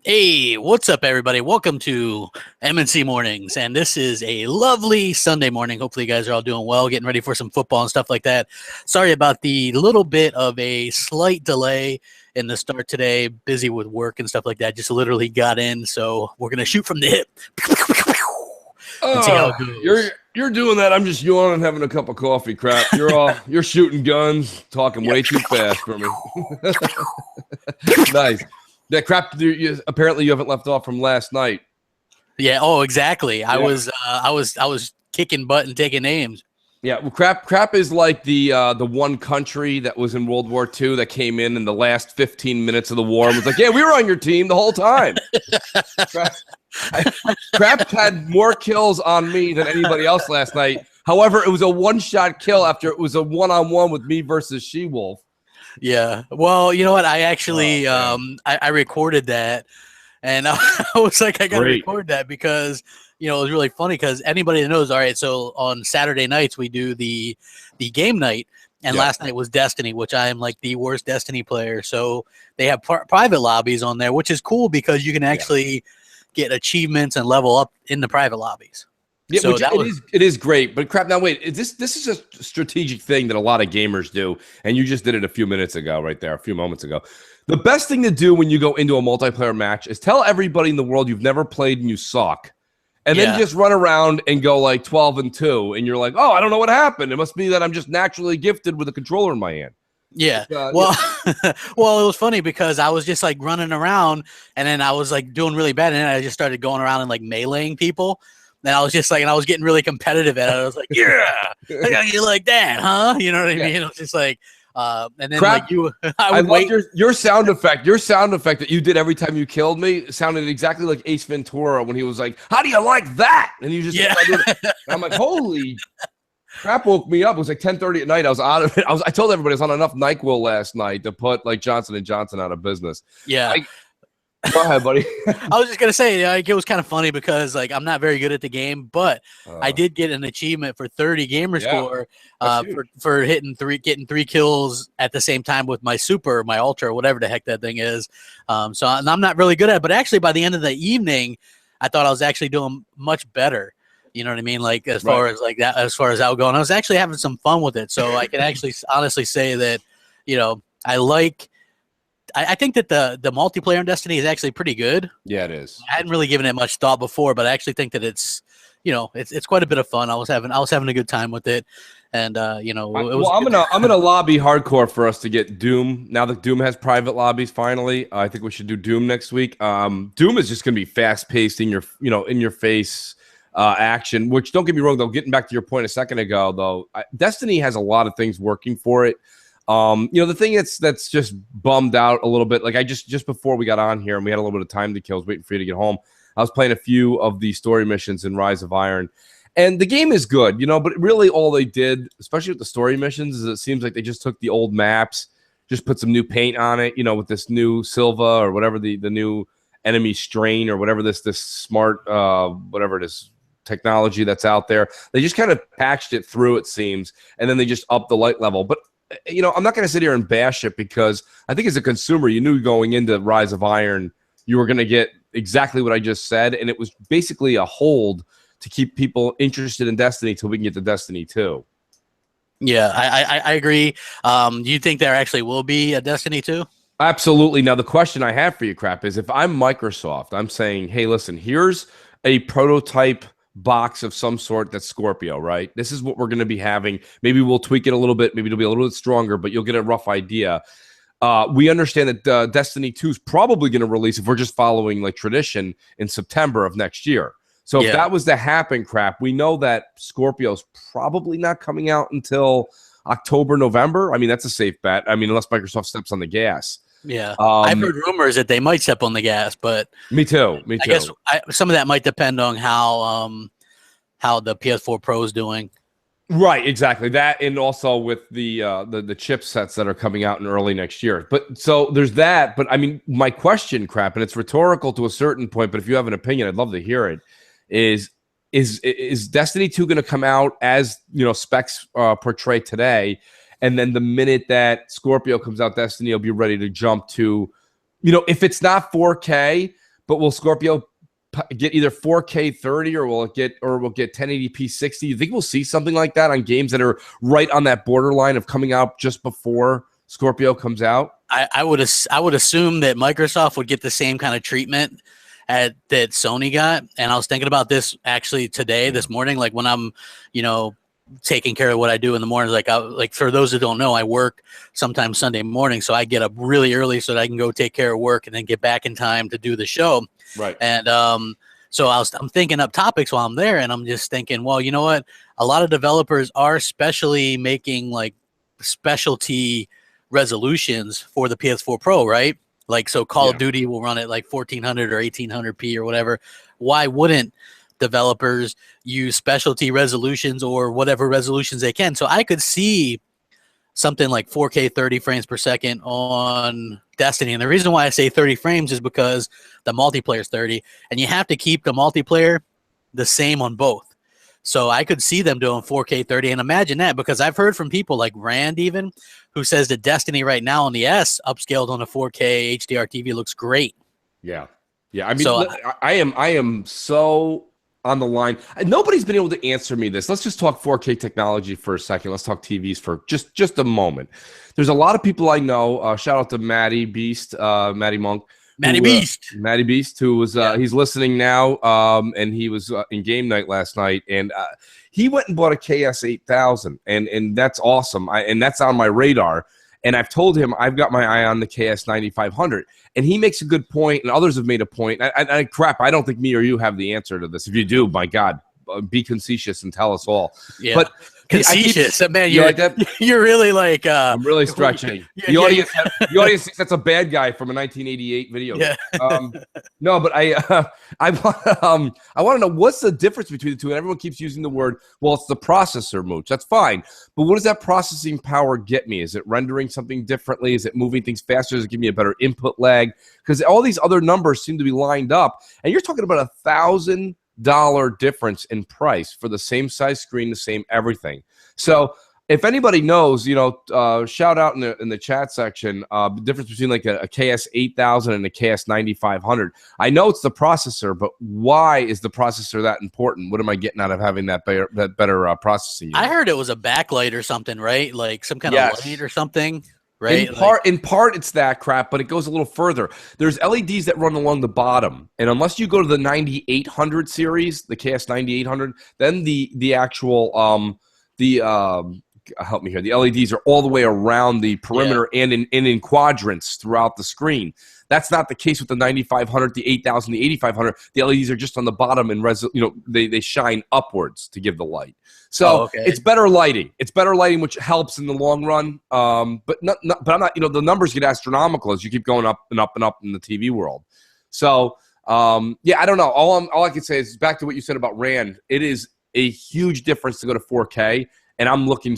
Hey, what's up, everybody? Welcome to MNC Mornings, and this is a lovely Sunday morning. Hopefully, you guys are all doing well, getting ready for some football and stuff like that. Sorry about the little bit of a slight delay in the start today. Busy with work and stuff like that. Just literally got in, so we're gonna shoot from the hip and see how it goes. You're doing that. I'm just yawning and having a cup of coffee. Crap. You're shooting guns, talking way too fast for me. Nice. That crap. Apparently, you haven't left off from last night. Yeah. Oh, exactly. I was kicking butt and taking names. Yeah. Well, crap is like the one country that was in World War II that came in the last 15 minutes of the war and was like, "Yeah, we were on your team the whole time." Crap had more kills on me than anybody else last night. However, it was a one-shot kill after it was a one-on-one with me versus She-Wolf. Yeah. Well, you know what? I actually I recorded that, and I was like, I got to record that because it was really funny because anybody that knows, all right, so on Saturday nights we do the game night, and last night was Destiny, which I am like the worst Destiny player. So they have private lobbies on there, which is cool because you can actually get achievements and level up in the private lobbies. Yeah, so it is great, but crap. Now wait, this is a strategic thing that a lot of gamers do, and you just did it a few moments ago. The best thing to do when you go into a multiplayer match is tell everybody in the world you've never played and you suck, and then just run around and go like 12-2, and you're like, oh, I don't know what happened. It must be that I'm just naturally gifted with a controller in my hand. Yeah. Well, well, it was funny because I was just like running around, and then I was like doing really bad, and then I just started going around and like meleeing people. And I was just like, and I was getting really competitive at it. I was like, yeah, you like that, huh? You know what I mean? It was just like, and then like you, I love your sound effect. Your sound effect that you did every time you killed me sounded exactly like Ace Ventura when he was like, "How do you like that?" And you just, and I'm like, holy crap! Woke me up. It was like 10:30 at night. I was out of it. I told everybody I was on enough NyQuil last night to put like Johnson & Johnson out of business. Yeah. Go ahead, buddy. I was just gonna say, like, it was kind of funny because like I'm not very good at the game, but I did get an achievement for 30 gamer score for getting three kills at the same time with my super, my ultra, whatever the heck that thing is. So I'm not really good at it, but actually by the end of the evening, I thought I was actually doing much better. You know what I mean? Like as far as like that, as far as outgoing, I was actually having some fun with it. So I can actually honestly say that I think that the multiplayer in Destiny is actually pretty good. Yeah, it is. I hadn't really given it much thought before, but I actually think that it's quite a bit of fun. I was having a good time with it, and it was. Well, I'm gonna lobby hardcore for us to get Doom. Now that Doom has private lobbies, finally, I think we should do Doom next week. Doom is just gonna be fast paced in your face action. Which, don't get me wrong, though. Getting back to your point a second ago, though, Destiny has a lot of things working for it. The thing that's just bummed out a little bit, like I just before we got on here and we had a little bit of time to kill, I was waiting for you to get home. I was playing a few of the story missions in Rise of Iron, and the game is good, but really all they did, especially with the story missions, is it seems like they just took the old maps, just put some new paint on it, with this new Silva or whatever the new enemy strain or whatever this smart whatever it is technology that's out there. They just kind of patched it through, it seems, and then they just upped the light level. But I'm not going to sit here and bash it because I think as a consumer, you knew going into Rise of Iron, you were going to get exactly what I just said. And it was basically a hold to keep people interested in Destiny till we can get to Destiny 2. Yeah, I agree. Do you think there actually will be a Destiny 2? Absolutely. Now, the question I have for you, Crap, is if I'm Microsoft, I'm saying, hey, listen, here's a prototype box of some sort that's Scorpio, right? This is what we're going to be having. Maybe we'll tweak it a little bit. Maybe it'll be a little bit stronger, but you'll get a rough idea. We understand that Destiny 2 is probably going to release, if we're just following like tradition, in September of next year. So if that was to happen, Crap, we know that Scorpio's probably not coming out until October, November. I mean, that's a safe bet. I mean, unless Microsoft steps on the gas. Yeah, I've heard rumors that they might step on the gas, but me too. I guess some of that might depend on how the PS4 Pro is doing. Right, exactly that, and also with the chipsets that are coming out in early next year. But so there's that. But I mean, my question, Crap, and it's rhetorical to a certain point. But if you have an opinion, I'd love to hear it. Is Destiny 2 going to come out as specs portray today? And then the minute that Scorpio comes out, Destiny will be ready to jump to, if it's not 4K, but will Scorpio get either 4K 30 or we'll get 1080p 60? You think we'll see something like that on games that are right on that borderline of coming out just before Scorpio comes out? I would assume that Microsoft would get the same kind of treatment that Sony got. And I was thinking about this actually this morning, like when I'm, taking care of what I do in the morning. Like for those who don't know, I work sometimes Sunday morning, so I get up really early so that I can go take care of work and then get back in time to do the show. Right. And so I'm thinking up topics while I'm there, and I'm just thinking, well, you know what? A lot of developers are specially making like specialty resolutions for the PS4 Pro, right? Like, so Call of Duty will run at like 1400 or 1800p or whatever. Why wouldn't developers use specialty resolutions or whatever resolutions they can? So I could see something like 4K 30 frames per second on Destiny. And the reason why I say 30 frames is because the multiplayer is 30, and you have to keep the multiplayer the same on both. So I could see them doing 4K 30, and imagine that, because I've heard from people like Rand even, who says that Destiny right now on the S upscaled on a 4K HDR TV looks great. Yeah. I mean, so, I am so on the line. Nobody's been able to answer me this. Let's just talk 4K technology for a second. Let's talk TVs for just a moment. There's a lot of people I know. Shout out to Matty Beast, Matty Monk. Matty Beast, who was he's listening now, and he was in game night last night, and he went and bought a KS8000, and that's awesome. And that's on my radar. And I've told him I've got my eye on the KS9500, and he makes a good point, and others have made a point. I don't think me or you have the answer to this. If you do, my God, be conceious and tell us all. Yeah. But conceious, man. You like that? You're really like. I'm really stretching. The audience thinks that's a bad guy from a 1988 video. Yeah. No, but I want to know what's the difference between the two. And everyone keeps using the word. Well, it's the processor, Mooch. That's fine, but what does that processing power get me? Is it rendering something differently? Is it moving things faster? Does it give me a better input lag? Because all these other numbers seem to be lined up, and you're talking about $1,000 difference in price for the same size screen, the same everything. So if anybody knows, shout out in the chat section, the difference between like a KS8000 and a KS9500. I know it's the processor, but why is the processor that important? What am I getting out of having that better processing unit? I heard it was a backlight or something, right? Like some kind of light or something. Right? In part, it's that crap, but it goes a little further. There's LEDs that run along the bottom, and unless you go to the 9800 series, the KS 9800, then the actual help me here. The LEDs are all the way around the perimeter and in quadrants throughout the screen. That's not the case with the 9500, the 8000, the 8500. The LEDs are just on the bottom, and they shine upwards to give the light. So it's better lighting. It's better lighting, which helps in the long run. But I'm not. The numbers get astronomical as you keep going up and up and up in the TV world. So I don't know. All I can say is back to what you said about Rand. It is a huge difference to go to 4K. And I'm looking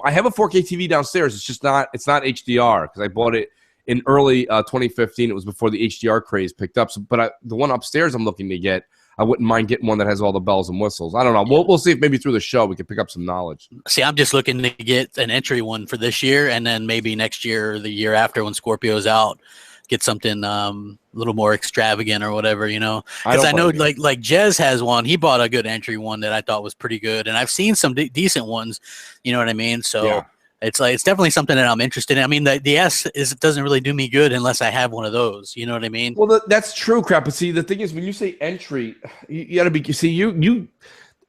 I have a 4K TV downstairs. It's just not. It's not HDR because I bought it in early 2015. It was before the HDR craze picked up. So, but the one upstairs I'm looking to get, I wouldn't mind getting one that has all the bells and whistles. I don't know. We'll see if maybe through the show we can pick up some knowledge. See, I'm just looking to get an entry one for this year, and then maybe next year or the year after when Scorpio's out, get something a little more extravagant or whatever, Because I know like Jez has one. He bought a good entry one that I thought was pretty good, and I've seen some decent ones. You know what I mean? So it's definitely something that I'm interested in. I mean, the S doesn't really do me good unless I have one of those. You know what I mean? Well, that's true, crap. But see, the thing is, when you say entry, you got to be. See, you.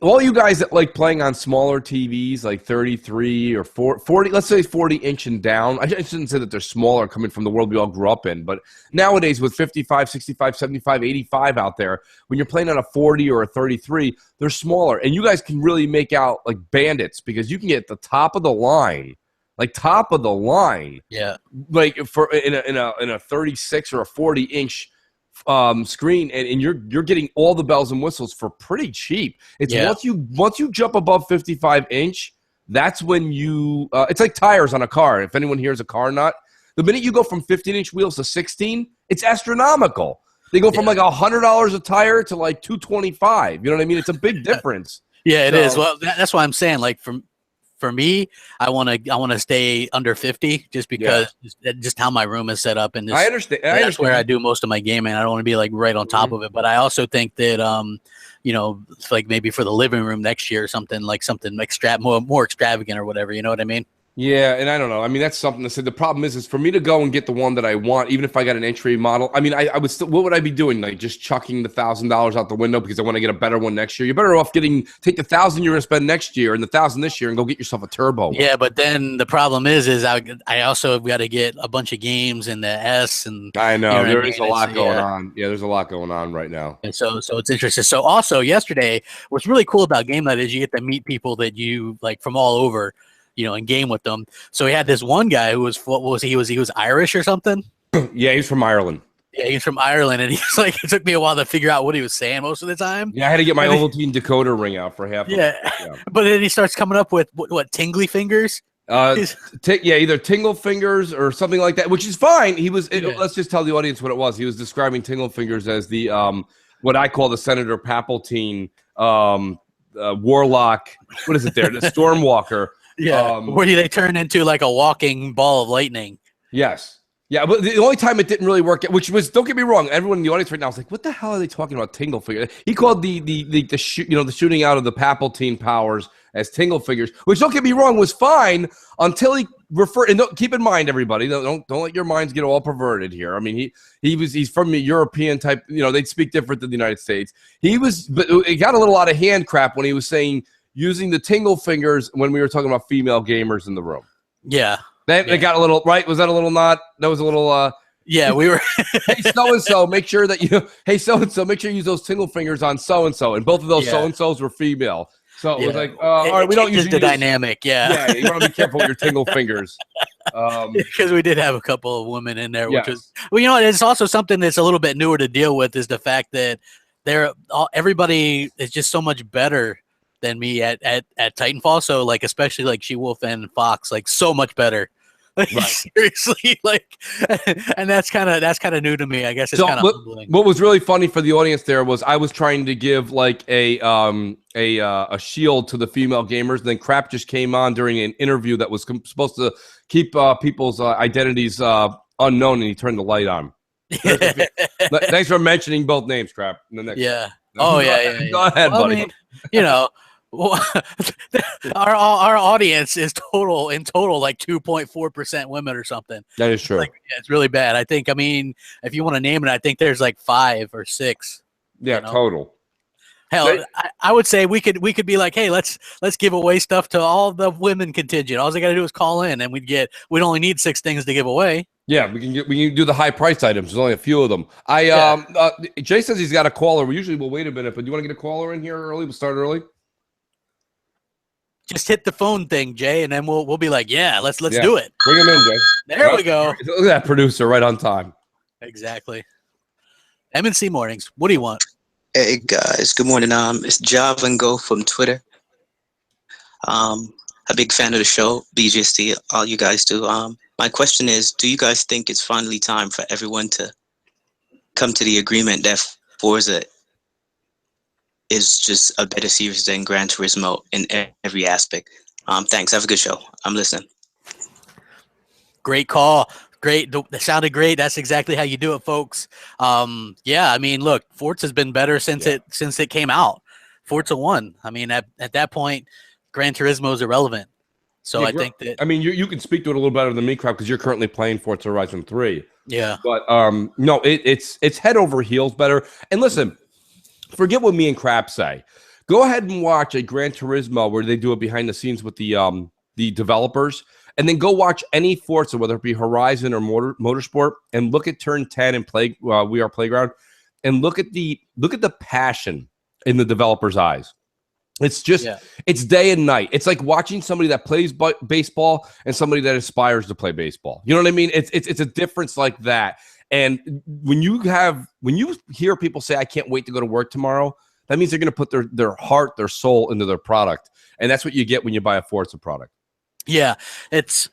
All you guys that like playing on smaller TVs, like 33 or 40, let's say 40-inch and down. I shouldn't say that they're smaller coming from the world we all grew up in, but nowadays with 55, 65, 75, 85 out there, when you're playing on a 40 or a 33, they're smaller. And you guys can really make out like bandits because you can get the top of the line. Like top of the line. Yeah. Like for in a 36 or a 40-inch screen, and you're getting all the bells and whistles for pretty cheap. It's once you jump above 55-inch, that's when you it's like tires on a car. If anyone hears a car nut, the minute you go from 15-inch wheels to 16, it's astronomical. They go from like $100 a tire to like $225. You know what I mean? It's a big difference. It is. Well, that's why I'm saying like from for me, I want to stay under 50 just because just how my room is set up, and I understand. That's where I do most of my gaming. I don't want to be like right on top of it, but I also think that like maybe for the living room next year, something more extravagant or whatever. You know what I mean? Yeah, and I don't know. I mean, that's something to say. The problem is for me to go and get the one that I want, even if I got an entry model. I mean, I would still. What would I be doing? Like just chucking the $1,000 out the window because I want to get a better one next year. You're better off take the $1,000 you're going to spend next year and the $1,000 this year and go get yourself a turbo. Yeah, but then the problem is I also got to get a bunch of games in the S, and I know, there is a lot going on. Yeah, there's a lot going on right now. And so it's interesting. So also yesterday, what's really cool about game night is you get to meet people that you like from all over, and game with them. So he had this one guy who was he was Irish or something. Yeah, he's from Ireland. Yeah, he's from Ireland, and he's like, it took me a while to figure out what he was saying most of the time. Yeah, I had to get my Ovaltine decoder ring out for half. Yeah, but then he starts coming up with what tingly fingers. Either tingle fingers or something like that, which is fine. Let's just tell the audience what it was. He was describing tingle fingers as the what I call the Senator Papaltine warlock. What is it there? The Stormwalker. Yeah, where they turn into like a walking ball of lightning. Yes. Yeah, but the only time it didn't really work, which was, don't get me wrong, everyone in the audience right now is like, what the hell are they talking about tingle figures? He called the shooting out of the Papaltine powers as tingle figures, which, don't get me wrong, was fine until he referred, and keep in mind, everybody, don't let your minds get all perverted here. I mean, he's from the European type, they'd speak different than the United States. But it got a little out of hand crap when he was saying using the tingle fingers when we were talking about female gamers in the room. Yeah. They got a little, right? Was that a little not? That was a little, yeah, we were. Hey, so-and-so, make sure that hey, so-and-so, make sure you use those tingle fingers on so-and-so. And both of those so-and-sos were female. So it was like, all right, we don't use the dynamic. Yeah. Yeah, you want to be careful with your tingle fingers. Because we did have a couple of women in there, which was, it's also something that's a little bit newer to deal with is the fact that everybody is just so much better than me at Titanfall. So like, especially like She-Wolf and Fox, like so much better. Like, right. Seriously, like, and that's kind of new to me. I guess it's kind of humbling. What was really funny for the audience there was I was trying to give like a shield to the female gamers. And then Crap just came on during an interview that was supposed to keep people's identities unknown, and he turned the light on. Thanks for mentioning both names, Crap. Go ahead, buddy. I mean, our audience is in total like 2.4% women or something. That is true. Like, it's really bad. I think, if you want to name it, I think there's like 5 or 6. Yeah, total. Hell, I would say we could be like, hey, let's give away stuff to all the women contingent. All they got to do is call in, and we'd only need 6 things to give away. Yeah, we can do the high price items. There's only a few of them. Jay says he's got a caller. We usually will wait a minute, but do you want to get a caller in here early? We'll start early. Just hit the phone thing, Jay, and then we'll be like, yeah, let's do it. Bring him in, Jay. There we go. Look at that producer right on time. Exactly. M&C Mornings. What do you want? Hey guys, good morning. It's Java and Go from Twitter. A big fan of the show, BGST, all you guys do. My question is, do you guys think it's finally time for everyone to come to the agreement that Forza is just a better series than Gran Turismo in every aspect? Thanks. Have a good show. I'm listening. Great call. Great. That sounded great. That's exactly how you do it, folks. Yeah, I mean, look, Forza's been better since it came out. Forza 1. I mean, at that point, Gran Turismo is irrelevant. So I think that. I mean, you can speak to it a little better than me, Crowd, because you're currently playing Forza Horizon 3. Yeah. But no, it's head over heels better. And listen, forget what me and Crap say. Go ahead and watch a Gran Turismo where they do it behind the scenes with the developers. And then go watch any Forza, whether it be Horizon or Motorsport, and look at Turn 10 and We Are Playground, and look at the passion in the developers' eyes. It's just it's day and night. It's like watching somebody that plays baseball and somebody that aspires to play baseball. You know what I mean? It's a difference like that. And when you hear people say, "I can't wait to go to work tomorrow," that means they're going to put their heart, their soul into their product, and that's what you get when you buy a Forza product. Yeah, it's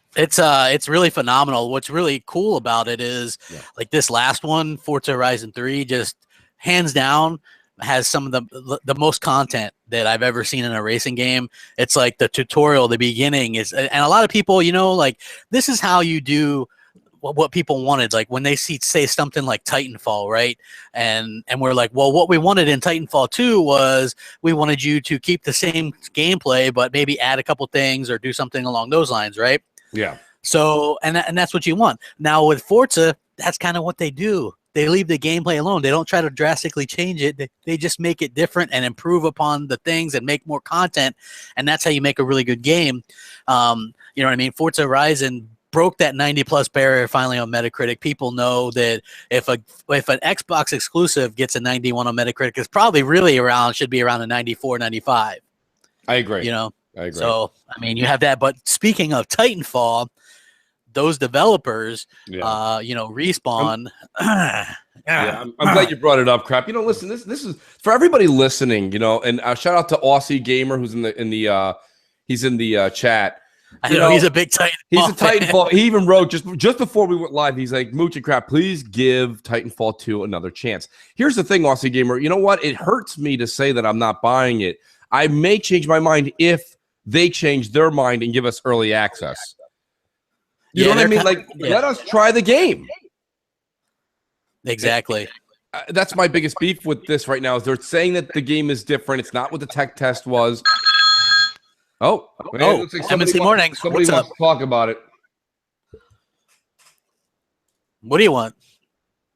really phenomenal. What's really cool about it is like this last one, Forza Horizon 3, just hands down has some of the most content that I've ever seen in a racing game. It's like the tutorial, the beginning is, and a lot of people, you know, like this is how you do what people wanted. Like when they say something like Titanfall, right? And we're like, well, what we wanted in Titanfall 2 was we wanted you to keep the same gameplay, but maybe add a couple things or do something along those lines, right? Yeah. So, and that's what you want. Now with Forza, that's kind of what they do. They leave the gameplay alone. They don't try to drastically change it. They just make it different and improve upon the things and make more content. And that's how you make a really good game. You know what I mean? Forza Horizon broke that 90+ barrier finally on Metacritic. People know that if an Xbox exclusive gets a 91 on Metacritic, it's probably really should be around a 94, 95. I agree. You know? I agree. So, I mean, you have that. But speaking of Titanfall, those developers, you know, Respawn. I'm glad you brought it up, Crap. You know, listen, this is for everybody listening. You know, and shout out to Aussie Gamer who's in the chat. I know he's a big Titanfall. He's a Titanfall. He even wrote just before we went live. He's like, Mooch and Crap, please give Titanfall 2 another chance. Here's the thing, Aussie Gamer. You know what? It hurts me to say that I'm not buying it. I may change my mind if they change their mind and give us early access. You know what I mean? Like, let us try the game. Exactly. That's my biggest beef with this right now is they're saying that the game is different. It's not what the tech test was. Oh, man, it looks like MNC Morning. Somebody wants to talk about it. What do you want?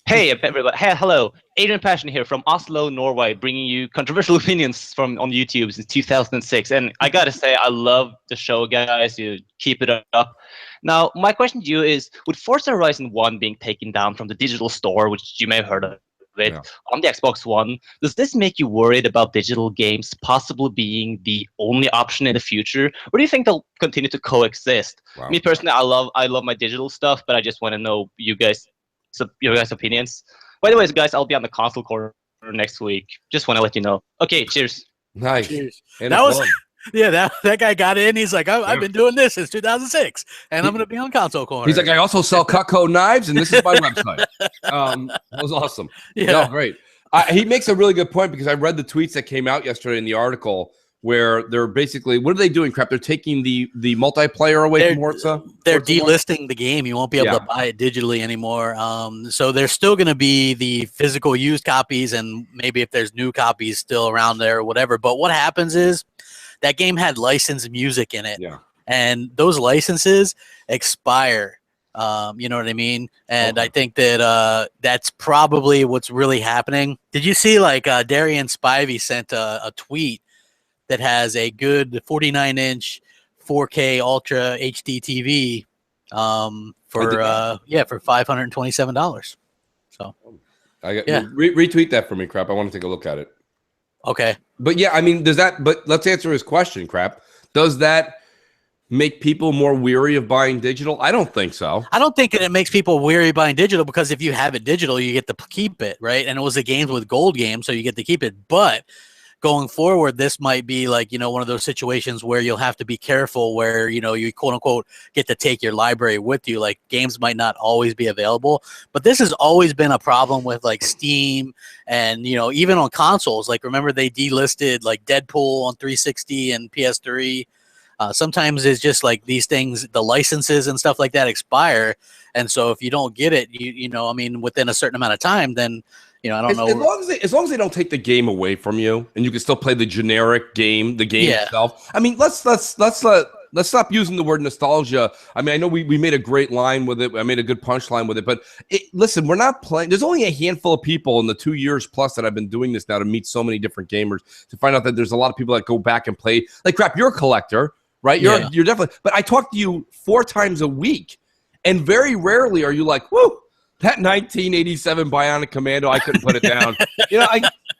Hey, everybody. Hey, hello. Adrian Passion here from Oslo, Norway, bringing you controversial opinions on YouTube since 2006. And I got to say, I love the show, guys. You keep it up. Now, my question to you is, with Forza Horizon 1 being taken down from the digital store, which you may have heard of it, on the Xbox One, does this make you worried about digital games possibly being the only option in the future? Or do you think they'll continue to coexist? Wow. Me personally, I love my digital stuff, but I just want to know your guys' opinions. By the way, guys, I'll be on the console corner next week. Just want to let you know. Okay, cheers. Nice. Cheers. That guy got in. He's like, I've been doing this since 2006, and I'm going to be on console corner. He's like, I also sell Cutco knives, and this is my website. That was awesome. Yeah, no, great. He makes a really good point because I read the tweets that came out yesterday in the article where they're basically, what are they doing, Crap? They're taking the multiplayer away from Forza? They're delisting the game. You won't be able to buy it digitally anymore. So there's still going to be the physical used copies, and maybe if there's new copies still around there or whatever. But what happens is that game had licensed music in it. Yeah. And those licenses expire. You know what I mean? And I think that that's probably what's really happening. Did you see, like, Darian Spivey sent a tweet that has a good 49-inch 4K Ultra HD TV for $527. So retweet that for me, Crap. I want to take a look at it. Okay. But yeah, I mean, but let's answer his question, Crap. Does that make people more weary of buying digital? I don't think so. I don't think that it makes people weary of buying digital, because if you have it digital, you get to keep it, right? And it was the games with gold games, so you get to keep it. But going forward, this might be like, you know, one of those situations where you'll have to be careful, where, you know, you quote unquote get to take your library with you. Like, games might not always be available, but this has always been a problem with like Steam and, you know, even on consoles. Like, remember they delisted like Deadpool on 360 and PS3. Sometimes it's just like these things, the licenses and stuff like that expire. And so if you don't get it, you know, I mean, within a certain amount of time, then, you know, I don't know. As long as they don't take the game away from you, and you can still play the generic game, the game itself. I mean, let's stop using the word nostalgia. I mean, I know we made a great line with it. I made a good punchline with it. But listen, we're not playing. There's only a handful of people in the 2 years plus that I've been doing this now to meet so many different gamers to find out that there's a lot of people that go back and play. Like, Crap, you're a collector, right? You're definitely. But I talk to you 4 times a week, and very rarely are you like, whoo, that 1987 Bionic Commando, I couldn't put it down. You know,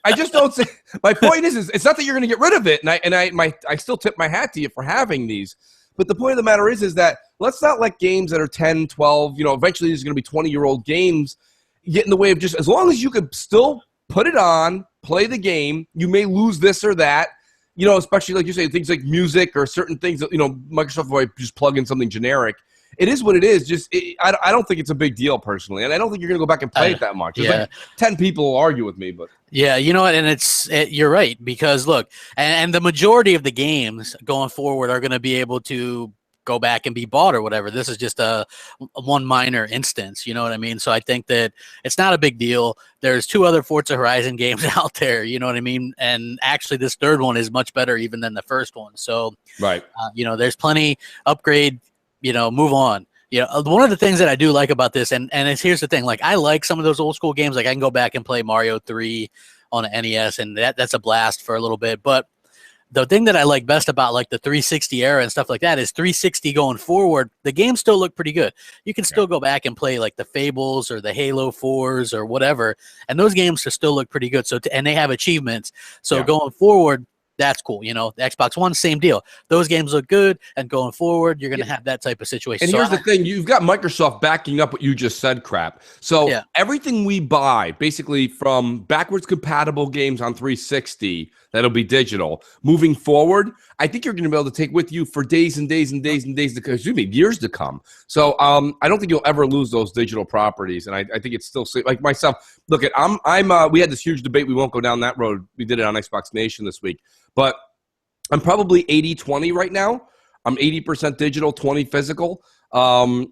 I just don't say. My point is it's not that you're going to get rid of it, and I still tip my hat to you for having these. But the point of the matter is that let's not let games that are 10, 12, you know, eventually these are going to be 20-year-old games get in the way of just, as long as you could still put it on, play the game, you may lose this or that, you know, especially like you say, things like music or certain things that, you know, Microsoft will just plug in something generic. it is what it is. I don't think it's a big deal personally, and I don't think you're going to go back and play it that much. There's like 10 people will argue with me, but yeah, you know what? And you're right, because look, and the majority of the games going forward are going to be able to go back and be bought or whatever. This is just one minor instance, you know what I mean? So I think that it's not a big deal. There's 2 other Forza Horizon games out there, you know what I mean? And actually this third one is much better even than the first one. So, right. You know, there's plenty. Upgrade, you know, move on. You know, one of the things that I do like about this, and here's the thing, like I like some of those old school games. Like I can go back and play Mario 3 on an NES, and that's a blast for a little bit. But the thing that I like best about like the 360 era and stuff like that is 360 going forward, the games still look pretty good. You can still go back and play like the Fables or the Halo 4s or whatever, and those games still look pretty good. So and they have achievements. So going forward, that's cool. You know, the Xbox One, same deal. Those games look good, and going forward, you're going to have that type of situation. And here's the thing. You've got Microsoft backing up what you just said, crap. So everything we buy, basically from backwards compatible games on 360, that'll be digital. Moving forward, I think you're going to be able to take with you for days and days and days and days to come, years to come. So I don't think you'll ever lose those digital properties. And I think it's still like myself. Look, we had this huge debate. We won't go down that road. We did it on Xbox Nation this week. But I'm probably 80-20 right now. I'm 80% digital, 20 physical.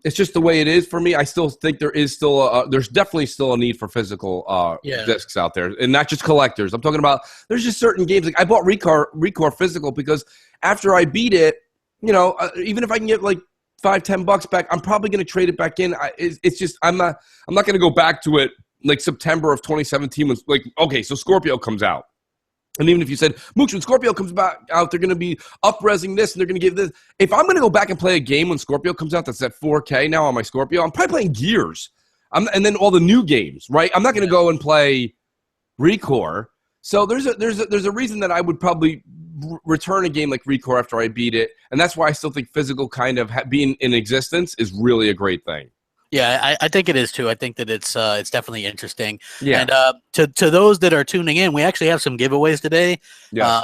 It's just the way it is for me. I still think there's definitely still a need for physical discs out there, and not just collectors. I'm talking about there's just certain games. Like I bought Recore physical because after I beat it, you know, even if I can get like $5-10 back, I'm probably going to trade it back in. It's just I'm not going to go back to it like September of 2017 when like okay, so Scorpio comes out. And even if you said, Mooch, when Scorpio comes back out, they're going to be up-resing this, and they're going to give this. If I'm going to go back and play a game when Scorpio comes out that's at 4K now on my Scorpio, I'm probably playing Gears. And then all the new games, right? I'm not going to go and play Recore. So there's a reason that I would probably return a game like Recore after I beat it. And that's why I still think physical kind of being in existence is really a great thing. Yeah, I think it is too. I think that it's definitely interesting. Yeah. And to those that are tuning in, we actually have some giveaways today. Yeah.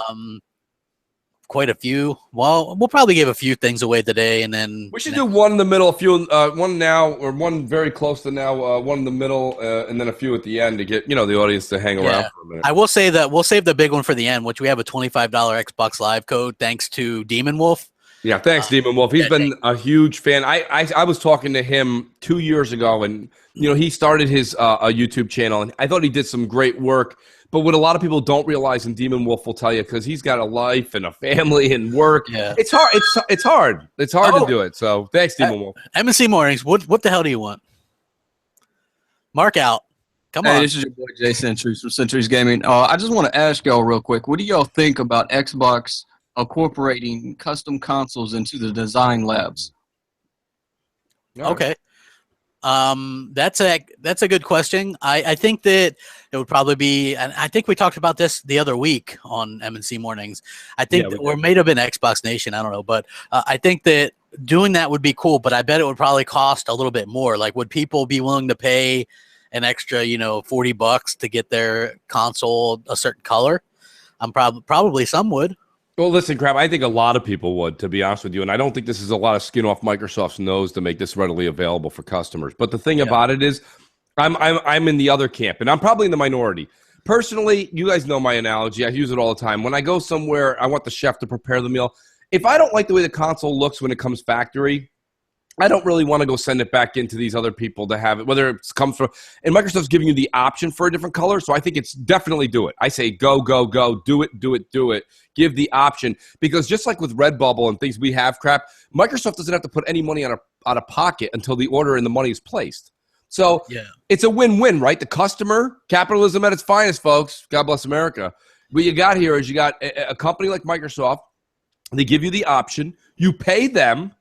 Quite a few. Well, we'll probably give a few things away today, and then we should do one in the middle, a few, one now, or one very close to now, one in the middle, and then a few at the end to get the audience to hang around for a minute. I will say that we'll save the big one for the end, which we have a $25 Xbox Live code thanks to Demon Wolf. Yeah, thanks, Demon Wolf. He's been a huge fan. I was talking to him 2 years ago, and he started his a YouTube channel, and I thought he did some great work. But what a lot of people don't realize, and Demon Wolf will tell you, because he's got a life and a family and work. Yeah. It's hard. It's hard. It's hard to do it. So thanks, Demon Wolf. M&C Mornings. What the hell do you want? Mark out. Come on. Hey, this is your boy Jay Centuries from Centuries Gaming. I just want to ask y'all real quick. What do y'all think about Xbox incorporating custom consoles into the design labs? Okay. That's a good question. I think that it would probably be, and I think we talked about this the other week on M&C Mornings. I think or it may have been Xbox Nation, I don't know, but I think that doing that would be cool, but I bet it would probably cost a little bit more. Like, would people be willing to pay an extra, $40 to get their console a certain color? I'm probably some would. Well, listen, Crab, I think a lot of people would, to be honest with you, and I don't think this is a lot of skin off Microsoft's nose to make this readily available for customers. But the thing about it is, I'm in the other camp, and I'm probably in the minority. Personally, you guys know my analogy. I use it all the time. When I go somewhere, I want the chef to prepare the meal. If I don't like the way the console looks when it comes factory, I don't really want to go send it back into these other people to have it, whether it comes from, and Microsoft's giving you the option for a different color, so I think it's definitely do it. I say go, do it. Give the option, because just like with Redbubble and things we have, crap, Microsoft doesn't have to put any money out of pocket until the order and the money is placed. So it's a win-win, right? The customer, capitalism at its finest, folks. God bless America. What you got here is you got a company like Microsoft. They give you the option. You pay them.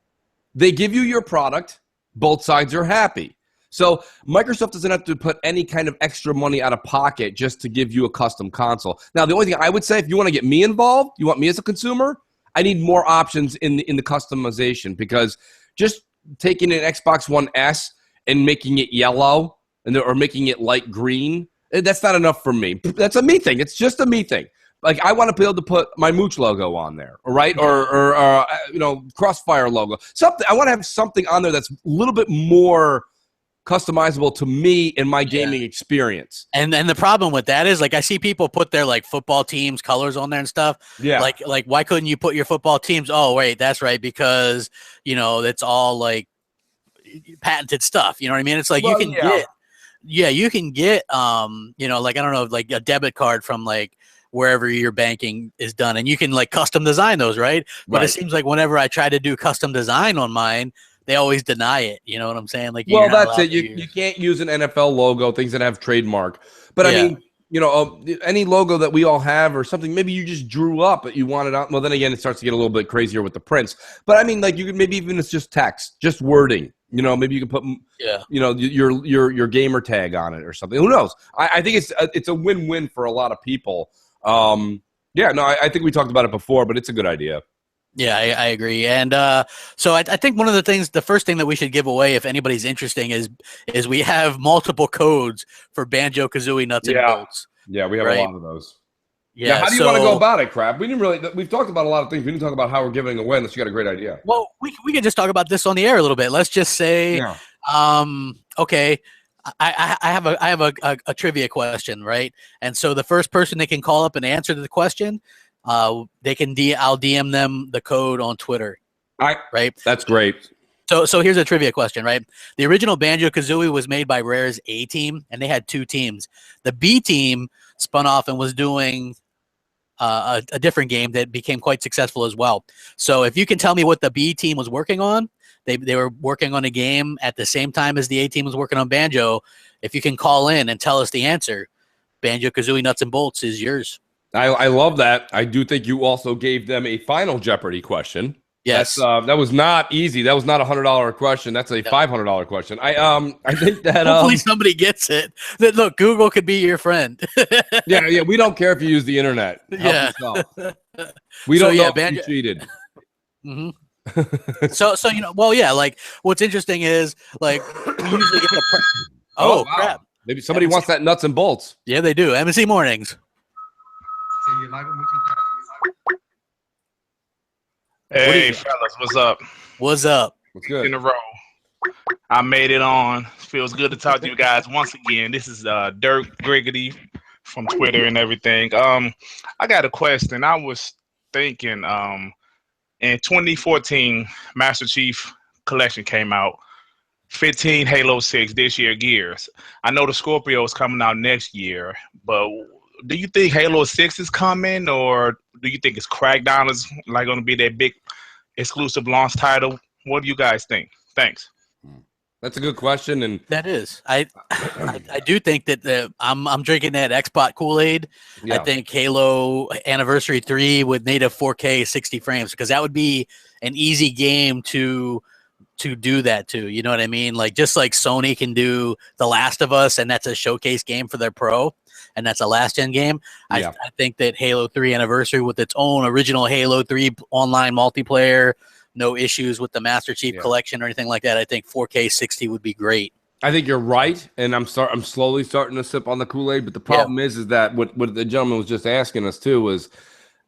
They give you your product. Both sides are happy. So Microsoft doesn't have to put any kind of extra money out of pocket just to give you a custom console. Now, the only thing I would say, if you want to get me involved, you want me as a consumer, I need more options in the customization, because just taking an Xbox One S and making it yellow or making it light green, that's not enough for me. That's a me thing. It's just a me thing. Like, I want to be able to put my Mooch logo on there, right? Or Crossfire logo. Something. I want to have something on there that's a little bit more customizable to me and my gaming experience. And the problem with that is, like, I see people put their like football teams colors on there and stuff. Yeah. Like why couldn't you put your football teams? Oh, wait, that's right, because it's all like patented stuff. You know what I mean? It's like you can get like, I don't know, like a debit card from like wherever your banking is done, and you can like custom design those, right? But it seems like whenever I try to do custom design on mine, they always deny it. You know what I'm saying? Like, that's it. You can't use an NFL logo, things that have trademark. But I mean, any logo that we all have or something, maybe you just drew up, but you want it on. Well, then again, it starts to get a little bit crazier with the prints. But I mean, like, you could maybe even it's just text, just wording. Maybe you can put, your gamer tag on it or something. Who knows? I think it's a win-win for a lot of people. I think we talked about it before, but it's a good idea. Yeah, I agree. And so I think one of the first thing that we should give away, if anybody's interesting, is we have multiple codes for Banjo-Kazooie nuts and bolts. Yeah, we have a lot of those. Yeah. Now, how do you want to go about it, Crab? We've talked about a lot of things. We didn't talk about how we're giving away unless you got a great idea. Well, we can just talk about this on the air a little bit. Let's just say, okay, I have a trivia question, right? And so the first person that can call up and answer the question, they can I'll DM them the code on Twitter. Right? That's great. So here's a trivia question, right? The original Banjo-Kazooie was made by Rare's A team, and they had two teams. The B team spun off and was doing a different game that became quite successful as well. So if you can tell me what the B team was working on, they were working on a game at the same time as the A team was working on Banjo. If you can call in and tell us the answer, Banjo-Kazooie nuts and bolts is yours. I love that. I do think you also gave them a final Jeopardy question. Yes. That was not easy. That was not $100 question. That's a $500 question. I think that hopefully somebody gets it. Look, Google could be your friend. Yeah. We don't care if you use the internet. Help yourself. We don't know if you cheated. Mm-hmm. So like, what's interesting is, like, we usually get wow. Crap. Maybe somebody wants that nuts and bolts. Yeah, they do. MSC Mornings. Hey, fellas, what's up? What's up? What's good? In a row. I made it on. Feels good to talk to you guys once again. This is Dirk Griggity from Twitter and everything. I got a question. I was thinking, in 2014, Master Chief Collection came out. 15 Halo 6 this year, Gears. I know the Scorpio is coming out next year, but do you think Halo 6 is coming, or do you think it's Crackdown is like going to be that big exclusive launch title? What do you guys think? Thanks. That's a good question, and that is. I do think that I'm drinking that Xbox Kool-Aid. Yeah. I think Halo Anniversary 3 with native 4K 60 frames, because that would be an easy game to do that to. You know what I mean? Like, just like Sony can do The Last of Us, and that's a showcase game for their Pro, and that's a last-gen game. Yeah. I think that Halo 3 Anniversary with its own original Halo 3 online multiplayer, no issues with the Master Chief Collection or anything like that, I think 4K 60 would be great. I think you're right, and I'm slowly starting to sip on the Kool-Aid, but the problem is that what the gentleman was just asking us too was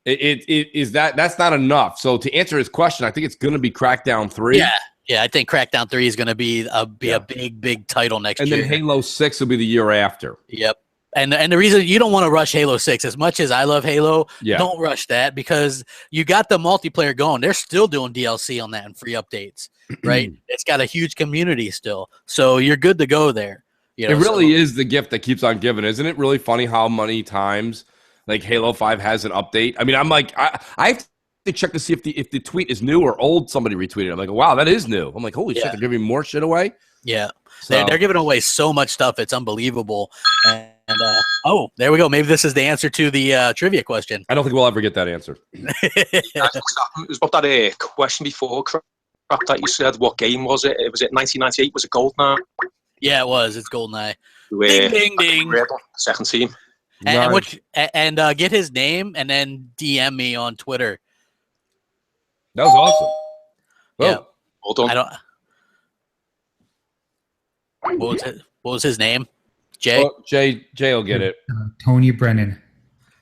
that's not enough. So to answer his question, I think it's going to be Crackdown 3. Yeah, I think Crackdown 3 is going to be a big title next year. And then Halo 6 will be the year after. Yep. And the reason you don't want to rush Halo 6, as much as I love Halo, don't rush that, because you got the multiplayer going. They're still doing DLC on that and free updates, right? It's got a huge community still. So you're good to go there. It really is the gift that keeps on giving. Isn't it really funny how many times like Halo 5 has an update? I mean, I'm like, I have to check to see if the tweet is new or old. Somebody retweeted. I'm like, wow, that is new. I'm like, holy shit, they're giving more shit away. Yeah, so they're giving away so much stuff. It's unbelievable. And there we go. Maybe this is the answer to the trivia question. I don't think we'll ever get that answer. It was about that question before, crap, that you said. What game was it? Was it 1998? Was it GoldenEye? Yeah, it was. It's GoldenEye. Ding, ding. Second team. And get his name and then DM me on Twitter. That was awesome. Yeah. Well done. What was his name? Jay? Well, Jay will get it. Tony Brennan.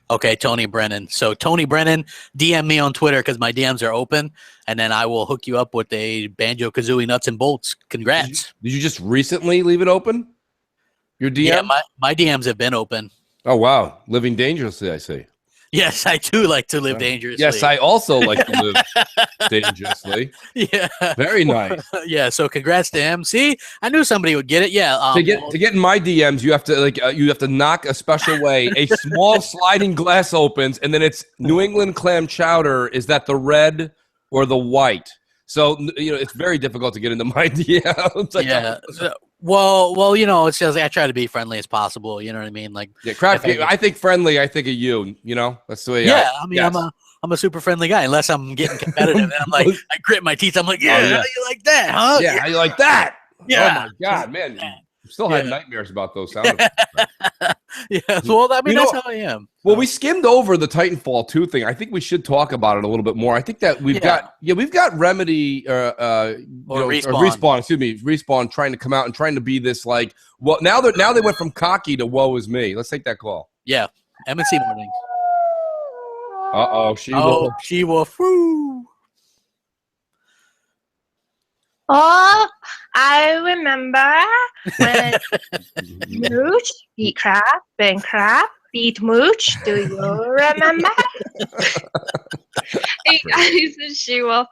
Okay, Tony Brennan. So Tony Brennan, DM me on Twitter because my DMs are open, and then I will hook you up with a Banjo-Kazooie nuts and bolts. Congrats. Did you just recently leave it open? Your DM? Yeah, my DMs have been open. Oh, wow. Living dangerously, I see. Yes, I do like to live dangerously. Yes, I also like to live dangerously. Yeah. Very nice. Yeah, so congrats to him. See, I knew somebody would get it. Yeah. To get in my DMs, you have to knock a special way. A small sliding glass opens, and then it's New England clam chowder. Is that the red or the white? So it's very difficult to get into my DMs. Yeah. Well, it's just I try to be friendly as possible. You know what I mean? Like, yeah, crap. I think friendly. I think of you. That's the way. Yeah, I'm a super friendly guy. Unless I'm getting competitive, and I'm like, I grit my teeth. I'm like, how you like that, huh? Yeah, how you like that? Yeah. Oh my God, man. Still had nightmares about those sound effects. Yeah, well, I mean, that's how I am. Well, we skimmed over the Titanfall 2 thing. I think we should talk about it a little bit more. I think that we've got Remedy or Respawn trying to come out and trying to be this like, well, now they went from cocky to woe is me. Let's take that call. Yeah, M&C morning. She-Wolf. Woo. Oh, I remember when Mooch beat Crab and Crab beat Mooch. Do you remember? Hey guys, it's She-Wolf.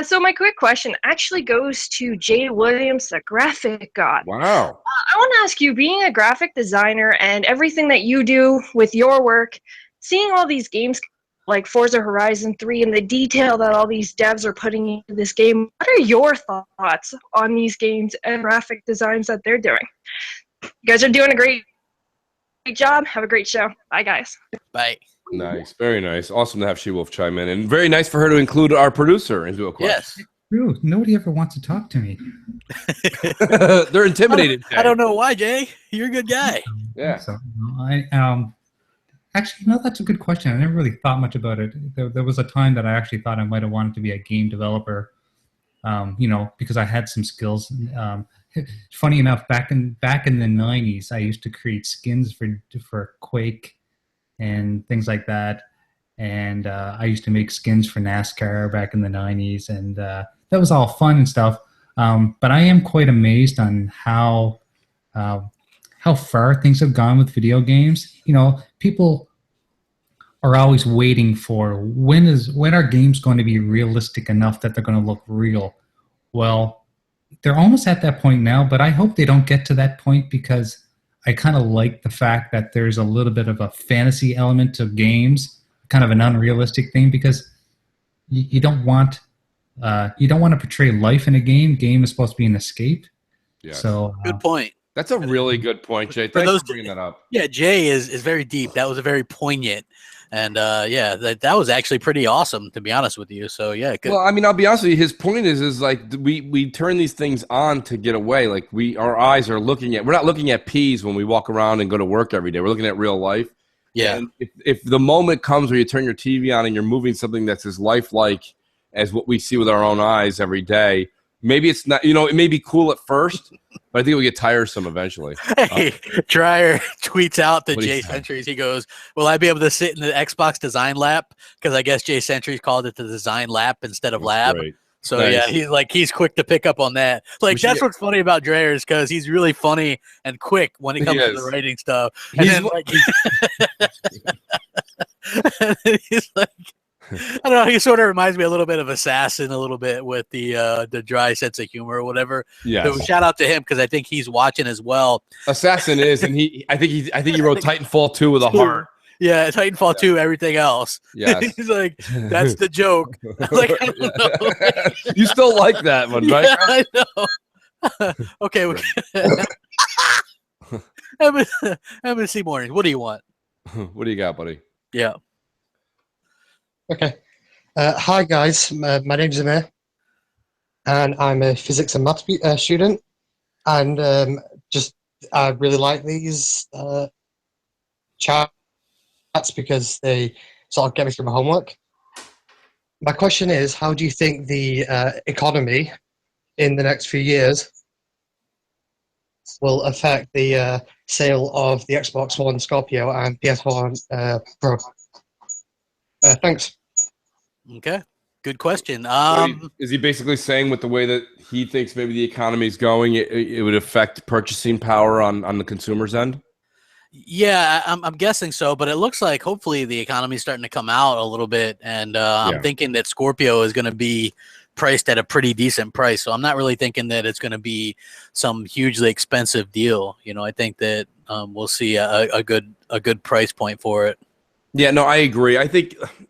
So my quick question actually goes to Jay Williams, the graphic god. Wow. I want to ask you, being a graphic designer and everything that you do with your work, seeing all these games like Forza Horizon 3 and the detail that all these devs are putting into this game, what are your thoughts on these games and graphic designs that they're doing? You guys are doing a great job. Have a great show. Bye, guys. Bye. Nice. Very nice. Awesome to have She-Wolf chime in. And very nice for her to include our producer into a question. Yes. True. Nobody ever wants to talk to me. They're intimidated. I don't know why, Jay. You're a good guy. Yeah. So, actually, that's a good question. I never really thought much about it. There was a time that I actually thought I might have wanted to be a game developer, because I had some skills. Funny enough, back in the 90s, I used to create skins for Quake and things like that. And I used to make skins for NASCAR back in the 90s. And that was all fun and stuff. But I am quite amazed on how far things have gone with video games. People are always waiting for when are games going to be realistic enough that they're going to look real. Well, they're almost at that point now, but I hope they don't get to that point because I kind of like the fact that there's a little bit of a fantasy element to games, kind of an unrealistic thing, because you don't want to portray life in a game. Game is supposed to be an escape. Yeah. So good point. That's a really good point, Jay. Thanks for bringing that up. Yeah, Jay is very deep. That was a very poignant. And that was actually pretty awesome, to be honest with you. So yeah, good. Well, I mean, I'll be honest with you. His point is like we turn these things on to get away. Like our eyes are looking at. We're not looking at peas when we walk around and go to work every day. We're looking at real life. Yeah. And if the moment comes where you turn your TV on and you're moving something that's as lifelike as what we see with our own eyes every day, maybe it's not. It may be cool at first, but I think it'll get tiresome eventually. Hey, Dreyer tweets out to Jay Centuries. He goes, "Will I be able to sit in the Xbox Design Lab?" Because I guess Jay Centuries called it the Design Lab instead of Lab. Great. So nice. yeah, he's quick to pick up on that. What's funny about Dreyer is because he's really funny and quick when it comes to the writing stuff. And then he's like. I don't know. He sort of reminds me a little bit of Assassin, a little bit with the dry sense of humor or whatever. Yeah. So shout out to him because I think he's watching as well. Assassin is, and I think he wrote Titanfall 2 with a heart. Yeah, Titanfall 2, everything else. Yeah. He's like, that's the joke. I'm like, I don't know. You still like that one, right? Yeah, I know. Okay. M&C Mornings. What do you want? What do you got, buddy? Yeah. Okay. Hi, guys. My name's Amir, and I'm a physics and maths student. And I really like these chats because they sort of get me through my homework. My question is, how do you think the economy in the next few years will affect the sale of the Xbox One Scorpio and PS4 Pro? Thanks. Okay. Good question. Is he basically saying with the way that he thinks maybe the economy is going, it would affect purchasing power on the consumer's end? Yeah, I'm guessing so, but it looks like hopefully the economy's starting to come out a little bit, and I'm thinking that Scorpio is going to be priced at a pretty decent price. So I'm not really thinking that it's going to be some hugely expensive deal. You know, I think that we'll see a good price point for it. Yeah, no, I agree. I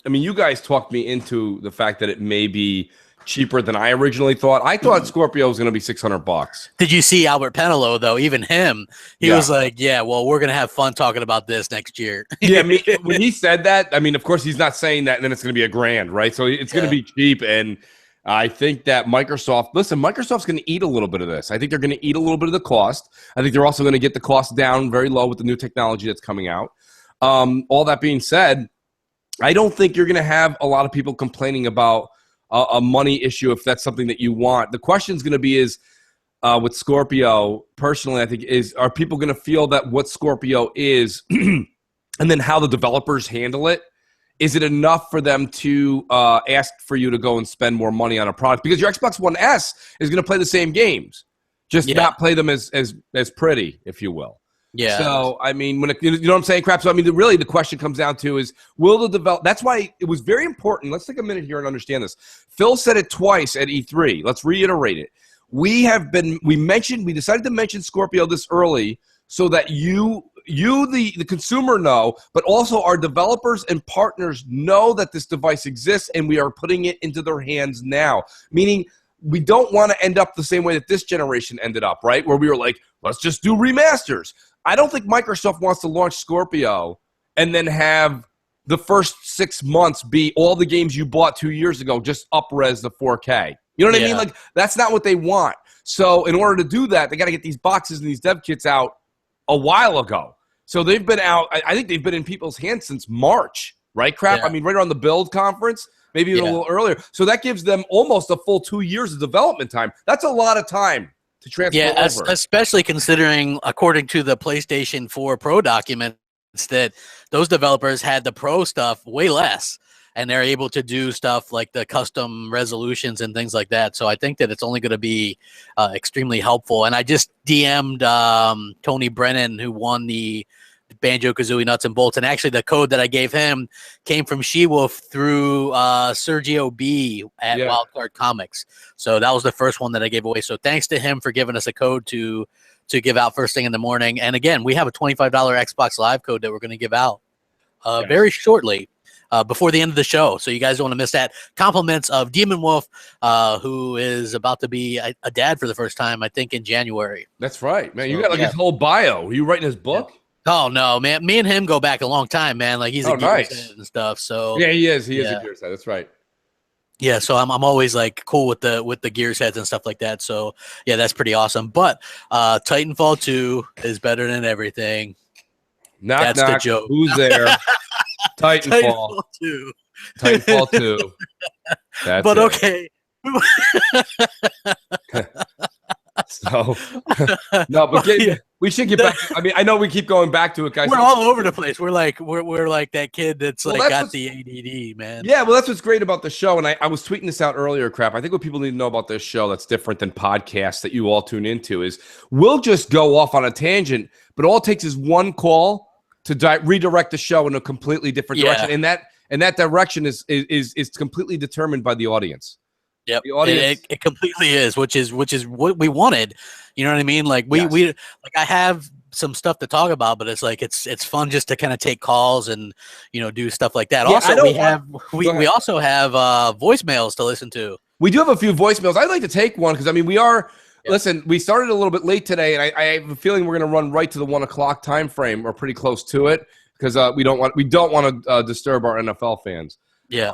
mean, you guys talked me into the fact that it may be cheaper than I originally thought. I thought Scorpio was going to be $600. Did you see Albert Penelo though? Even him, he was like, "Yeah, well, we're going to have fun talking about this next year." Yeah, I mean, when he said that, I mean, of course, he's not saying that, and then it's going to be $1,000, right? So it's going to be cheap, and I think that Microsoft's going to eat a little bit of this. I think they're going to eat a little bit of the cost. I think they're also going to get the cost down very low with the new technology that's coming out. All that being said, I don't think you're going to have a lot of people complaining about a money issue if that's something that you want. The question is going to be with Scorpio, personally, I think, are people going to feel that what Scorpio is and then how the developers handle it? Is it enough for them to ask for you to go and spend more money on a product? Because your Xbox One S is going to play the same games, just not play them as pretty, if you will. Yeah. So, I mean, you know what I'm saying, crap? So, I mean, really the question comes down to is, will the develop? That's why it was very important. Let's take a minute here and understand this. Phil said it twice at E3. Let's reiterate it. We decided to mention Scorpio this early so that you the consumer know, but also our developers and partners know that this device exists and we are putting it into their hands now. Meaning, we don't want to end up the same way that this generation ended up, right? Where we were like, let's just do remasters. I don't think Microsoft wants to launch Scorpio and then have the first 6 months be all the games you bought 2 years ago just up-res the 4K. You know what I mean? Like, that's not what they want. So in order to do that, they got to get these boxes and these dev kits out a while ago. So they've been out. I think they've been in people's hands since March, right, crap? Yeah. I mean, right around the Build conference, maybe even a little earlier. So that gives them almost a full 2 years of development time. That's a lot of time to transfer over. Especially considering, according to the PlayStation 4 Pro documents, that those developers had the Pro stuff way less, and they're able to do stuff like the custom resolutions and things like that. So I think that it's only going to be extremely helpful. And I just DM'd Tony Brennan, who won the Banjo-Kazooie Nuts and Bolts, and actually the code that I gave him came from She-Wolf through Sergio B at Wildcard Comics. So that was the first one that I gave away. So thanks to him for giving us a code to give out first thing in the morning. And again, we have a $25 Xbox Live code that we're going to give out very shortly before the end of the show. So you guys don't want to miss that. Compliments of Demon Wolf, who is about to be a dad for the first time, I think, in January. That's right, man. You got like his whole bio. Are you writing his book? Yeah. Oh no, man! Me and him go back a long time, man. Like he's a gear's head and stuff. So yeah, he is. He is a gear's head. That's right. Yeah, so I'm always like cool with the gear's heads and stuff like that. So yeah, that's pretty awesome. But Titanfall 2 is better than everything. That's the joke. Who's there? Titanfall 2. Titanfall 2. That's but okay. So no, but we should get back. I mean, I know we keep going back to it, guys. We're all over the place. We're like that kid that's got the ADD, man. Yeah, well, that's what's great about the show. And I was tweeting this out earlier, crap. I think what people need to know about this show that's different than podcasts that you all tune into is we'll just go off on a tangent, but all it takes is one call to redirect the show in a completely different direction. And that direction is completely determined by the audience. Yep, it completely is, which is what we wanted. You know what I mean? Like we like I have some stuff to talk about, but it's like it's fun just to kind of take calls and do stuff like that. Yeah, we also have voicemails to listen to. We do have a few voicemails. I'd like to take one because I mean we are. Yep. Listen, we started a little bit late today, and I have a feeling we're going to run right to the 1 o'clock time frame or pretty close to it because we don't want to disturb our NFL fans. Yeah,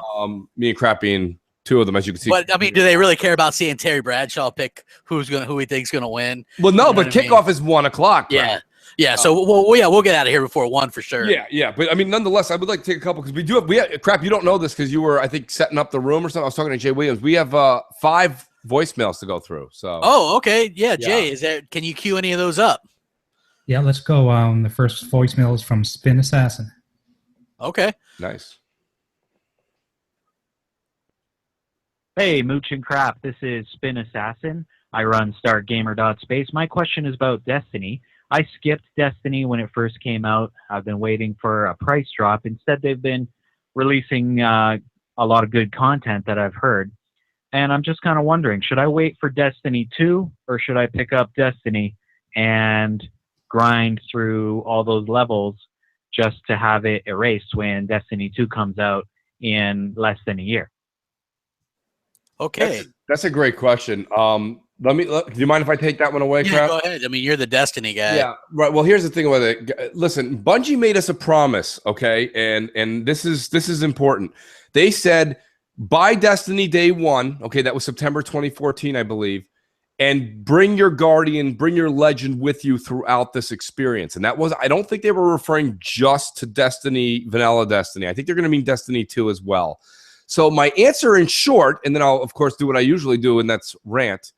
me and Crap being two of them, as you can see. But I mean, do they really care about seeing Terry Bradshaw pick who he thinks gonna win? Well, no, but kickoff is 1 o'clock. Yeah, yeah. So we'll get out of here before 1 for sure. Yeah. But I mean, nonetheless, I would like to take a couple because we have Crap. You don't know this because you were, I think, setting up the room or something. I was talking to Jay Williams. We have 5 voicemails to go through. So. Oh, okay. Yeah, Jay, can you queue any of those up? Yeah, let's go. The first voicemail is from Spin Assassin. Okay. Nice. Hey, Mooch and Crap. This is Spin Assassin. I run StartGamer.space. My question is about Destiny. I skipped Destiny when it first came out. I've been waiting for a price drop. Instead, they've been releasing a lot of good content that I've heard. And I'm just kind of wondering, should I wait for Destiny 2 or should I pick up Destiny and grind through all those levels just to have it erased when Destiny 2 comes out in less than a year? Okay. That's a great question. Do you mind if I take that one away, Crap? Go ahead. I mean, you're the Destiny guy. Yeah, right. Well, here's the thing about it. Listen, Bungie made us a promise, okay? And this is important. They said buy Destiny day one, okay, that was September 2014, I believe, and bring your Guardian, bring your Legend with you throughout this experience. And that was, I don't think they were referring just to Destiny, vanilla Destiny. I think they're going to mean Destiny 2 as well. So my answer in short, and then I'll, of course, do what I usually do, and that's rant,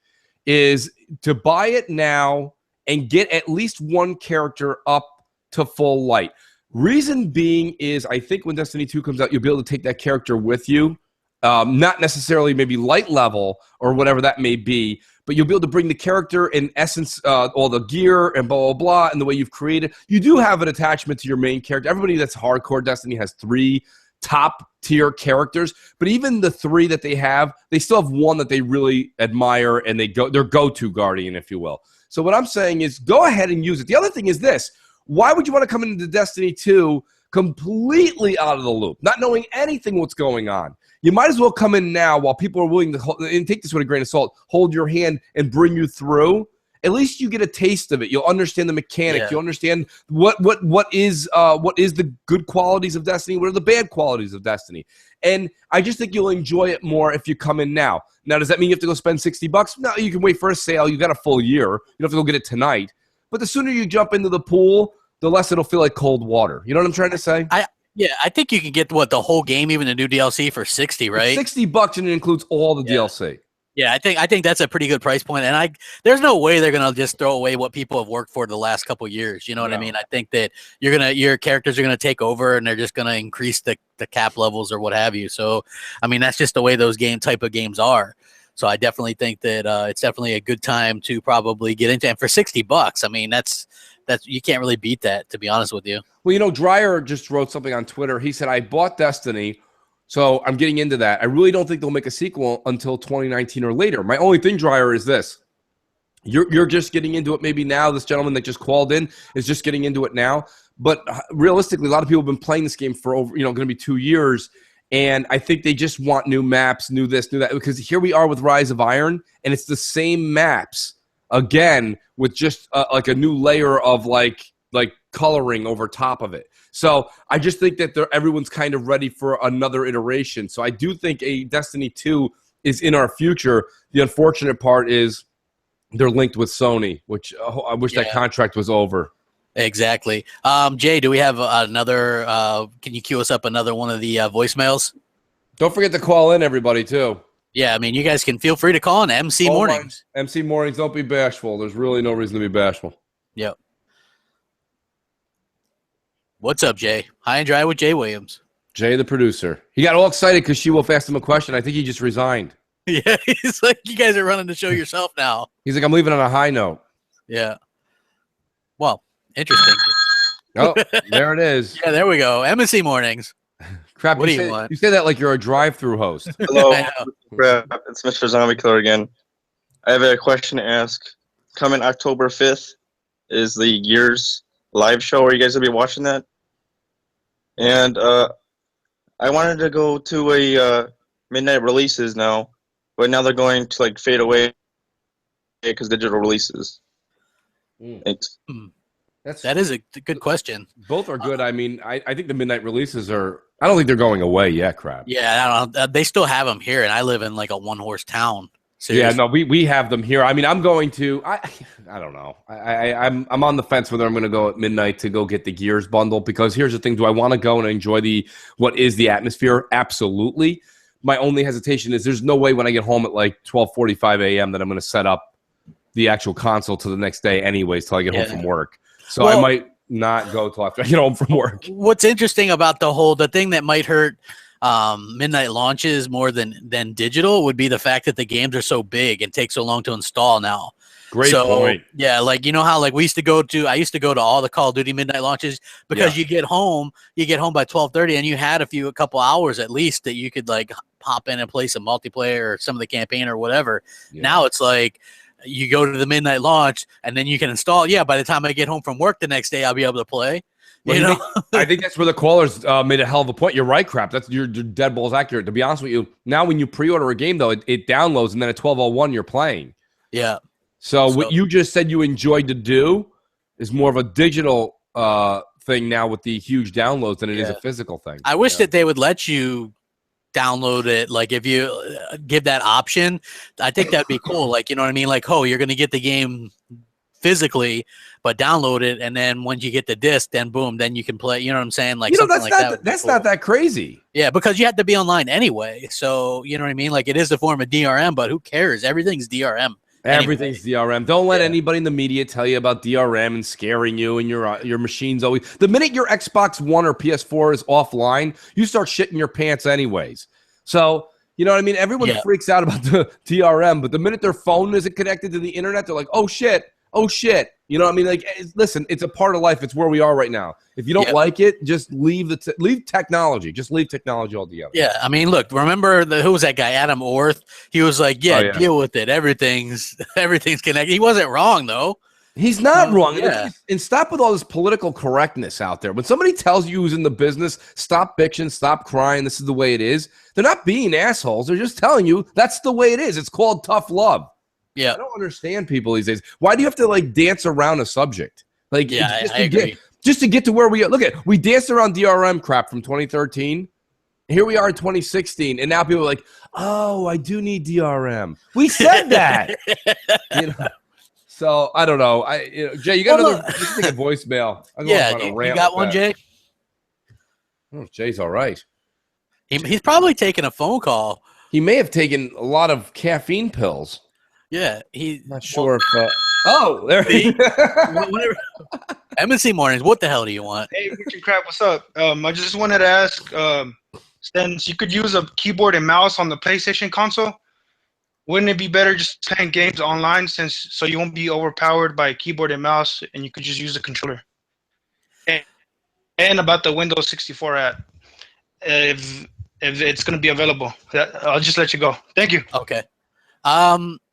is to buy it now and get at least one character up to full light. Reason being is I think when Destiny 2 comes out, you'll be able to take that character with you. Not necessarily maybe light level or whatever that may be, but you'll be able to bring the character in essence, all the gear and blah, blah, blah, and the way you've created. You do have an attachment to your main character. Everybody that's hardcore Destiny has 3 top-tier characters, but even the 3 that they have, they still have one that they really admire, and their go-to Guardian, if you will. So what I'm saying is go ahead and use it. The other thing is this. Why would you want to come into Destiny 2 completely out of the loop, not knowing anything what's going on? You might as well come in now while people are willing to, and take this with a grain of salt, hold your hand and bring you through. At least you get a taste of it. You'll understand the mechanic. You'll understand what is the good qualities of Destiny, what are the bad qualities of Destiny. And I just think you'll enjoy it more if you come in now. Now, does that mean you have to go spend $60? No, you can wait for a sale. You got a full year. You don't have to go get it tonight. But the sooner you jump into the pool, the less it'll feel like cold water. You know what I'm trying to say? I think you can get the whole game, even the new DLC, for $60, right? $60, and it includes all the DLC. Yeah, I think that's a pretty good price point, and there's no way they're gonna just throw away what people have worked for the last couple of years. You know what I mean? I think that your characters are gonna take over, and they're just gonna increase the cap levels or what have you. So, I mean, that's just the way those type of games are. So I definitely think that it's definitely a good time to probably get into. And for $60, I mean, that's you can't really beat that, to be honest with you. Well, you know, Dreyer just wrote something on Twitter. He said, I bought Destiny, so I'm getting into that. I really don't think they'll make a sequel until 2019 or later. My only thing, Dreyer, is this. You're just getting into it maybe now. This gentleman that just called in is just getting into it now. But realistically, a lot of people have been playing this game for over, going to be 2 years. And I think they just want new maps, new this, new that. Because here we are with Rise of Iron, and it's the same maps, again, with just like a new layer of like coloring over top of it. So I just think that everyone's kind of ready for another iteration. So I do think a Destiny 2 is in our future. The unfortunate part is they're linked with Sony, which I wish that contract was over. Exactly. Jay, do we have another? Can you queue us up another one of the voicemails? Don't forget to call in, everybody, too. Yeah, I mean, you guys can feel free to call in MC Mornings. MC Mornings, don't be bashful. There's really no reason to be bashful. Yep. What's up, Jay? High and Dry with Jay Williams. Jay, the producer. He got all excited because She-Wolf asked him a question. I think he just resigned. Yeah, he's like, you guys are running the show yourself now. He's like, I'm leaving on a high note. Yeah. Well, interesting. Oh, there it is. Yeah, there we go. MSC Mornings. Crap, what do you want? You say that like you're a drive-through host. Hello, Crap. It's Mr. Zombie Killer again. I have a question to ask. Coming October 5th is the Gears live show. Are you guys going to be watching that? And I wanted to go to a midnight releases now, but now they're going to like fade away because digital releases. Thanks. That is a good question. Both are good. I mean, I think the midnight releases are. I don't think they're going away yet. Crap. Yeah, I don't know. They still have them here, and I live in like a one-horse town. Seriously. Yeah, no, we have them here. I mean, I'm going to. I don't know. I'm on the fence whether I'm going to go at midnight to go get the Gears bundle, because here's the thing: do I want to go and enjoy what is the atmosphere? Absolutely. My only hesitation is there's no way when I get home at like 12:45 a.m. that I'm going to set up the actual console to the next day, anyways, till I get home from work. So I might not go till after I get home from work. What's interesting about the thing that might hurt midnight launches more than digital would be the fact that the games are so big and take so long to install now. Great point. Yeah, like you know how like I used to go to all the Call of Duty midnight launches because you get home by 12:30 and you had a couple hours at least that you could like hop in and play some multiplayer or some of the campaign or whatever. Yeah. Now it's like you go to the midnight launch and then you can install. Yeah, by the time I get home from work the next day, I'll be able to play. Well, I think that's where the callers made a hell of a point. You're right, Crap. That's your dead balls accurate. To be honest with you, now when you pre-order a game though, it downloads and then at 12:01 you're playing. Yeah. So what you just said you enjoyed to do is more of a digital thing now with the huge downloads than it is a physical thing. I wish that they would let you download it. Like if you give that option, I think that'd be cool. Like, you know what I mean? Like, you're going to get the game physically, but download it. And then once you get the disc, then boom, then you can play. You know what I'm saying? Like something like that. That's not that crazy. Yeah, because you have to be online anyway. So, you know what I mean? Like it is a form of DRM, but who cares? Everything's DRM. Everything's DRM. Don't let anybody in the media tell you about DRM and scaring you and your machine's always. The minute your Xbox One or PS4 is offline, you start shitting your pants anyways. So, you know what I mean? Everyone freaks out about the DRM, but the minute their phone isn't connected to the internet, they're like, oh shit. You know what I mean? Like, listen, it's a part of life. It's where we are right now. If you don't like it, just leave leave technology. Just leave technology altogether. Yeah, I mean, look, remember who was that guy, Adam Orth? He was like, deal with it. Everything's connected. He wasn't wrong, though. He's not wrong. Yeah. And stop with all this political correctness out there. When somebody tells you who's in the business, stop bitching, stop crying, this is the way it is, they're not being assholes. They're just telling you that's the way it is. It's called tough love. Yeah, I don't understand people these days. Why do you have to like dance around a subject? Like, I agree. Just to get to where we are. Look we danced around DRM crap from 2013. Here we are in 2016, and now people are like, "Oh, I do need DRM." We said that. So I don't know. Jay, you got another voicemail. You got one, Jay? Oh, Jay's all right. He's probably taking a phone call. He may have taken a lot of caffeine pills. Yeah, not sure if. There he MNC Mornings. What the hell do you want? Hey, Richard Crab, what's up? I just wanted to ask, since you could use a keyboard and mouse on the PlayStation console, wouldn't it be better just playing games online so you won't be overpowered by keyboard and mouse, and you could just use the controller? And about the Windows 64 app, if it's going to be available, I'll just let you go. Thank you. Okay.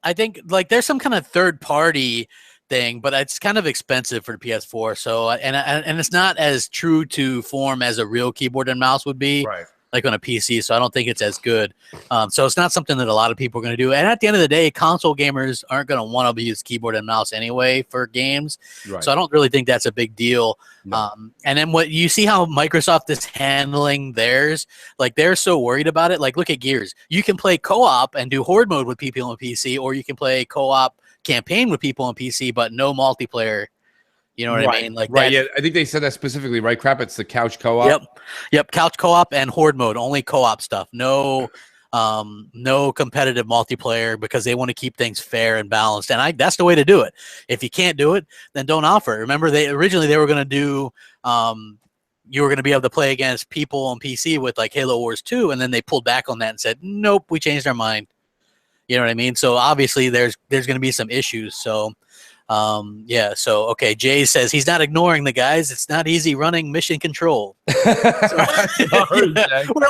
I think like there's some kind of third party thing, but it's kind of expensive for the PS4. So and it's not as true to form as a real keyboard and mouse would be, like on a PC. So I don't think it's as good. So it's not something that a lot of people are going to do. And at the end of the day, console gamers aren't going to want to use keyboard and mouse anyway for games. Right. So I don't really think that's a big deal. No. And then what you see how Microsoft is handling theirs, like they're so worried about it. Like look at Gears. You can play co-op and do horde mode with people on PC, or you can play co-op campaign with people on PC, but no multiplayer. You know what I mean? Like yeah. I think they said that specifically, right? Crap, it's the couch co-op. Yep. Couch co-op and horde mode, only co-op stuff. No competitive multiplayer because they want to keep things fair and balanced. And that's the way to do it. If you can't do it, then don't offer it. Remember, originally they were going to do. You were going to be able to play against people on PC with like Halo Wars 2, and then they pulled back on that and said, nope, we changed our mind. You know what I mean? So obviously there's going to be some issues. So. So okay, Jay says he's not ignoring the guys. It's not easy running mission control. We're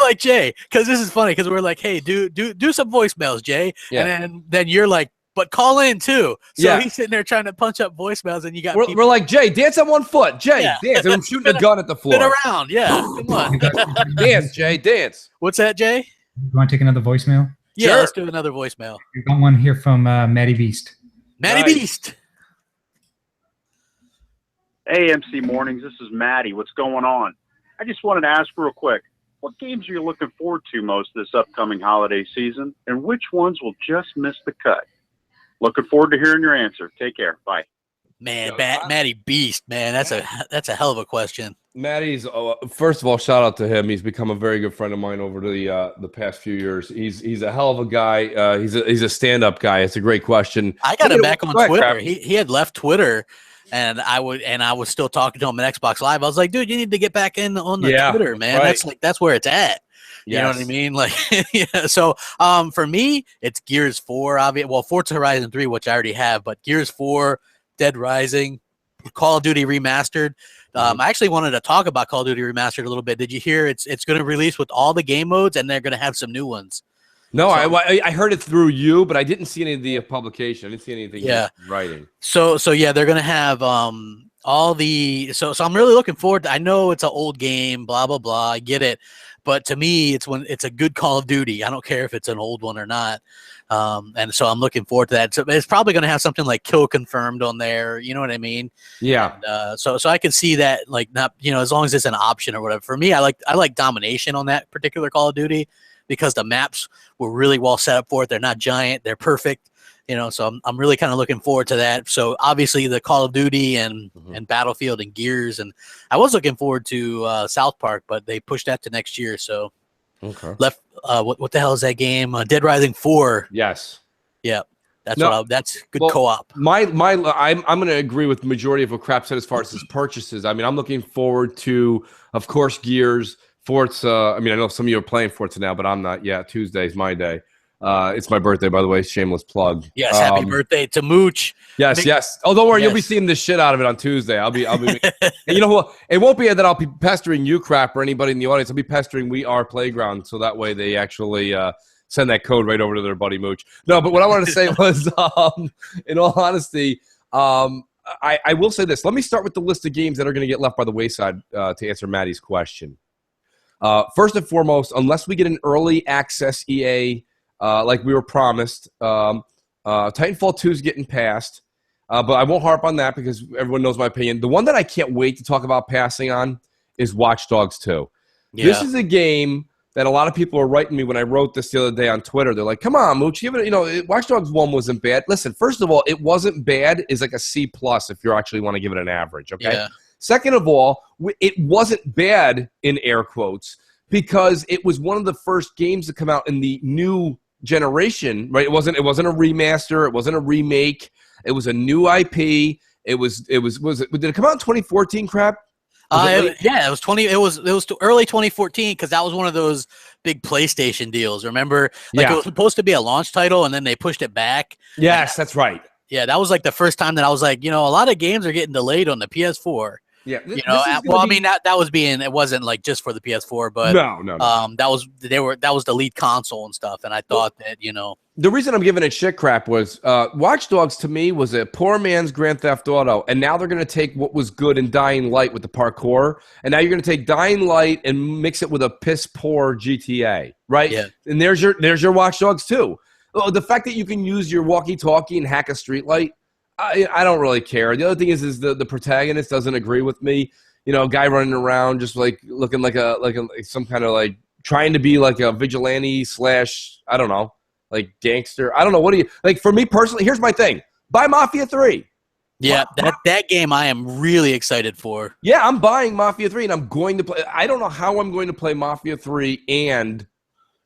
like, Jay, because this is funny because we're like, hey, do some voicemails, Jay, and then you're like, but call in too. So he's sitting there trying to punch up voicemails, and you got we're like, Jay, dance on one foot, Jay, dance. And I'm shooting a gun at the floor. Spin around, come on, dance, Jay, dance. What's that, Jay? You want to take another voicemail? Yeah, sure. Let's do another voicemail. We got one here from Matty Beast. Matty Beast. Hey, MC Mornings, this is Maddie. What's going on? I just wanted to ask real quick, what games are you looking forward to most this upcoming holiday season, and which ones will just miss the cut? Looking forward to hearing your answer. Take care. Bye. Man, Matty Beast, man, that's a hell of a question. Maddie's first of all, shout out to him. He's become a very good friend of mine over the past few years. He's a hell of a guy. He's a stand-up guy. It's a great question. I got him back on Twitter. He had left Twitter. And I was still talking to him on Xbox Live. I was like, dude, you need to get back in on the Twitter, man. Right. That's where it's at. You know what I mean? Like, yeah. So, for me, it's Gears 4. Obviously, well, Forza Horizon 3, which I already have, but Gears 4, Dead Rising, Call of Duty Remastered. I actually wanted to talk about Call of Duty Remastered a little bit. Did you hear it's going to release with all the game modes, and they're going to have some new ones? No, so, I heard it through you, but I didn't see any of the publication. I didn't see anything in writing. So yeah, they're going to have all the so I'm really looking forward to. I know it's an old game, blah blah blah. I get it. But to me, it's a good Call of Duty. I don't care if it's an old one or not. And so I'm looking forward to that. So it's probably going to have something like kill confirmed on there. You know what I mean? Yeah. And, so I can see that, like, not, as long as it's an option or whatever. For me, I like domination on that particular Call of Duty because the maps were really well set up for it. They're not giant. They're perfect. So I'm really kind of looking forward to that. So obviously the Call of Duty and Battlefield and Gears, and I was looking forward to South Park, but they pushed that to next year. So left. What the hell is that game? Dead Rising 4. Yes. Yeah. That's good co-op. I'm going to agree with the majority of what Crap said as far as his purchases. I mean, I'm looking forward to, of course, Gears, Forza. I mean, I know some of you are playing Forza now, but I'm not yet. Tuesday's my day. It's my birthday, by the way. Shameless plug. Yes, happy birthday to Mooch. Yes. Oh, don't worry. You'll be seeing this shit out of it on Tuesday. I'll be. And you know what? It won't be that I'll be pestering you, Crap, or anybody in the audience. I'll be pestering We Are Playground, so that way they actually send that code right over to their buddy Mooch. No, but what I wanted to say was, in all honesty, I will say this. Let me start with the list of games that are going to get left by the wayside to answer Maddie's question. First and foremost, unless we get an early access EA. Like we were promised. Titanfall 2 is getting passed, but I won't harp on that because everyone knows my opinion. The one that I can't wait to talk about passing on is Watch Dogs 2. Yeah. This is a game that a lot of people are writing me when I wrote this the other day on Twitter. They're like, come on, Mooch, Watch Dogs 1 wasn't bad. Listen, first of all, it wasn't bad. It's like a C+ if you actually want to give it an average, okay? Yeah. Second of all, it wasn't bad, in air quotes, because it was one of the first games to come out in the new generation, right? It wasn't a remaster, it wasn't a remake, it was a new IP. Did it come out in 2014, Crap? It was early 2014 because that was one of those big PlayStation deals. Remember, it was supposed to be a launch title and then they pushed it back. Yes, that's right. Yeah, that was like the first time that I was like, a lot of games are getting delayed on the PS4. Yeah, it wasn't like just for the PS4, but no. That was the lead console and stuff, and I thought that the reason I'm giving it shit, Crap, was Watch Dogs to me was a poor man's Grand Theft Auto, and now they're going to take what was good in Dying Light with the parkour, and now you're going to take Dying Light and mix it with a piss poor GTA, right? Yeah. And there's your Watch Dogs 2. The fact that you can use your walkie-talkie and hack a streetlight. I don't really care. The other thing is the protagonist doesn't agree with me. A guy running around just like looking like some kind of like trying to be like a vigilante / I don't know, like gangster. I don't know. What do you like? For me personally, here's my thing: buy Mafia 3. Yeah, that game I am really excited for. Yeah, I'm buying Mafia 3, and I'm going to play. I don't know how I'm going to play Mafia 3 and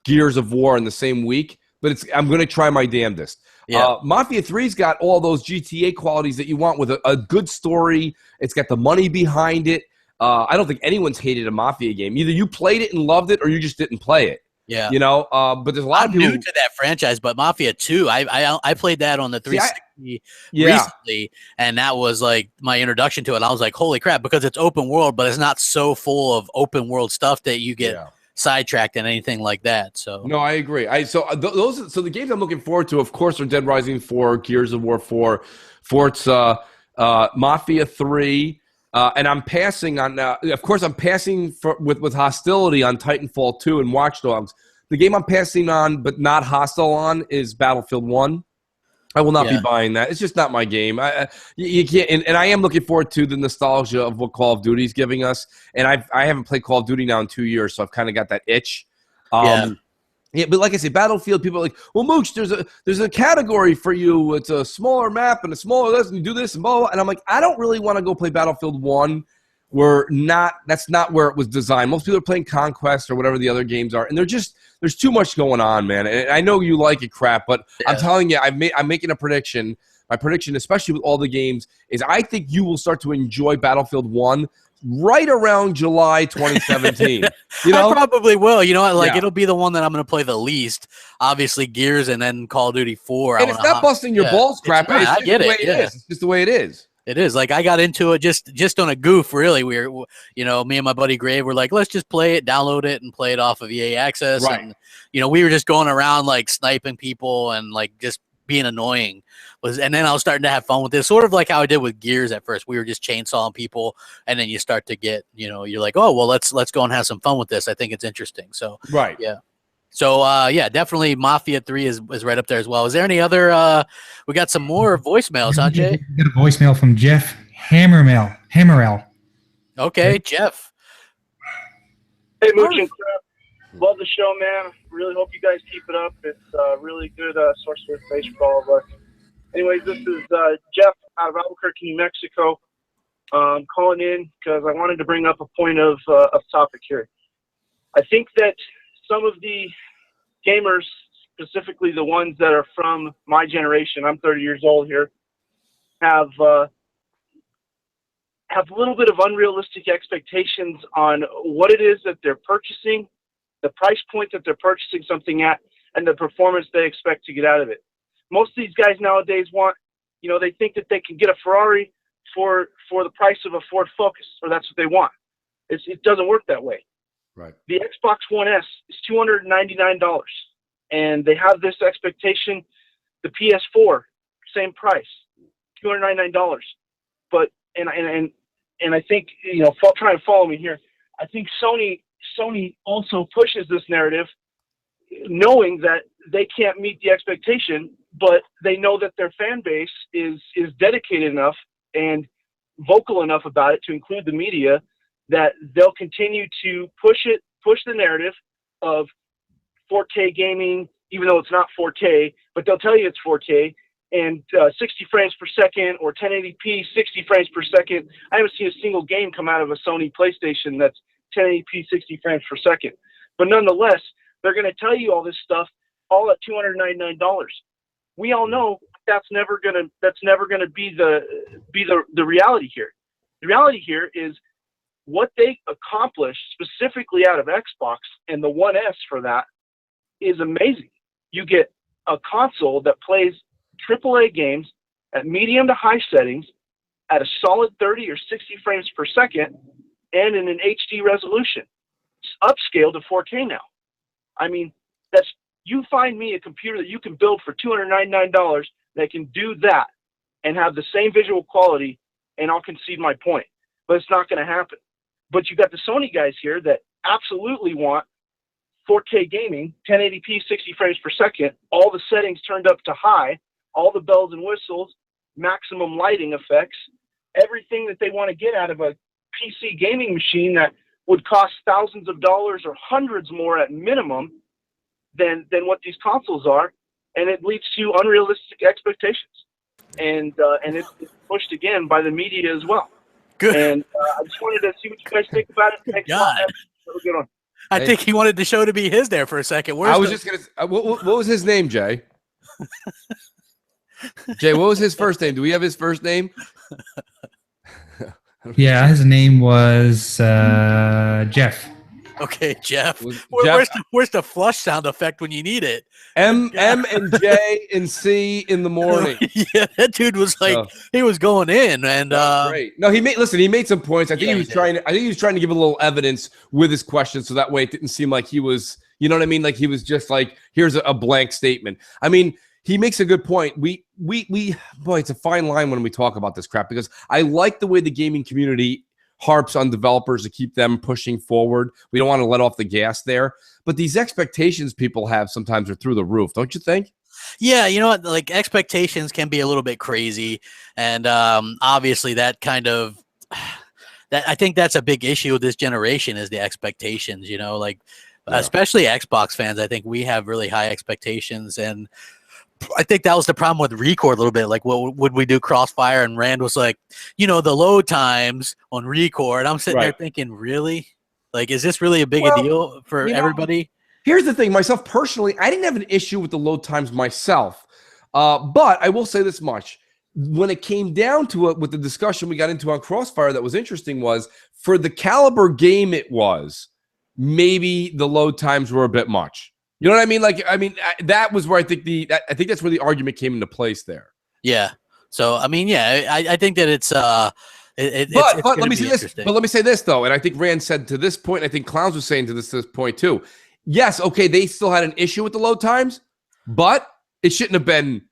Gears of War in the same week, but I'm going to try my damnedest. Yeah. Mafia 3's got all those GTA qualities that you want with a good story. It's got the money behind it. I don't think anyone's hated a Mafia game. Either you played it and loved it or you just didn't play it. Yeah. But there's a lot of people new to that franchise, but Mafia 2, I played that on the 360 recently, and that was like my introduction to it. I was like, holy crap, because it's open world, but it's not so full of open world stuff that you get sidetracked and anything like that. So no, I agree. So the games I'm looking forward to, of course, are Dead Rising 4, Gears of War 4, Forza, Mafia 3, and I'm passing on. Of course, I'm passing with hostility on Titanfall 2 and Watch Dogs. The game I'm passing on, but not hostile on, is Battlefield 1. I will not be buying that. It's just not my game. You can't, and I am looking forward to the nostalgia of what Call of Duty is giving us. And I haven't played Call of Duty now in 2 years, so I've kind of got that itch. Yeah, but like I say, Battlefield, people are like, well, Mooch, there's a category for you. It's a smaller map and a smaller this, and you do this and blah, blah. And I'm like, I don't really want to go play Battlefield 1. That's not where it was designed. Most people are playing Conquest or whatever the other games are, and there's too much going on, man. And I know you like it, Crap, but I'm telling you, I'm making a prediction. My prediction, especially with all the games, is I think you will start to enjoy Battlefield 1 right around July 2017. You know, I probably will. You know what? Like, Yeah. it'll be the one that I'm going to play the least. Obviously, Gears and then Call of Duty 4. And it's not busting your balls, crap. It's not. It's I just get the way it. it Yeah. is. It's just the way it is. It is. Like, I got into it just on a goof, really. We were, you know, me and my buddy Grave were like, let's just play it, download it, and play it off of EA Access. Right. And, you know, we were just going around, like, sniping people and, like, just being annoying. And then I was starting to have fun with this, sort of like how I did with Gears at first. We were just chainsawing people, and then you start to get, you know, you're like, oh, well, let's go and have some fun with this. I think it's interesting. So, right. Yeah. So, yeah, definitely Mafia 3 is right up there as well. Is there any other we got some more voicemails, huh, Jay? We got a voicemail from Jeff Hammerell. Okay, Jeff. Hey, Mooch and Crap. Love the show, man. Really hope you guys keep it up. It's a really good source of information for all of us. Anyways, this is Jeff out of Albuquerque, New Mexico. Calling in because I wanted to bring up a point of topic here. I think that some of the gamers, specifically the ones that are from my generation, I'm 30 years old here, have a little bit of unrealistic expectations on what it is that they're purchasing, the price point that they're purchasing something at, and the performance they expect to get out of it. Most of these guys nowadays want, you know, they think that they can get a Ferrari for the price of a Ford Focus, or that's what they want. It doesn't work that way. Right. The Xbox One S is $299, and they have this expectation. The PS4, same price, $299. But and I think, you know, trying to follow me here. I think Sony also pushes this narrative, knowing that they can't meet the expectation, but they know that their fan base is dedicated enough and vocal enough about it to include the media that they'll continue to push the narrative of 4K gaming, even though it's not 4K, but they'll tell you it's 4K and 60 frames per second or 1080p 60 frames per second. I haven't seen a single game come out of a Sony PlayStation that's 1080p 60 frames per second. But nonetheless, they're going to tell you all this stuff all at $299. We all know that's never going to be the reality here. The reality here is what they accomplished specifically out of Xbox, and the One S for that is amazing. You get a console that plays AAA games at medium to high settings at a solid 30 or 60 frames per second and in an HD resolution. It's upscaled to 4K now. I mean, you find me a computer that you can build for $299 that can do that and have the same visual quality, and I'll concede my point. But it's not going to happen. But you got the Sony guys here that absolutely want 4K gaming, 1080p 60 frames per second, all the settings turned up to high, all the bells and whistles, maximum lighting effects, everything that they want to get out of a PC gaming machine that would cost thousands of dollars or hundreds more at minimum than what these consoles are, and it leads to unrealistic expectations. And it's pushed again by the media as well. Good. And I just wanted to see what you guys think about it. Thanks God. Have a good one. I think he wanted the show to be his there for a second. I was just going to what was his name, Jay? Jay, what was his first name? Do we have his first name? Yeah, his name was Jeff. Okay, Jeff. Jeff. Where's the flush sound effect when you need it? M and J and C in the morning. Yeah, that dude was like, he was going in, and great. No, he made some points. I think he was trying to give a little evidence with his question, so that way it didn't seem like he was, you know what I mean? Like he was just like, here's a blank statement. I mean, he makes a good point. Boy, it's a fine line when we talk about this crap, because I like the way the gaming community harps on developers to keep them pushing forward. We don't want to let off the gas there. But these expectations people have sometimes are through the roof, don't you think? Yeah, you know what? Like, expectations can be a little bit crazy. And obviously that kind of I think that's a big issue with this generation is the expectations, you know, like especially Xbox fans. I think we have really high expectations, and I think that was the problem with Record a little bit. Like, what would we do Crossfire? And Rand was like, you know, the load times on Record. I'm sitting there thinking, really? Like, is this really a big a deal for everybody? Here's the thing. Myself personally, I didn't have an issue with the load times myself. But I will say this much. when it came down to it, with the discussion we got into on Crossfire, that was interesting was for the caliber game it was, maybe the load times were a bit much. You know what I mean? Like, I mean, that was where I think that's where the argument came into place there. Yeah. So I mean, yeah, I think that it's but let me say this. But let me say this though, and I think Rand said to this point, and I think Clowns was saying to this point too. Yes, okay, they still had an issue with the load times, but it shouldn't have been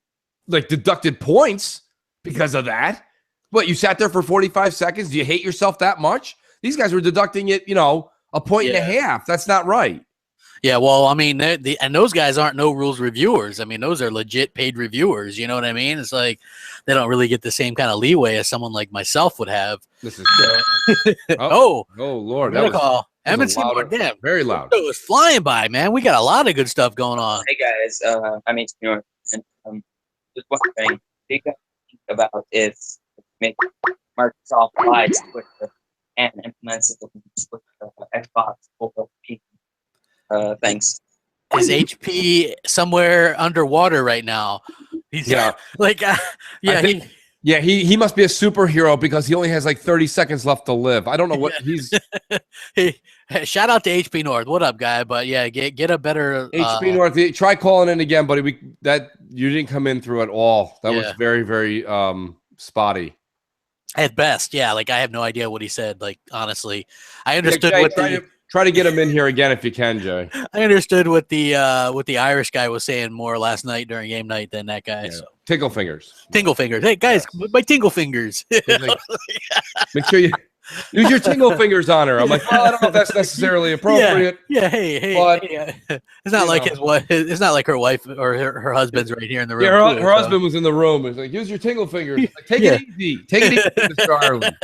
like deducted points because of that. What, you sat there for 45 seconds? Do you hate yourself that much? These guys were deducting it, a point and a half. That's not right. Yeah, well, I mean, and those guys aren't no rules reviewers. I mean, those are legit paid reviewers. You know what I mean? It's like they don't really get the same kind of leeway as someone like myself would have. This is oh Lord, that was Emmett Seymour, damn, very loud. It was flying by, man. We got a lot of good stuff going on. Hey guys, I'm Seymour, and just one thing. Think about if Microsoft buys Twitter and implements it with Xbox over PC. Thanks. Is HP somewhere underwater right now? He's he must be a superhero because he only has like 30 seconds left to live. I don't know what he's. Hey, shout out to HP North. What up, guy? But yeah, get a better HP North. Try calling in again, buddy. You didn't come in through at all. That was very, very spotty. At best, yeah. Like I have no idea what he said. Like honestly, I understood what Try to get him in here again if you can, Jay. I understood what the Irish guy was saying more last night during game night than that guy. Yeah. So. Tinkle fingers. Tingle fingers. Hey guys, my tingle fingers. Make sure you use your tingle fingers on her. I'm like, well, I don't know if that's necessarily appropriate. Yeah. Hey. But, it's not like his wife. It's not like her wife or her husband's right here in the room. Yeah, her husband was in the room. He's like, use your tingle fingers. Like, take it easy. Take it easy, Mr. Ireland.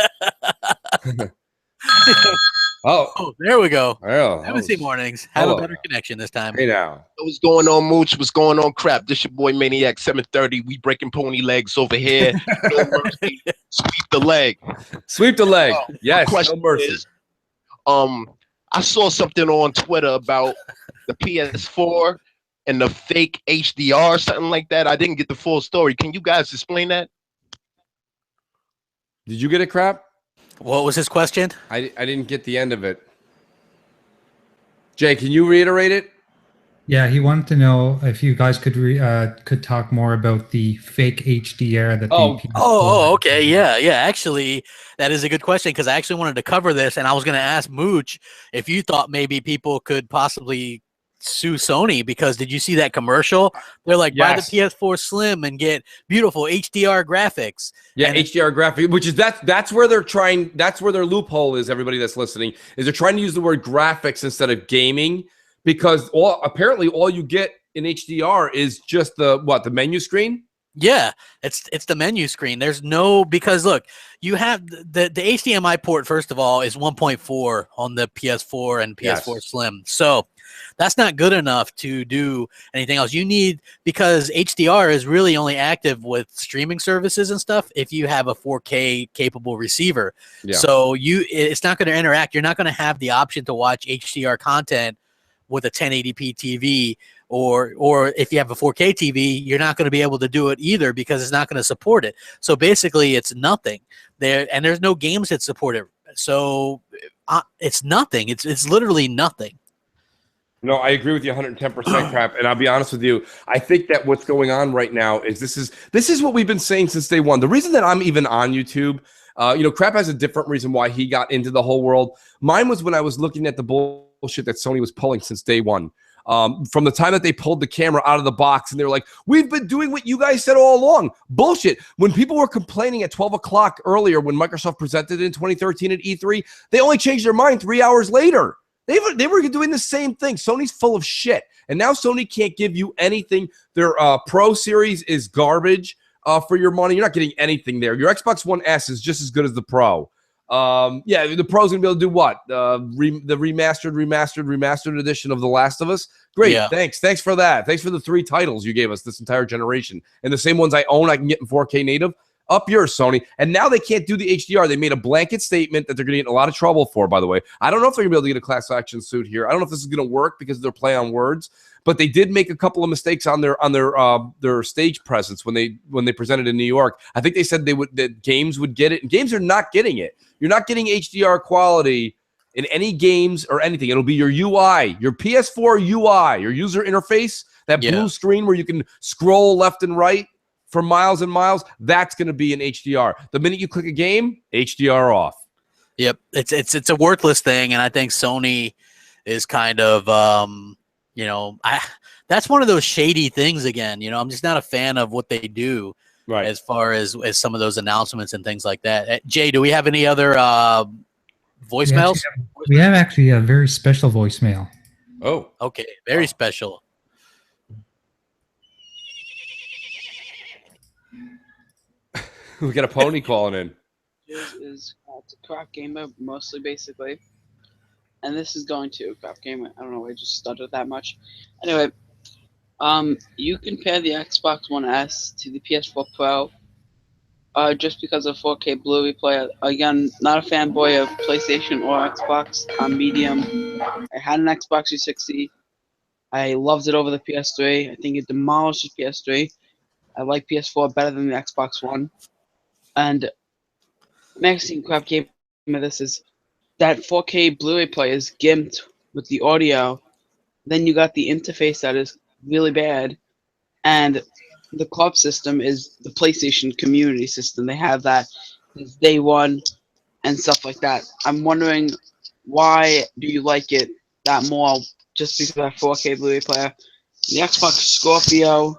Oh, there we go. Well, MC Mornings. Have a better connection this time. Hey now. What's going on, Mooch? What's going on, crap? This your boy Maniac 730. We breaking pony legs over here. No mercy. Sweep the leg. Sweep the leg. Yes, no mercy. Is, I saw something on Twitter about the PS4 and the fake HDR, something like that. I didn't get the full story. Can you guys explain that? Did you get it, crap? What was his question? I didn't get the end of it. Jay, can you reiterate it? Yeah, he wanted to know if you guys could talk more about the fake HDR that. Okay, yeah. Actually, that is a good question because I actually wanted to cover this, and I was going to ask Mooch if you thought maybe people could possibly sue Sony because did you see that commercial? They're like, buy the PS4 Slim and get beautiful HDR graphics. Yeah, and HDR graphics, which is that's where they're trying. That's where their loophole is. Everybody that's listening is they're trying to use the word graphics instead of gaming because apparently all you get in HDR is just the menu screen. Yeah, it's the menu screen. There's no because look, you have the HDMI port first of all is 1.4 on the PS4 and PS4 Slim. So that's not good enough to do anything else. You need because HDR is really only active with streaming services and stuff if you have a 4K capable receiver. Yeah. So it's not going to interact. You're not going to have the option to watch HDR content with a 1080p TV or if you have a 4K TV, you're not going to be able to do it either because it's not going to support it. So basically it's nothing there. And there's no games that support it. So it's nothing. It's literally nothing. No, I agree with you 110%, crap. And I'll be honest with you. I think that what's going on right now is this is what we've been saying since day one. The reason that I'm even on YouTube, crap has a different reason why he got into the whole world. Mine was when I was looking at the bullshit that Sony was pulling since day one. From the time that they pulled the camera out of the box and they were like, we've been doing what you guys said all along. Bullshit. When people were complaining at 12 o'clock earlier when Microsoft presented it in 2013 at E3, they only changed their mind 3 hours later. They were doing the same thing. Sony's full of shit. And now Sony can't give you anything. Their Pro Series is garbage for your money. You're not getting anything there. Your Xbox One S is just as good as the Pro. The Pro's going to be able to do what? The remastered edition of The Last of Us? Great, yeah. Thanks for that. Thanks for the 3 titles you gave us this entire generation. And the same ones I own, I can get in 4K native. Up yours, Sony. And now they can't do the HDR. They made a blanket statement that they're going to get in a lot of trouble for, by the way. I don't know if they're going to be able to get a class action suit here. I don't know if this is going to work because of their play on words, but they did make a couple of mistakes on their stage presence when they presented in New York. I think they said that games would get it, and games are not getting it. You're not getting HDR quality in any games or anything. It'll be your UI, your PS4 UI, your user interface, that blue screen where you can scroll left and right for miles and miles. That's going to be in HDR. The minute you click a game, HDR off. Yep, it's a worthless thing, and I think Sony is kind of that's one of those shady things again. I'm just not a fan of what they do. Right. As far as some of those announcements and things like that. Jay, do we have any other voicemails? We have actually a very special voicemail. Oh, okay, very special. We got a pony calling in. It's a crap gamer mostly, basically, and this is going to a crap gamer. I don't know why I just stuttered that much. Anyway, you compare the Xbox One S to the PS4 Pro. Just because of 4K Blu-ray player. Again, not a fanboy of PlayStation or Xbox. I'm medium. I had an Xbox 360. I loved it over the PS3. I think it demolished the PS3. I like PS4 better than the Xbox One. And Maxine crap game of this is that 4K Blu-ray player is gimped with the audio. Then you got the interface that is really bad, and the club system is the PlayStation community system. They have that since day one and stuff like that. I'm wondering, why do you like it that more just because of that 4K Blu-ray player? The Xbox Scorpio,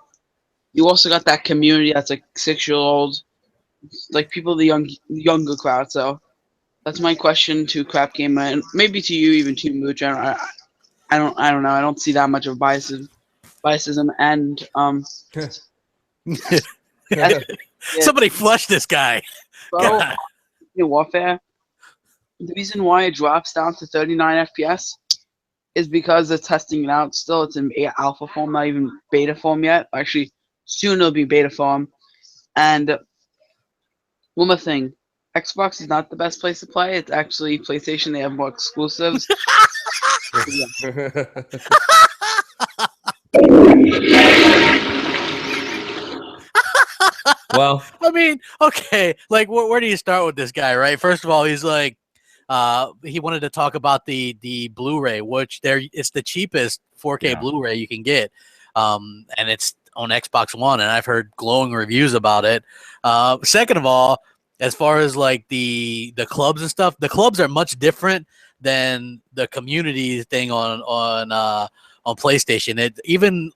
you also got that community that's like 6-year-olds, like people the younger crowd. So that's my question to Crap Gamer, and maybe to you, even to Mooch. I don't know. I don't see that much of biasism, and somebody flush this guy. So, Warfare. The reason why it drops down to 39 FPS is because they're testing it out. Still, it's in alpha form, not even beta form yet. Actually, soon it'll be beta form. And one more thing, Xbox is not the best place to play. It's actually PlayStation. They have more exclusives. Well, I mean, okay, like where do you start with this guy, right? First of all, he's like, he wanted to talk about the Blu-ray, which it's the cheapest 4K Blu-ray you can get, and it's on Xbox One, and I've heard glowing reviews about it. Second of all, as far as like the clubs and stuff, the clubs are much different than the community thing on PlayStation.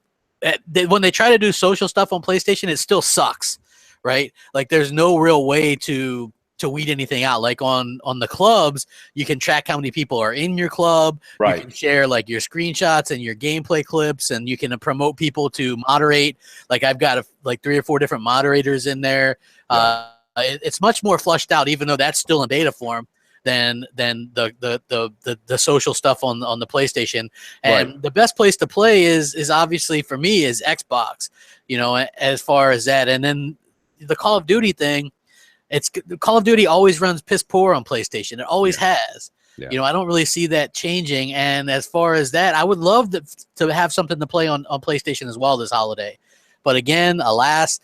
When they try to do social stuff on PlayStation, it still sucks, right? Like there's no real way to weed anything out. Like on the clubs, you can track how many people are in your club. Right. You can share like your screenshots and your gameplay clips, and you can promote people to moderate. Like I've got like 3 or 4 different moderators in there. Yeah. It's much more flushed out, even though that's still in beta form, than the social stuff on the PlayStation. And the best place to play is obviously for me is Xbox, as far as that. And then the Call of Duty thing, Call of Duty always runs piss poor on PlayStation. It always has. Yeah. I don't really see that changing. And as far as that, I would love to have something to play on PlayStation as well this holiday. But again, alas,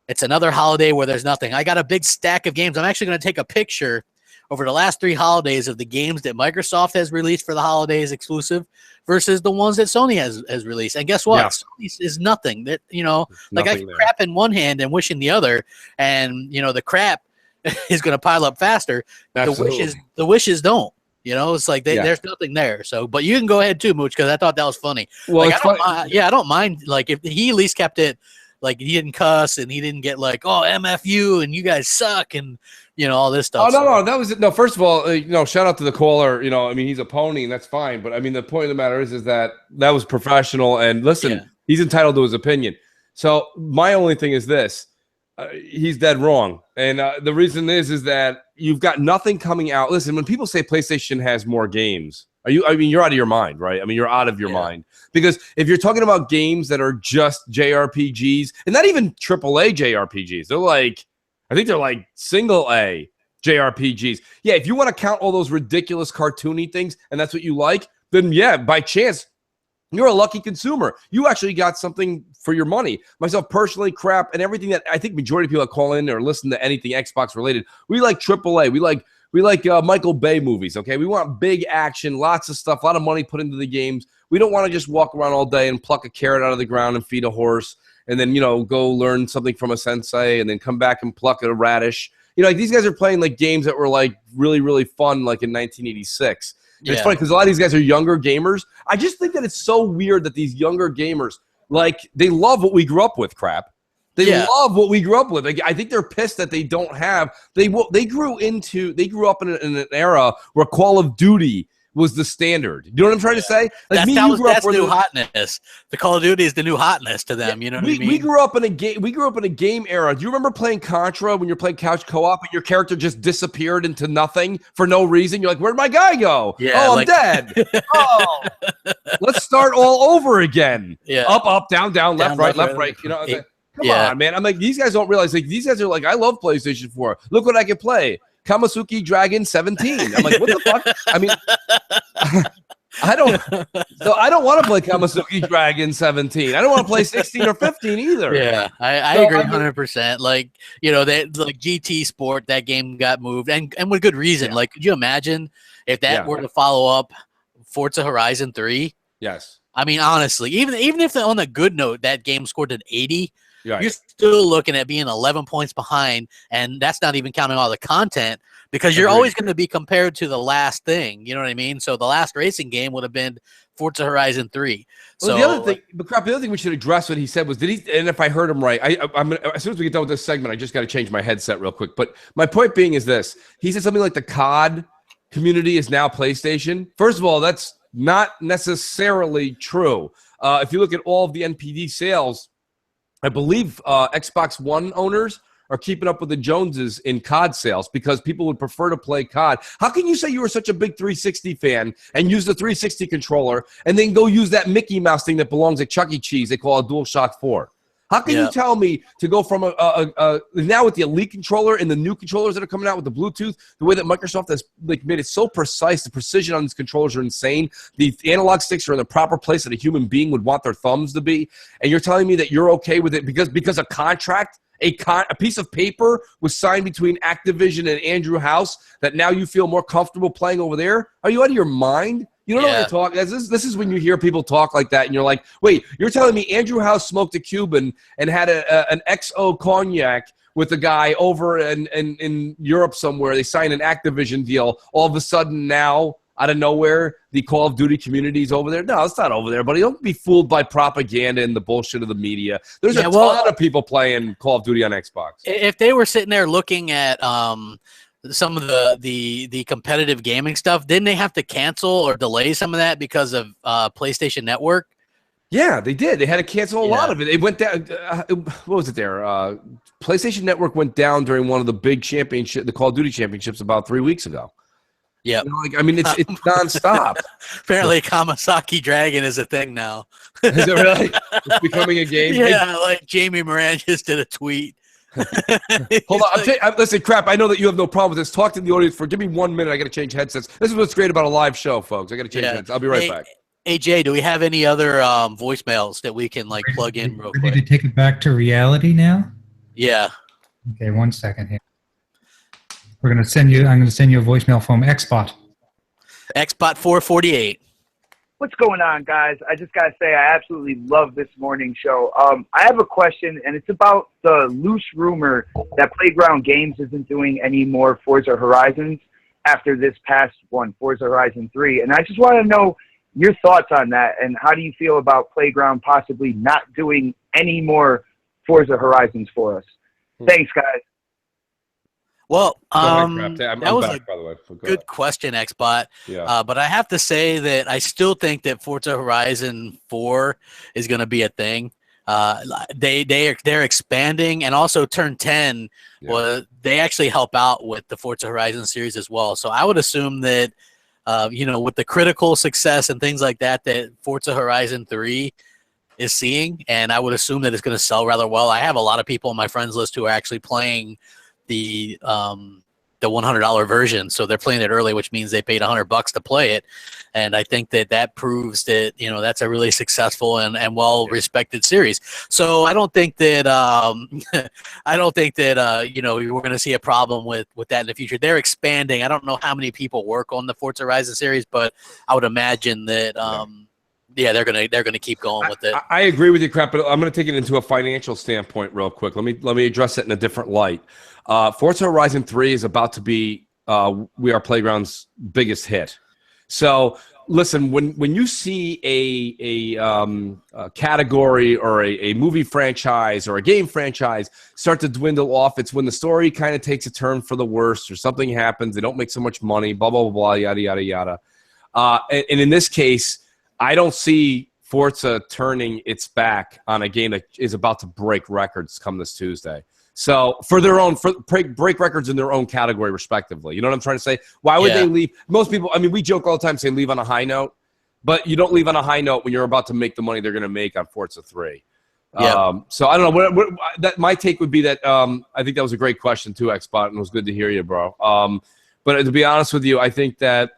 it's another holiday where there's nothing. I got a big stack of games. I'm actually going to take a picture over the last 3 holidays of the games that Microsoft has released for the holidays exclusive versus the ones that Sony has released. And guess what? Yeah. Sony is nothing. That like I can crap in one hand and wish in the other, and the crap is going to pile up faster. Absolutely. The wishes don't. It's like there's nothing there. So, but you can go ahead too, Mooch, because I thought that was funny. Well, like, I don't mind. Like if he at least kept it. Like he didn't cuss and he didn't get like, oh, MFU and you guys suck and all this stuff. Oh no, that was it. No, first of all, shout out to the caller. I mean, he's a pony and that's fine. But I mean, the point of the matter is that was professional. And listen, he's entitled to his opinion. So my only thing is this: he's dead wrong. And the reason is that you've got nothing coming out. Listen, when people say PlayStation has more games, you're out of your mind, right? I mean, you're out of your mind. Because if you're talking about games that are just JRPGs, and not even AAA JRPGs, they're like, I think they're like single A JRPGs. Yeah, if you want to count all those ridiculous cartoony things and that's what you like, then yeah, by chance, you're a lucky consumer. You actually got something for your money. Myself personally, crap, and everything that I think majority of people that call in or listen to anything Xbox related, we like AAA. We like Michael Bay movies, okay? We want big action, lots of stuff, a lot of money put into the games. We don't want to just walk around all day and pluck a carrot out of the ground and feed a horse and then, go learn something from a sensei and then come back and pluck a radish. Like these guys are playing like games that were like really, really fun like in 1986. Yeah. It's funny because a lot of these guys are younger gamers. I just think that it's so weird that these younger gamers, like, they love what we grew up with, crap. They love what we grew up with. Like, I think they're pissed that they don't have. They grew up in an era where Call of Duty was the standard. You know what I'm trying to say? Like that's new hotness. The Call of Duty is the new hotness to them. You know what I mean? We grew up in a game. We grew up in a game era. Do you remember playing Contra when you're playing couch co-op and your character just disappeared into nothing for no reason? You're like, where'd my guy go? Yeah, I'm dead. Let's start all over again. Yeah. Up, down, left, right. Come on, man. I'm like, these guys don't realize. Like, these guys are like, I love PlayStation 4. Look what I can play. Kamasuki Dragon 17. I'm like, what the fuck? I mean, I don't want to play Kamasuki Dragon 17. I don't want to play 16 or 15 either. Yeah, I agree 100%. Like, like GT Sport, that game got moved, and with good reason. Yeah. Like, could you imagine if that were to follow up Forza Horizon 3? Yes. I mean, honestly, even if on a good note, that game scored an 80, right, you're still looking at being 11 points behind, and that's not even counting all the content, because you're always going to be compared to the last thing. You know what I mean? So the last racing game would have been Forza Horizon 3. Well, so the other thing we should address what he said was, and if I heard him right, I'm as soon as we get done with this segment, I just got to change my headset real quick. But my point being is this: he said something like the COD community is now PlayStation. First of all, that's not necessarily true. If you look at all of the NPD sales, I believe Xbox One owners are keeping up with the Joneses in COD sales because people would prefer to play COD. How can you say you were such a big 360 fan and use the 360 controller and then go use that Mickey Mouse thing that belongs at Chuck E. Cheese they call a DualShock 4? How can you tell me to go from now with the Elite controller and the new controllers that are coming out with the Bluetooth, the way that Microsoft has like made it so precise, the precision on these controllers are insane. The analog sticks are in the proper place that a human being would want their thumbs to be, and you're telling me that you're okay with it because a contract, a piece of paper was signed between Activision and Andrew House that now you feel more comfortable playing over there? Are you out of your mind? You don't know what you're talking. This is when you hear people talk like that, and you're like, wait, you're telling me Andrew House smoked a Cuban and had an XO cognac with a guy over in Europe somewhere. They signed an Activision deal. All of a sudden now, out of nowhere, the Call of Duty community is over there. No, it's not over there, buddy. Don't be fooled by propaganda and the bullshit of the media. There's a ton of people playing Call of Duty on Xbox. If they were sitting there looking at some of the competitive gaming stuff, didn't they have to cancel or delay some of that because of PlayStation Network? Yeah, they did. They had to cancel a lot of it. It went down. What was it there? PlayStation Network went down during one of the big the Call of Duty championships about 3 weeks ago. Yeah, I mean, it's nonstop. Apparently, Kamasuki Dragon is a thing now. Is it really? It's becoming a game. Yeah, like Jamie Moran just did a tweet. Hold on, listen, crap. I know that you have no problem with this. Talk to the audience give me 1 minute. I got to change headsets. This is what's great about a live show, folks. I got to change headsets. I'll be right back. Hey Jay, do we have any other voicemails that we can like plug in real quick? Ready to take it back to reality now? Yeah. Okay, 1 second here. I'm going to send you a voicemail from Xbot. Xbot 448. What's going on, guys? I just got to say I absolutely love this morning show. I have a question, and it's about the loose rumor that Playground Games isn't doing any more Forza Horizons after this past one, Forza Horizon 3. And I just want to know your thoughts on that, and how do you feel about Playground possibly not doing any more Forza Horizons for us? Thanks, guys. Well, that was back, by the way. Good question, Xbot. Yeah. But I have to say that I still think that Forza Horizon 4 is going to be a thing. They're expanding, and also Turn 10 they actually help out with the Forza Horizon series as well. So I would assume that with the critical success and things like that Forza Horizon 3 is seeing, and I would assume that it's going to sell rather well. I have a lot of people on my friends list who are actually playing $100 version, so they're playing it early, which means they paid $100 to play it. And I think that proves that that's a really successful and well respected series. So I don't think that we're going to see a problem with that in the future. They're expanding. I don't know how many people work on the Forza Horizon series, but I would imagine that they're gonna keep going with it. I agree with you, Crap, but I'm gonna take it into a financial standpoint real quick. Let me address it in a different light. Forza Horizon 3 is about to be We Are Playground's biggest hit. So listen, when you see a category or a movie franchise or a game franchise start to dwindle off, it's when the story kind of takes a turn for the worse or something happens. They don't make so much money, blah, blah, blah, blah, yada, yada, yada. And in this case, I don't see Forza turning its back on a game that is about to break records come this Tuesday. So break records in their own category, respectively. You know what I'm trying to say? Why would they leave? Most people, I mean, we joke all the time, say leave on a high note, but you don't leave on a high note when you're about to make the money they're going to make on Forza 3. Yeah. So I don't know. My take would be that I think that was a great question too, Xbot, and it was good to hear you, bro. But to be honest with you, I think the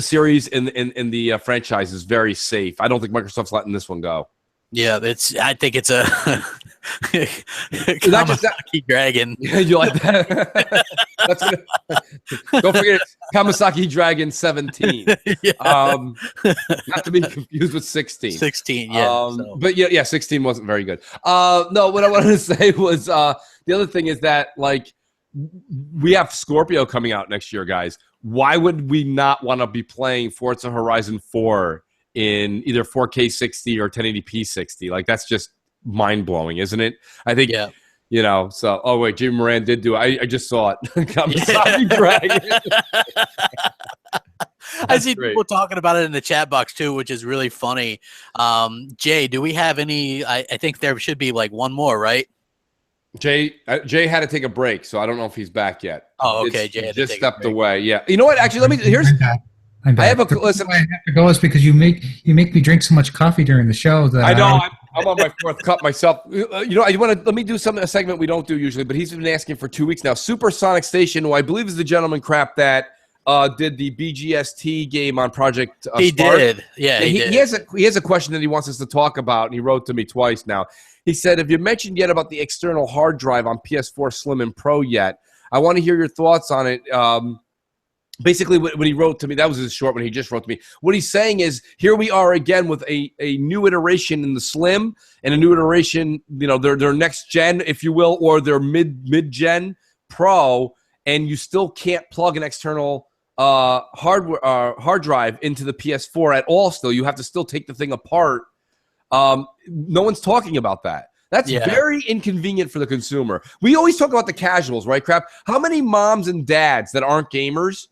series in the franchise is very safe. I don't think Microsoft's letting this one go. Yeah, I think it's a Kawasaki Dragon. Yeah, you like that? Don't forget Kawasaki Dragon 17. Not to be confused with 16. 16, yeah. But yeah, 16 wasn't very good. No, what I wanted to say was the other thing is that we have Scorpio coming out next year, guys. Why would we not want to be playing Forza Horizon 4 in either 4K 60 or 1080p 60? That's just mind-blowing, isn't it? I think, so, oh, wait, Jimmy Moran did do it. I just saw it. Kawasaki Dragon. I see people talking about it in the chat box, too, which is really funny. Jay, do we have any? I think there should be one more, right? Jay had to take a break, so I don't know if he's back yet. Oh, okay. Jay just stepped away. Yeah. You know what? Actually, listen. I have to go is because you make me drink so much coffee during the show that I know. I'm on my fourth cup myself. Let me do a segment we don't do usually, but he's been asking for 2 weeks now. Supersonic Station, who I believe is the gentleman Crap that did the BGST game on Project He Spark. did. Yeah, he did. He has a question that he wants us to talk about, and he wrote to me twice now. He said, have you mentioned yet about the external hard drive on PS4 Slim and Pro yet? I want to hear your thoughts on it. Basically, what he wrote to me, that was his short one. He just wrote to me. What he's saying is, here we are again with a new iteration in the Slim and a new iteration, their next gen, if you will, or their mid-gen Pro, and you still can't plug an external hard drive into the PS4 at all still. You have to still take the thing apart. No one's talking about that. That's very inconvenient for the consumer. We always talk about the casuals, right, Crap? How many moms and dads that aren't gamers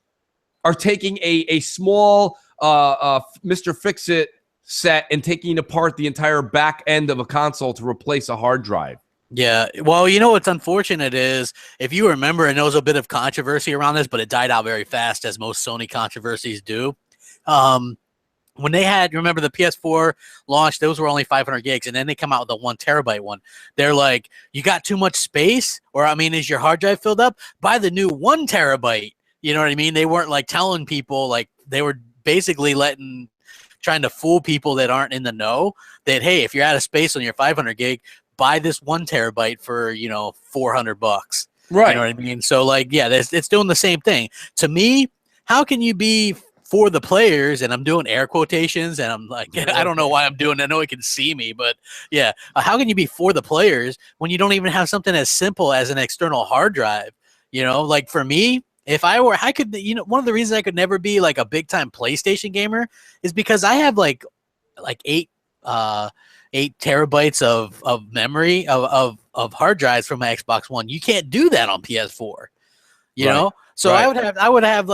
are taking a small Mr. Fix-It set and taking apart the entire back end of a console to replace a hard drive? Yeah, well, what's unfortunate is, if you remember, and there was a bit of controversy around this, but it died out very fast, as most Sony controversies do. When they remember the PS4 launch, those were only 500 gigs, and then they come out with a 1 terabyte one. They're like, you got too much space? Or, is your hard drive filled up? Buy the new 1 terabyte. You know what I mean? They weren't telling people, they were basically trying to fool people that aren't in the know that, hey, if you're out of space on your 500 gig, buy this 1 terabyte for, $400. Right. You know what I mean? So it's doing the same thing. To me, how can you be for the players, and I'm doing air quotations, and I'm I don't know why I'm doing that. I know he can see me, but yeah. How can you be for the players when you don't even have something as simple as an external hard drive? For me, if I could, one of the reasons I could never be a big time PlayStation gamer is because I have 8 terabytes of memory of hard drives from my Xbox One. You can't do that on PS4, you know? So I would have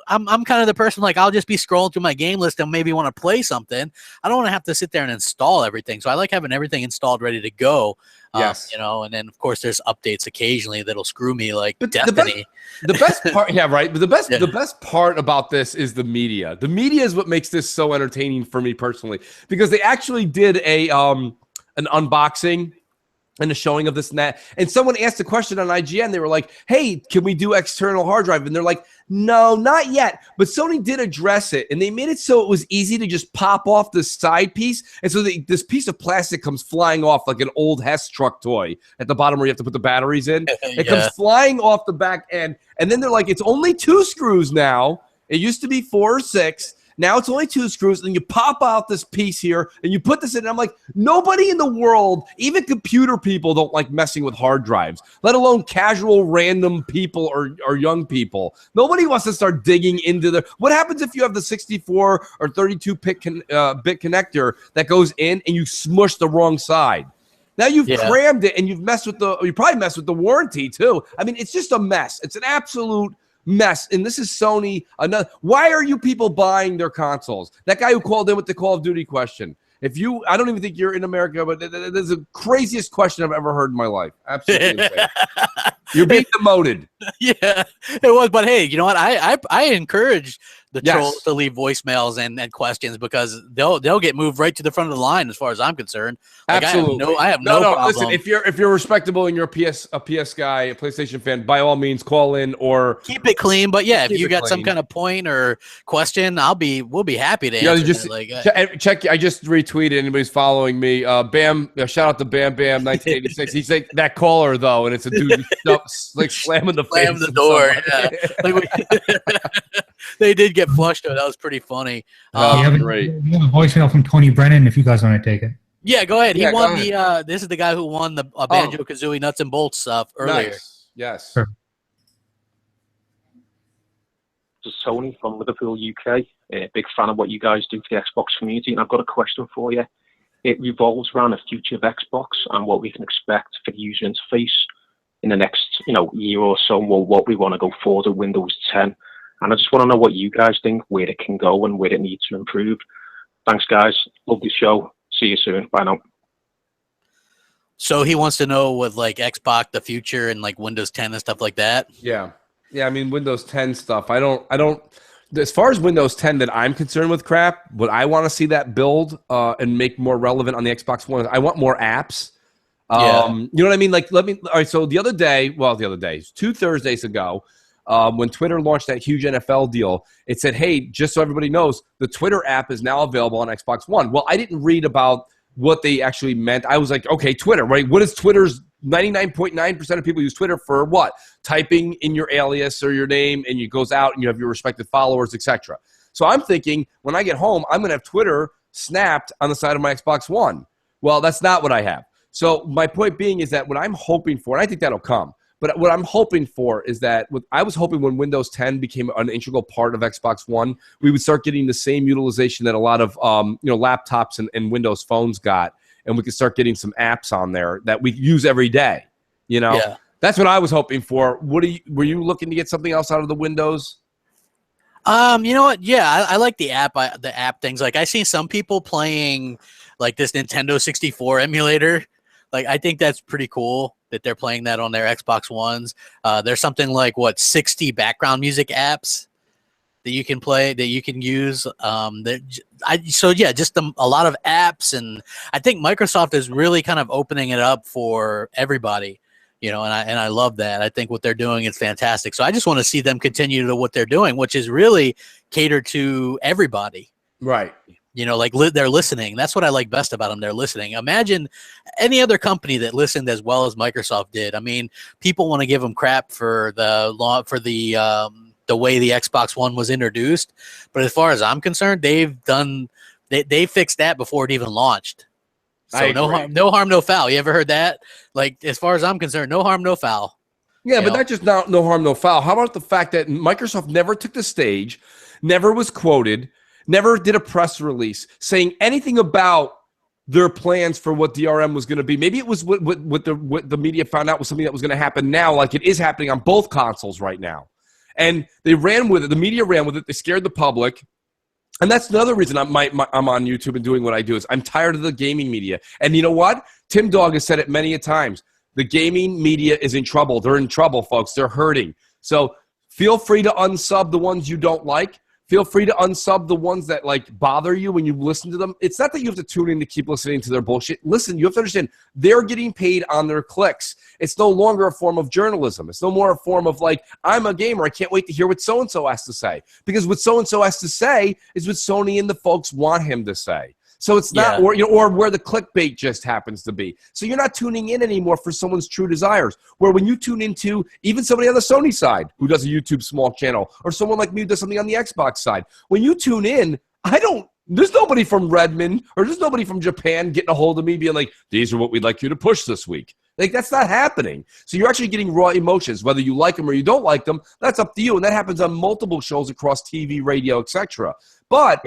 I'm kind of the person I'll just be scrolling through my game list and maybe want to play something. I don't want to have to sit there and install everything. So I like having everything installed, ready to go. Yes. And then of course there's updates occasionally that'll screw me, Destiny. The best part, yeah, right. But the best part about this is the media. The media is what makes this so entertaining for me personally, because they actually did an unboxing and the showing of this and that. And someone asked a question on IGN. They were like, hey, can we do external hard drive? And they're like, no, not yet. But Sony did address it, and they made it so it was easy to just pop off the side piece. And so this piece of plastic comes flying off like an old Hess truck toy at the bottom where you have to put the batteries in. It comes flying off the back end. And then they're like, it's only 2 screws now. It used to be 4 or 6. Now it's only 2 screws, and you pop out this piece here, and you put this in. And I'm like, nobody in the world, even computer people, don't like messing with hard drives, let alone casual random people or young people. Nobody wants to start digging into the. What happens if you have the 64 or 32 bit connector that goes in and you smush the wrong side? Now you've crammed it, and you probably messed with the warranty too. I mean, it's just a mess. It's an absolute mess. And this is Sony. Why are you people buying their consoles? That guy who called in with the Call of Duty question. I don't even think you're in America, but this is the craziest question I've ever heard in my life. Absolutely insane. You're being demoted. Yeah, it was. But hey, you know what? I encourage the trolls to leave voicemails and questions, because they'll get moved right to the front of the line as far as I'm concerned. Like, Absolutely. I have no problem. Listen, if you're respectable and you're a PS guy, a PlayStation fan, by all means call in or keep it clean. But yeah, if you got some kind of point or question, we'll be happy to answer. Check. I just retweeted. Anybody's following me? Bam! Shout out to Bam Bam 1986. He's like that caller though, and it's a dude like slamming the door. Yeah. They did get flushed though. That was pretty funny. Great. We have a voicemail from Tony Brennan if you guys want to take it. Yeah, go ahead. He won the. This is the guy who won the Banjo Kazooie Nuts and Bolts stuff earlier. Nice. Yes. Sure. This is Tony from Liverpool, UK. A big fan of what you guys do for the Xbox community, and I've got a question for you. It revolves around the future of Xbox and what we can expect for the user interface in the next, year or so, and what we want to go forward with Windows 10. And I just want to know what you guys think, where it can go and where it needs to improve. Thanks, guys. Love the show. See you soon. Bye now. So he wants to know with like Xbox, the future, and like Windows 10 and stuff like that. Yeah. I mean, Windows 10 stuff. I don't. As far as Windows 10 that I'm concerned with, crap. What I want to see that build and make more relevant on the Xbox One. I want more apps. You know what I mean? Like, all right. So the other day, 2 Thursdays ago. When Twitter launched that huge NFL deal, it said, hey, just so everybody knows, the Twitter app is now available on Xbox One. Well, I didn't read about what they actually meant. I was like, okay, Twitter, right? What is Twitter's 99.9% of people use Twitter for what? Typing in your alias or your name, and it goes out and you have your respective followers, etc. So I'm thinking when I get home, I'm going to have Twitter snapped on the side of my Xbox One. Well, that's not what I have. So my point being is that what I'm hoping for, and I think that'll come, but what I'm hoping for is that I was hoping when Windows 10 became an integral part of Xbox One, we would start getting the same utilization that a lot of laptops and Windows phones got, and we could start getting some apps on there that we use every day. That's what I was hoping for. Were you looking to get something else out of the Windows? You know what? Yeah, I like the app things. Like I see some people playing like this Nintendo 64 emulator. Like I think that's pretty cool that they're playing that on their Xbox Ones. There's something like 60 background music apps that you can play, that you can use. Just a lot of apps, and I think Microsoft is really kind of opening it up for everybody. And I love that. I think what they're doing is fantastic. So I just want to see them continue to what they're doing, which is really catered to everybody. Right. They're listening. That's what I like best about them. They're listening. Imagine any other company that listened as well as Microsoft did. I mean, people want to give them crap for the way the Xbox One was introduced, but as far as I'm concerned, they fixed that before it even launched. So no harm, no foul. You ever heard that? Like, as far as I'm concerned, no harm, no foul. Yeah, but not just no harm, no foul. How about the fact that Microsoft never took the stage, never was quoted, never did a press release saying anything about their plans for what DRM was going to be? Maybe it was what the media found out was something that was going to happen now, like it is happening on both consoles right now. And they ran with it. The media ran with it. They scared the public. And that's another reason I'm on YouTube and doing what I do is I'm tired of the gaming media. And you know what? Tim Dog has said it many a times. The gaming media is in trouble. They're in trouble, folks. They're hurting. So feel free to unsub the ones you don't like. Feel free to unsub the ones that like bother you when you listen to them. It's not that you have to tune in to keep listening to their bullshit. Listen, you have to understand they're getting paid on their clicks. It's no longer a form of journalism. It's no more a form of like, I'm a gamer. I can't wait to hear what so-and-so has to say. Because what so-and-so has to say is what Sony and the folks want him to say. So it's not, or where the clickbait just happens to be. So you're not tuning in anymore for someone's true desires. Where when you tune into even somebody on the Sony side who does a YouTube small channel, or someone like me who does something on the Xbox side, when you tune in, there's nobody from Redmond or there's nobody from Japan getting a hold of me being like, these are what we'd like you to push this week. Like, that's not happening. So you're actually getting raw emotions. Whether you like them or you don't like them, that's up to you. And that happens on multiple shows across TV, radio, etc. But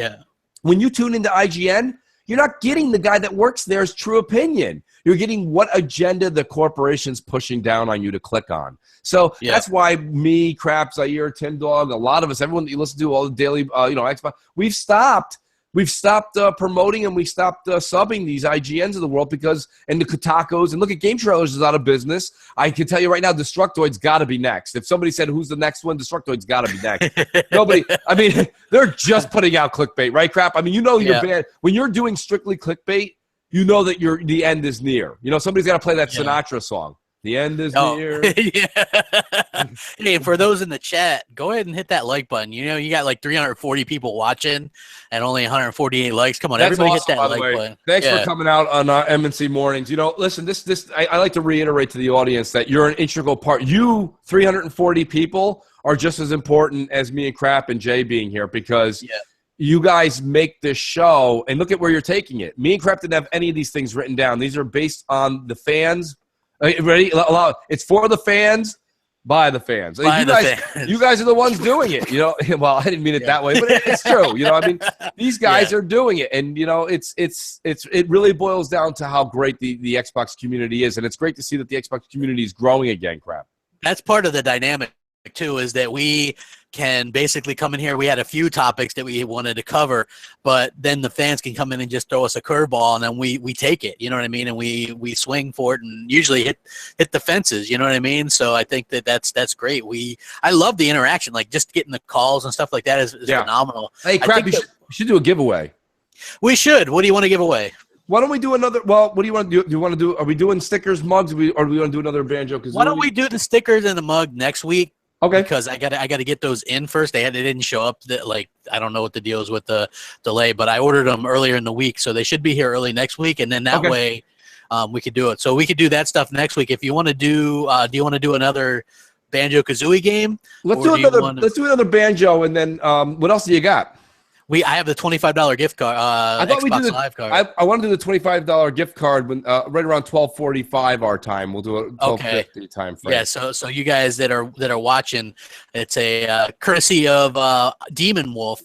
when you tune into IGN, you're not getting the guy that works there's true opinion. You're getting what agenda the corporation's pushing down on you to click on. So that's why me, Crap, Zaire, Tin Dog, a lot of us, everyone that you listen to, all the daily, Xbox, we've stopped promoting and we stopped subbing these IGNs of the world and the Kotakos, and look at Game Trailers is out of business. I can tell you right now, Destructoid's got to be next. If somebody said who's the next one, Destructoid's got to be next. Nobody. I mean, they're just putting out clickbait, right, Crap? I mean, you're bad when you're doing strictly clickbait. You know that the end is near. Somebody's got to play that Sinatra song. The end is near. Hey, for those in the chat, go ahead and hit that like button. You got like 340 people watching and only 148 likes. Come on, That's everybody awesome, hit that like button. Thanks for coming out on MNC Mornings. Listen, I like to reiterate to the audience that you're an integral part. You, 340 people, are just as important as me and Crap and Jay being here because you guys make this show, and look at where you're taking it. Me and Crap didn't have any of these things written down. These are based on the fans. Ready? It's for the fans, by the fans. You guys are the ones doing it. Well, I didn't mean it that way, but it's true. I mean, these guys are doing it, and it really boils down to how great the Xbox community is, and it's great to see that the Xbox community is growing again. Crap. That's part of the dynamic too, is that we can basically come in here. We had a few topics that we wanted to cover, but then the fans can come in and just throw us a curveball, and then we take it. You know what I mean? And we swing for it, and usually hit the fences. You know what I mean? So I think that's great. I love the interaction, like just getting the calls and stuff like that is phenomenal. Hey, Crap, we should do a giveaway. We should. What do you want to give away? Why don't we do another? Well, what do you want to do? Do you want to do? Are we doing stickers, mugs, or do we want to do another Banjo? Why don't we do the stickers and the mug next week? Okay. Because I got to get those in first. They didn't show up. I don't know what the deal is with the delay, but I ordered them earlier in the week, so they should be here early next week, and then that way we could do it. So we could do that stuff next week. If you want to do you want to do another Banjo-Kazooie game? Let's do another Banjo, and then what else do you got? I have the $25 gift card. I thought we did Live card. I want to do the $25 gift card when right around 12:45 our time. We'll do it 12:50 time frame. Yeah. So you guys that are watching, it's a courtesy of Demon Wolf.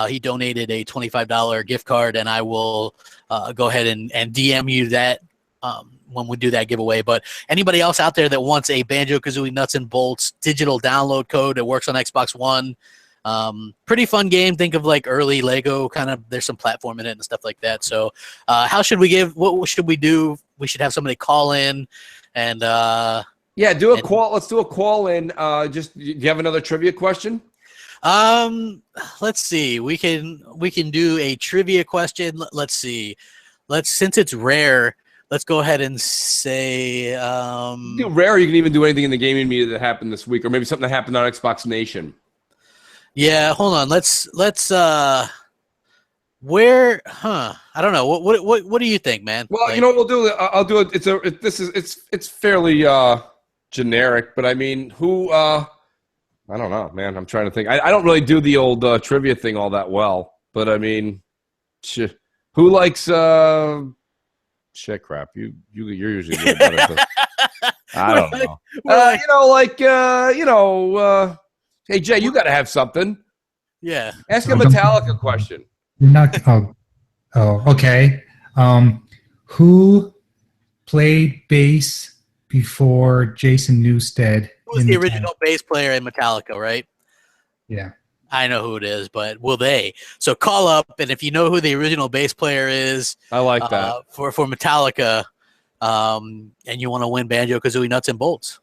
He donated a $25 gift card, and I will go ahead and DM you that when we do that giveaway. But anybody else out there that wants a Banjo-Kazooie Nuts and Bolts digital download code that works on Xbox One. Pretty fun game. Think of like early Lego kind of. There's some platform in it and stuff like that. So, how should we give? What should we do? We should have somebody call in, and do a call. Let's do a call in. Do you have another trivia question? Let's see. We can do a trivia question. Let's see. Since it's rare. Let's go ahead and say rare. You can even do anything in the gaming media that happened this week, or maybe something that happened on Xbox Nation. Yeah, hold on. Let's where I don't know. What do you think, man? Well, we'll do it. I'll do it. It's fairly generic, but I mean, who I don't know, man. I'm trying to think. I don't really do the old trivia thing all that well, but I mean, who likes shit crap? You're usually good at it. I don't know. Hey, Jay, you got to have something. Yeah. Ask a Metallica question. Okay. Who played bass before Jason Newsted? Who was the original bass player in Metallica, right? Yeah. I know who it is, but will they? So call up, and if you know who the original bass player is, I like that for Metallica, and you want to win Banjo-Kazooie Nuts and Bolts.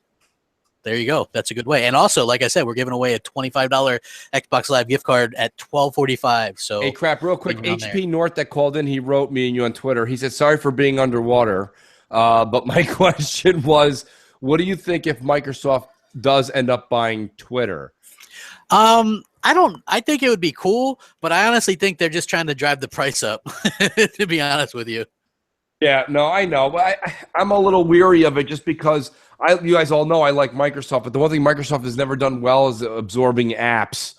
there you go. That's a good way. And also, like I said, we're giving away a $25 Xbox Live gift card at 12:45. So hey, crap, real quick, HP North that called in, he wrote me and you on Twitter. He said, sorry for being underwater. But my question was, what do you think if Microsoft does end up buying Twitter? I think it would be cool, but I honestly think they're just trying to drive the price up, to be honest with you. Yeah, no, I know, but I'm a little weary of it just because you guys all know I like Microsoft, but the one thing Microsoft has never done well is absorbing apps.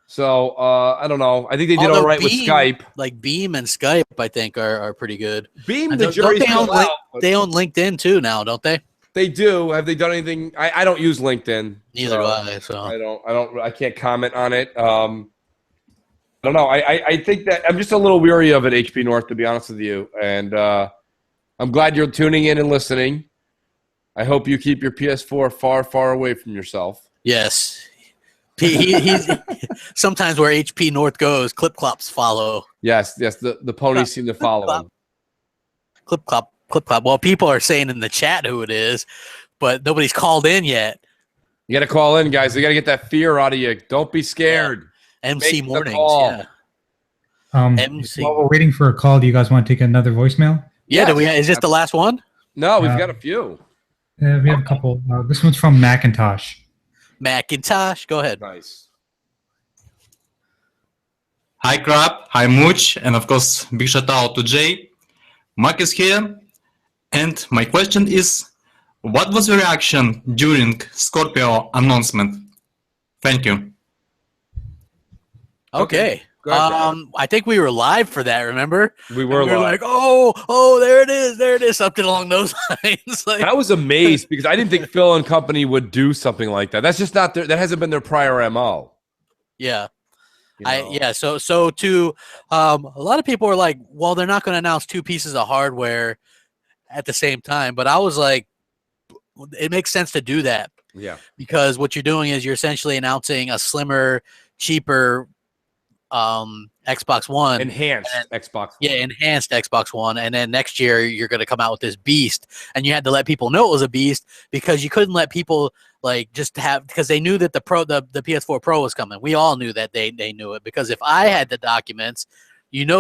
So I don't know. I think they did all right with Skype. Like Beam and Skype, I think are pretty good. Beam, the jury's still out. They own LinkedIn too now, don't they? They do. Have they done anything? I don't use LinkedIn. Neither do I. So I can't comment on it. I don't know. I think that I'm just a little weary of it, HP North, to be honest with you. And I'm glad you're tuning in and listening. I hope you keep your PS4 far, far away from yourself. Yes. He's sometimes where HP North goes, clip clops follow. Yes. The ponies seem to follow him. Clip clop. Well, people are saying in the chat who it is, but nobody's called in yet. You got to call in, guys. You got to get that fear out of you. Don't be scared. Yeah. MC Mornings. Yeah. MC. While we're waiting for a call, do you guys want to take another voicemail? Yeah. Is this the last one? No, we've got a few. We have a couple. This one's from Macintosh. Macintosh, go ahead. Nice. Hi, Crab. Hi, Mooch. And of course, big shout out to Jay. Mark is here. And my question is, what was your reaction during Scorpio announcement? Thank you. Okay. I think we were live for that, remember? We were live. Like, oh, there it is, something along those lines. Like, I was amazed because I didn't think Phil and company would do something like that. That's just not that hasn't been their prior MO. Yeah. So to a lot of people are like, well, they're not going to announce two pieces of hardware at the same time, but I was like, it makes sense to do that. Yeah. Because what you're doing is you're essentially announcing a slimmer, cheaper Xbox One. Enhanced Xbox One. Yeah, enhanced Xbox One. And then next year you're going to come out with this beast. And you had to let people know it was a beast because you couldn't let people because they knew that the PS4 Pro was coming. We all knew that they knew it because if I had the documents,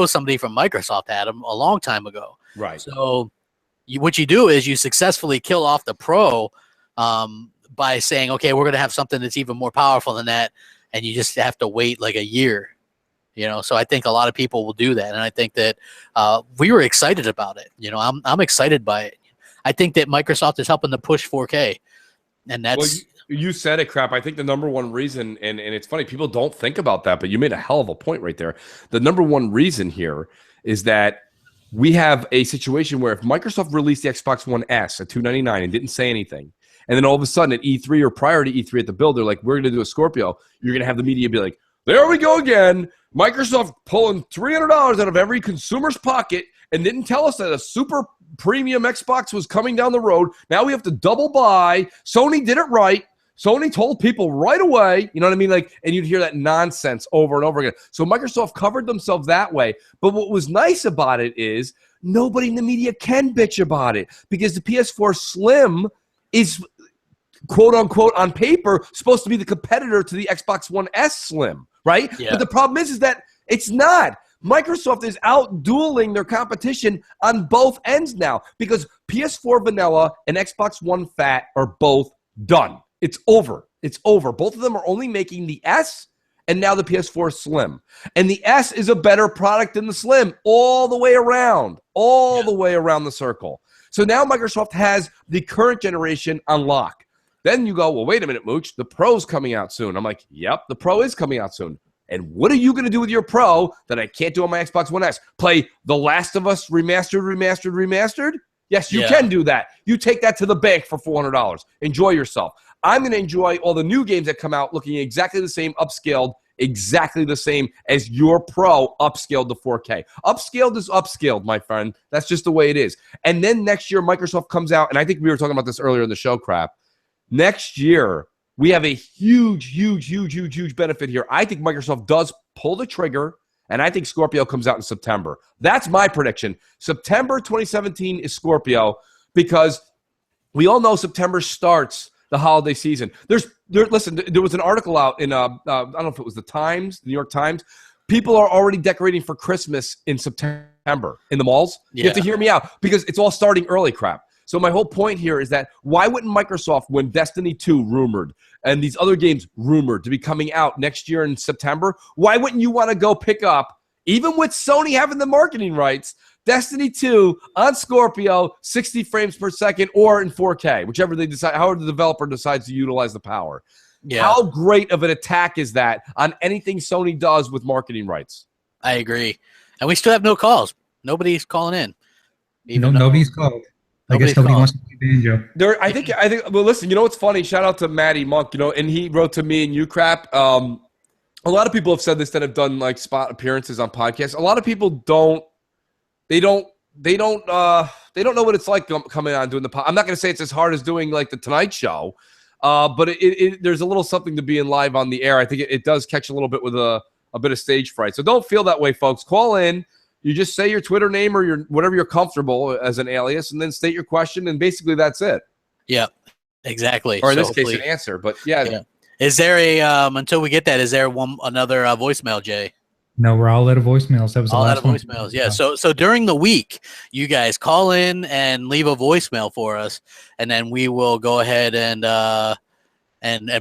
somebody from Microsoft had them a long time ago. Right. So what you do is you successfully kill off the Pro by saying, okay, we're going to have something that's even more powerful than that. And you just have to wait like a year. So I think a lot of people will do that, and I think that we were excited about it. I'm excited by it. I think that Microsoft is helping to push 4K, and that's. Well, you said it, Crap. I think the number one reason, and it's funny, people don't think about that, but you made a hell of a point right there. The number one reason here is that we have a situation where if Microsoft released the Xbox One S at $299 and didn't say anything, and then all of a sudden at E3 or prior to E3 at the build, they're like, we're going to do a Scorpio, you're going to have the media be like, there we go again. Microsoft pulling $300 out of every consumer's pocket and didn't tell us that a super premium Xbox was coming down the road. Now we have to double buy. Sony did it right. Sony told people right away, you know what I mean? And you'd hear that nonsense over and over again. So Microsoft covered themselves that way. But what was nice about it is nobody in the media can bitch about it because the PS4 Slim is, quote unquote, on paper, supposed to be the competitor to the Xbox One S Slim, right? Yeah. But the problem is that it's not. Microsoft is out-dueling their competition on both ends now because PS4 Vanilla and Xbox One Fat are both done. It's over. It's over. Both of them are only making the S and now the PS4 Slim. And the S is a better product than the Slim all the way around, the way around the circle. So now Microsoft has the current generation on lock. Then you go, well, wait a minute, Mooch, the Pro's coming out soon. I'm like, yep, the Pro is coming out soon. And what are you going to do with your Pro that I can't do on my Xbox One S? Play The Last of Us remastered? Yes, you can do that. You take that to the bank for $400. Enjoy yourself. I'm going to enjoy all the new games that come out looking exactly the same, upscaled, exactly the same as your Pro upscaled to 4K. Upscaled is upscaled, my friend. That's just the way it is. And then next year, Microsoft comes out, and I think we were talking about this earlier in the show, Crap. Next year, we have a huge benefit here. I think Microsoft does pull the trigger, and I think Scorpio comes out in September. That's my prediction. September 2017 is Scorpio because we all know September starts the holiday season. Listen, there was an article out in I don't know if it was the Times, the New York Times. People are already decorating for Christmas in September in the malls. You have to hear me out because it's all starting early crap. So my whole point here is that why wouldn't Microsoft, when Destiny 2 rumored and these other games rumored to be coming out next year in September, why wouldn't you want to go pick up, even with Sony having the marketing rights, Destiny 2 on Scorpio, 60 frames per second, or in 4K, whichever they decide, however the developer decides to utilize the power. Yeah. How great of an attack is that on anything Sony does with marketing rights? I agree. And we still have no calls. Nobody's calling in. Nobody's called. I guess nobody wants to play Banjo. I think. Well, listen. You know what's funny? Shout out to Matty Monk. You know, and he wrote to me and you crap. A lot of people have said this that have done like spot appearances on podcasts. A lot of people don't. They don't know what it's like coming on doing the pod. I'm not going to say it's as hard as doing like the Tonight Show, but there's a little something to being live on the air. I think it does catch a little bit with a bit of stage fright. So don't feel that way, folks. Call in. You just say your Twitter name or your whatever you're comfortable as an alias, and then state your question, and basically that's it. Yeah, exactly. Or in this case, an answer. But yeah. Is there a until we get that? Is there another voicemail, Jay? No, we're all out of voicemails. That was the last one. Voicemails. Yeah. So during the week, you guys call in and leave a voicemail for us, and then we will go ahead and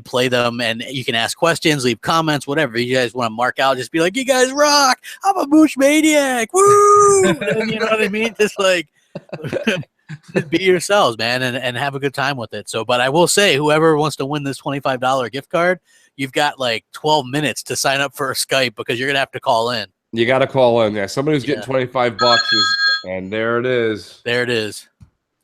play them, and you can ask questions, leave comments, whatever you guys want to mark out. Just be like, "You guys rock! I'm a Mooch maniac! Woo!" And you know what I mean? Just like just be yourselves, man, and have a good time with it. So, but I will say, whoever wants to win this $25 gift card, you've got like 12 minutes to sign up for a Skype because you're gonna have to call in. You got to call in. Yeah, somebody who's getting $25 and there it is. There it is.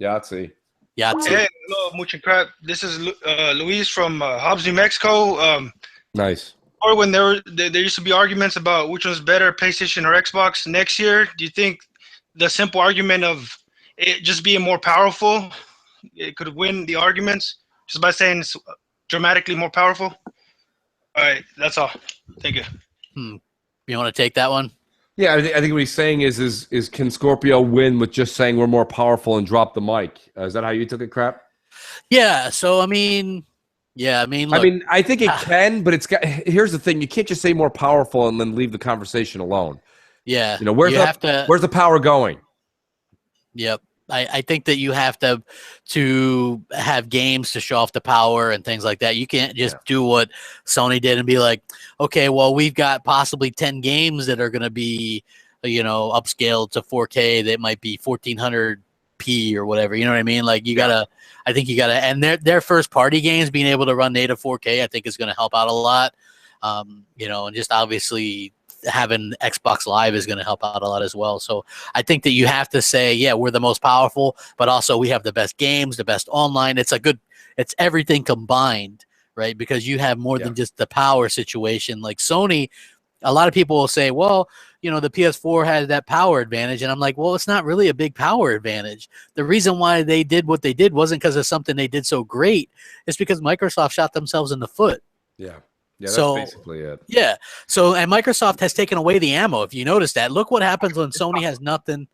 Yahtzee. Yahtzee. Hey, hello, Mooch and Crap. This is Luis from Hobbs, New Mexico. Nice. Or when there used to be arguments about which one's better, PlayStation or Xbox. Next year, do you think the simple argument of it just being more powerful, it could win the arguments just by saying it's dramatically more powerful? All right, that's all. Thank you. You want to take that one? Yeah, I think what he's saying is can Scorpio win with just saying we're more powerful and drop the mic? Is that how you took it, Crap? Yeah. So I mean, look, I think it can, but here's the thing: you can't just say more powerful and then leave the conversation alone. Yeah. You know, where's the power going? Yep. I think that you have to have games to show off the power and things like that. You can't just do what Sony did and be like, okay, well, we've got possibly 10 games that are going to be, upscaled to 4K that might be 1400p or whatever. You know what I mean? Like I think you gotta, and their first party games being able to run native 4K, I think is going to help out a lot. And just obviously having Xbox Live is going to help out a lot as well. So I think that you have to say, yeah, we're the most powerful, but also we have the best games, the best online. It's everything combined, right? Because you have more than just the power situation. Like Sony, a lot of people will say, well, the PS4 has that power advantage. And I'm like, well, it's not really a big power advantage. The reason why they did what they did wasn't because of something they did so great. It's because Microsoft shot themselves in the foot. Yeah. Yeah, that's basically it. Yeah. So, and Microsoft has taken away the ammo. If you notice that, look what happens when Sony has nothing.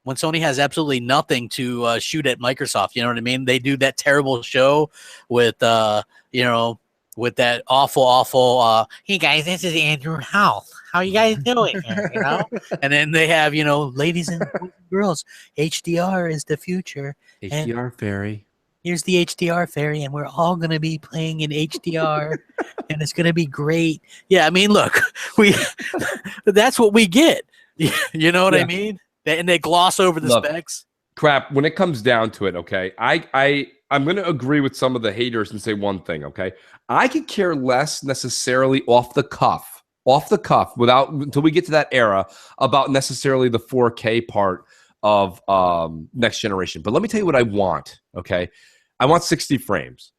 When Sony has absolutely nothing to shoot at Microsoft, you know what I mean? They do that terrible show with, with that awful. Hey guys, this is Andrew House. How you guys doing? And then they have, ladies and girls, HDR is the future. HDR fairy. Here's the HDR fairy, and we're all going to be playing in HDR, and it's going to be great. Yeah, I mean, look, that's what we get. You know what I mean? And they gloss over the specs. Crap, when it comes down to it, okay, I'm going to agree with some of the haters and say one thing, okay? I could care less necessarily off the cuff, until we get to that era, about necessarily the 4K part of next generation. But let me tell you what I want, okay? I want 60 frames.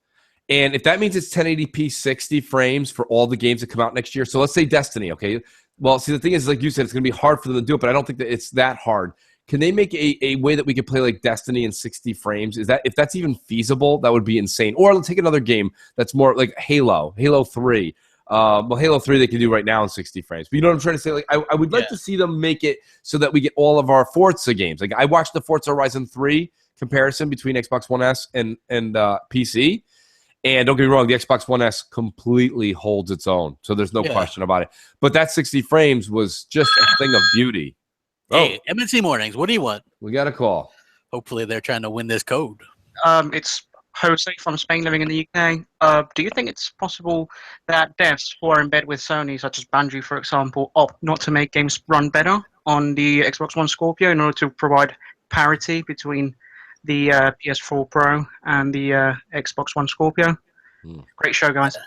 And if that means it's 1080p 60 frames for all the games that come out next year, so let's say Destiny, okay? Well, see, the thing is, like you said, it's going to be hard for them to do it, but I don't think that it's that hard. Can they make a way that we could play like Destiny in 60 frames? If that's even feasible, that would be insane. Or let's take another game that's more like Halo 3. Well, Halo 3 they can do right now in 60 frames. But you know what I'm trying to say? Like, I would like to see them make it so that we get all of our Forza games. Like, I watched the Forza Horizon 3 comparison between Xbox One S and PC. And don't get me wrong, the Xbox One S completely holds its own, so there's no question about it. But that 60 frames was just a thing of beauty. Hey, MNC Mornings, what do you want? We got a call. Hopefully they're trying to win this code. It's Jose from Spain living in the UK. Do you think it's possible that devs who are in bed with Sony, such as Bungie, for example, opt not to make games run better on the Xbox One Scorpio in order to provide parity between the PS4 Pro and the Xbox One Scorpio? Great show, guys.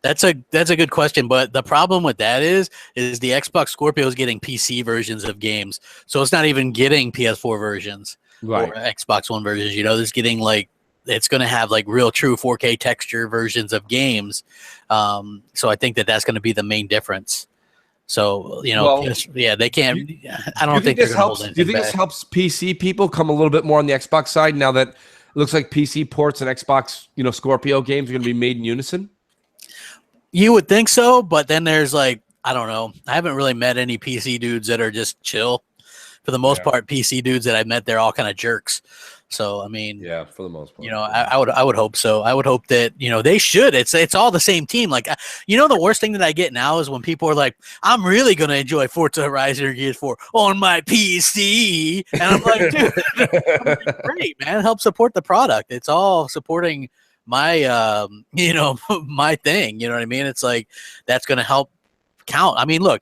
That's a good question, but the problem with that is the Xbox Scorpio is getting PC versions of games, so it's not even getting PS4 versions or Xbox One versions. You know, it's getting like it's going to have like real true 4K texture versions of games. So I think that's going to be the main difference. So, you know, they can't. I don't think this helps. Do you think this helps PC people come a little bit more on the Xbox side now that it looks like PC ports and Xbox, you know, Scorpio games are going to be made in unison? You would think so, but then there's like, I don't know. I haven't really met any PC dudes that are just chill. For the most part, PC dudes that I met, they're all kind of jerks. So I mean, yeah, for the most part, you know, I would hope so. I would hope that, you know, they should. It's all the same team. Like, you know, the worst thing that I get now is when people are like, "I'm really gonna enjoy Forza Horizon or Gears 4 on my PC," and I'm like, "Dude, great, man! Help support the product. It's all supporting my, you know, my thing. You know what I mean? It's like that's gonna help count. I mean, look."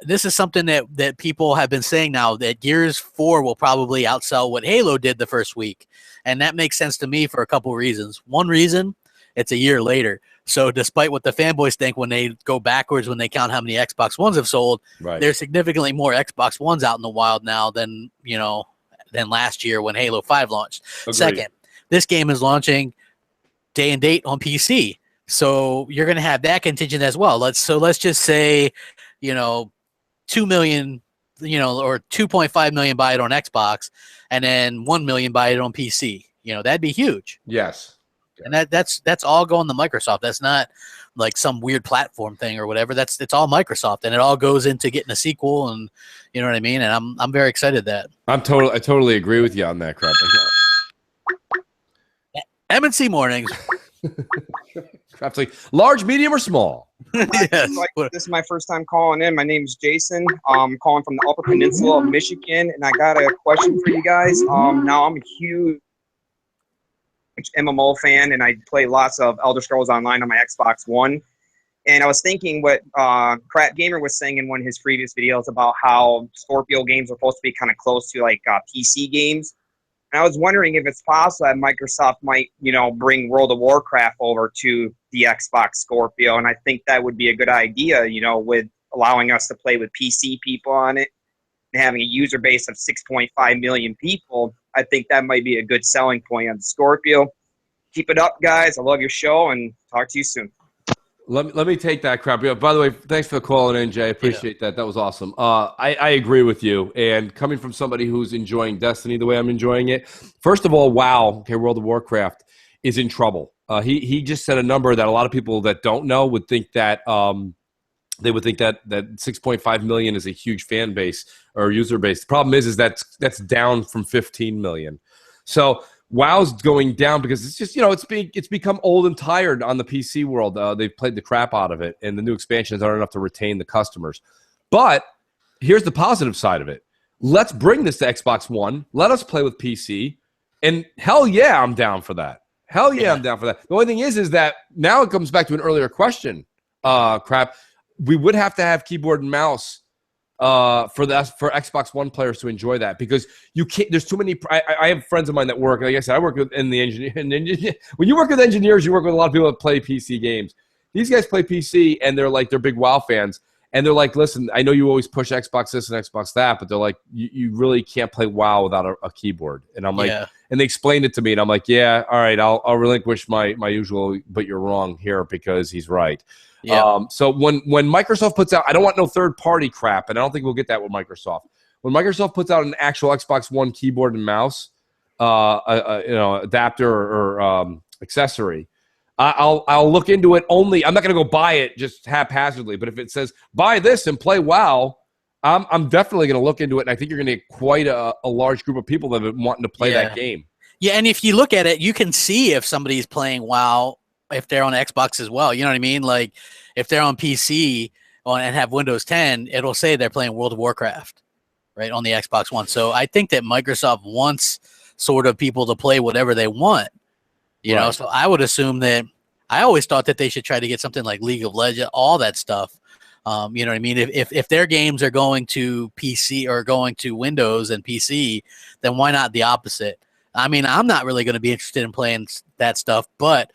This is something that people have been saying now, that Gears 4 will probably outsell what Halo did the first week. And that makes sense to me for a couple reasons. One reason, it's a year later. So despite what the fanboys think when they go backwards, when they count how many Xbox Ones have sold, there's significantly more Xbox Ones out in the wild now than, you know, than last year when Halo 5 launched. Agreed. Second, this game is launching day and date on PC. So you're going to have that contingent as well. Let's just say, you know, 2 million, you know, or 2.5 million buy it on Xbox, and then 1 million buy it on PC. You know, that'd be huge. Yes. And that's all going to Microsoft. That's not like some weird platform thing or whatever. It's all Microsoft, and it all goes into getting a sequel, and you know what I mean. And I'm very excited that I totally agree with you on that crap. MNC Mornings. Crap's like large, medium, or small. Yes. This is my first time calling in. My name is Jason. I'm calling from the Upper Peninsula of Michigan, and I got a question for you guys. Now I'm a huge MMO fan, and I play lots of Elder Scrolls Online on my Xbox One. And I was thinking what Crap Gamer was saying in one of his previous videos about how Scorpio games are supposed to be kind of close to like PC games. And I was wondering if it's possible that Microsoft might, you know, bring World of Warcraft over to the Xbox Scorpio. And I think that would be a good idea, you know, with allowing us to play with PC people on it and having a user base of 6.5 million people. I think that might be a good selling point on the Scorpio. Keep it up, guys. I love your show, and talk to you soon. Let me take that crap. By the way, thanks for calling in, Jay. I appreciate that. That was awesome. I agree with you. And coming from somebody who's enjoying Destiny the way I'm enjoying it, first of all, World of Warcraft is in trouble. He just said a number that a lot of people that don't know would think that they would think that 6.5 million is a huge fan base or user base. The problem is that's down from 15 million. So WoW's going down because it's just, you know, it's become old and tired on the PC world. They've played the crap out of it, and the new expansions aren't enough to retain the customers. But here's the positive side of it. Let's bring this to Xbox One. Let us play with PC. And hell yeah, I'm down for that. Hell yeah, I'm down for that. The only thing is that now it comes back to an earlier question, Crap. We would have to have keyboard and mouse for Xbox One players to enjoy that, because you can't. There's too many. I have friends of mine that work. Like I said, I work in the engineer. When you work with engineers, you work with a lot of people that play PC games. These guys play PC, and they're big WoW fans, and they're like, listen, I know you always push Xbox this and Xbox that, but they're like, you really can't play WoW without a keyboard. And I'm like, and they explained it to me, and I'm like, yeah, all right, I'll relinquish my usual, but you're wrong here, because he's right. Yeah. So when Microsoft puts out, I don't want no third-party crap, and I don't think we'll get that with Microsoft. When Microsoft puts out an actual Xbox One keyboard and mouse, adapter or accessory, I'll look into it. Only I'm not going to go buy it just haphazardly. But if it says buy this and play WoW, I'm definitely going to look into it, and I think you're going to get quite a large group of people that have been wanting to play that game. Yeah, and if you look at it, you can see if somebody's playing WoW if they're on Xbox as well. You know what I mean? Like if they're on PC and have Windows 10, it'll say they're playing World of Warcraft, right, on the Xbox One. So I think that Microsoft wants sort of people to play whatever they want. You know, so I would assume that I always thought that they should try to get something like League of Legends, all that stuff. You know what I mean? If their games are going to PC or going to Windows and PC, then why not the opposite? I mean, I'm not really going to be interested in playing that stuff, but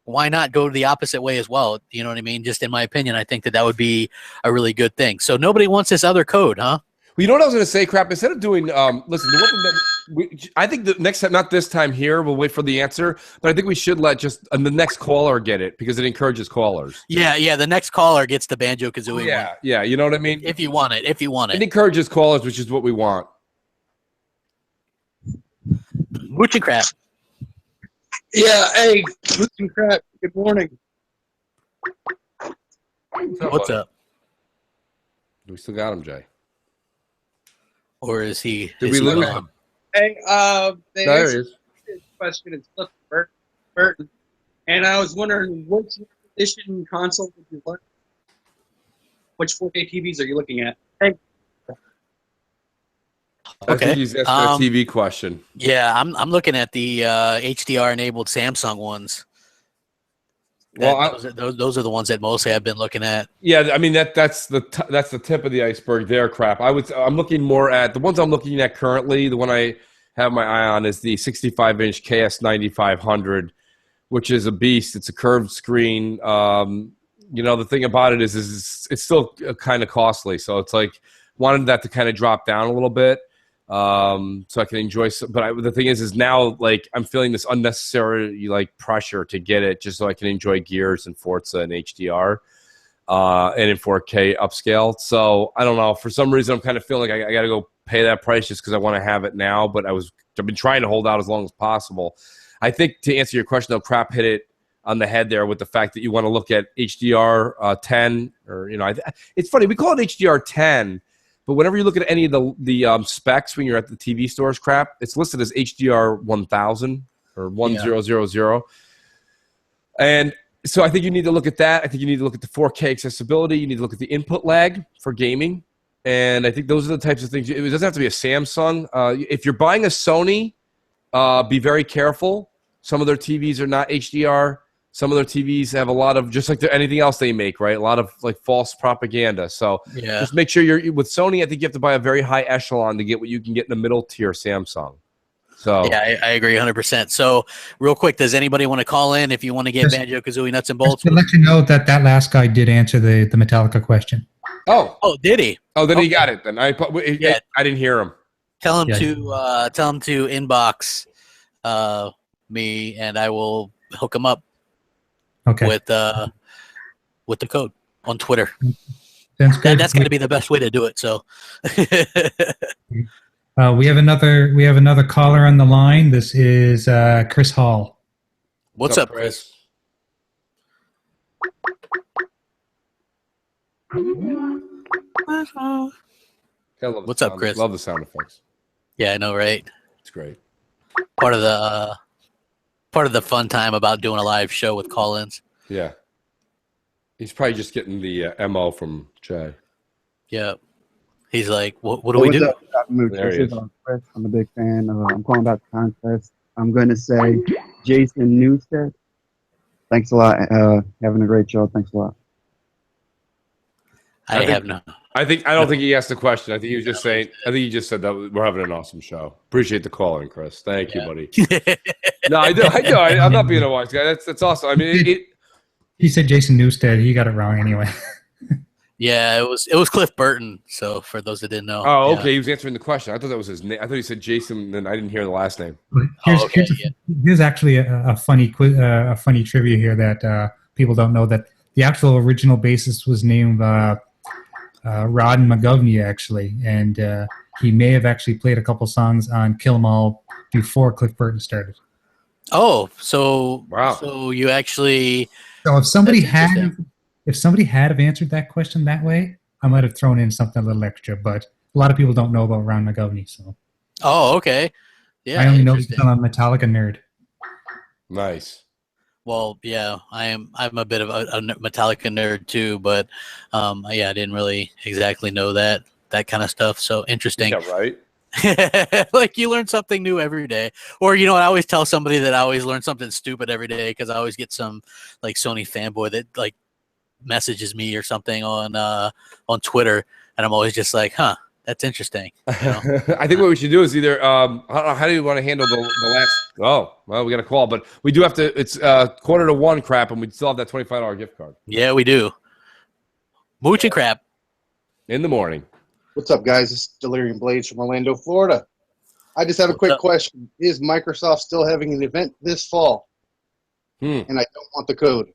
why not go the opposite way as well? You know what I mean? Just in my opinion, I think that would be a really good thing. So nobody wants this other code, huh? Well, you know what I was going to say, Crap? Instead of doing, listen, the one thing that I think the next time, not this time here, we'll wait for the answer, but I think we should let just the next caller get it because it encourages callers. Yeah, the next caller gets the Banjo-Kazooie one. Yeah, you know what I mean? If you want it. It encourages callers, which is what we want. Mooch and Crap. Yeah, hey, Mooch and Crap, good morning. What's up? We still got him, Jay. Or is he? Did we lose him? Hey, There he is. This question is Cliff Burton, and I was wondering which edition console did you look? Which 4K TVs are you looking at? Hey. I think he's asking a TV question. Yeah, I'm looking at the HDR-enabled Samsung ones. Well, those are the ones that mostly I've been looking at. Yeah, I mean that's the tip of the iceberg there, Crap. I'm looking more at the ones I'm looking at currently. The one I have my eye on is the 65-inch KS9500, which is a beast. It's a curved screen. You know, the thing about it is it's still kind of costly. So it's like wanted that to kind of drop down a little bit. So I can enjoy some, but the thing is now like I'm feeling this unnecessary like pressure to get it just so I can enjoy Gears and Forza and HDR and in 4K upscale. So I don't know, for some reason I'm kind of feeling like I got to go pay that price just because I want to have it now, but I've been trying to hold out as long as possible. I think to answer your question though, Crap hit it on the head there with the fact that you want to look at HDR 10 or, you know, it's funny, we call it HDR 10. But whenever you look at any of the specs when you're at the TV stores, Crap, it's listed as HDR 1000 or 1000. And so I think you need to look at that. I think you need to look at the 4K accessibility. You need to look at the input lag for gaming. And I think those are the types of things. It doesn't have to be a Samsung. If you're buying a Sony, be very careful. Some of their TVs are not HDR. Some of their TVs have a lot of, just like anything else they make, right? A lot of like false propaganda. So just make sure you're with Sony. I think you have to buy a very high echelon to get what you can get in the middle tier Samsung. So yeah, I agree 100%. So real quick, does anybody want to call in if you want to get Banjo-Kazooie nuts and bolts? To let you know that last guy did answer the Metallica question. Oh, did he? Oh, then he got it. Then I didn't hear him. Tell him to inbox me, and I will hook him up. Okay. With the code on Twitter. Sounds good. That's going to be the best way to do it. So we have another caller on the line. This is Chris Hall. What's up, Chris? What's up, Chris? Love the sound effects. Yeah, I know, right? It's great. Part of the fun time about doing a live show with call-ins. Yeah. He's probably just getting the MO from Jay. Yeah. He's like, what do we do? There he is. Chris. I'm a big fan. I'm calling about the contest. I'm going to say Jason Newstead. Thanks a lot. Having a great show. Thanks a lot. I don't think he asked the question. I think he was just saying. I think he just said that we're having an awesome show. Appreciate the call in, Chris. Thank you, buddy. No, I do. I'm not being a wise guy. That's awesome. I mean, he said Jason Newstead. He got it wrong anyway. Yeah, it was Cliff Burton. So for those that didn't know. Oh, okay. He was answering the question. I thought that was his name. I thought he said Jason, and I didn't hear the last name. Here's actually a funny trivia here that people don't know, that the actual original bassist was named Rod McGovney, actually, and he may have actually played a couple songs on Kill 'Em All before Cliff Burton started. Oh, so wow! So you actually. So if somebody had have answered that question that way, I might have thrown in something a little extra. But a lot of people don't know about Ron McGovney. So. Oh, okay. Yeah, I only know interesting. because I'm a Metallica nerd. Nice. Well, yeah, I'm a bit of a Metallica nerd too, but yeah, I didn't really exactly know that kind of stuff. So interesting. Yeah, right. Like you learn something new every day. Or you know, I always tell somebody that I always learn something stupid every day because I always get some like Sony fanboy that like messages me or something on Twitter, and I'm always just like, huh, that's interesting. You know? I think what we should do is either I don't know, how do you want to handle the last? Oh, well, we got a call, but we do have to. It's 1:45 crap, and we still have that $25 gift card Yeah, we do. Mooch and crap in the morning. What's up, guys? This is Delirium Blades from Orlando, Florida. I just have a quick question. Is Microsoft still having an event this fall? And I don't want the code.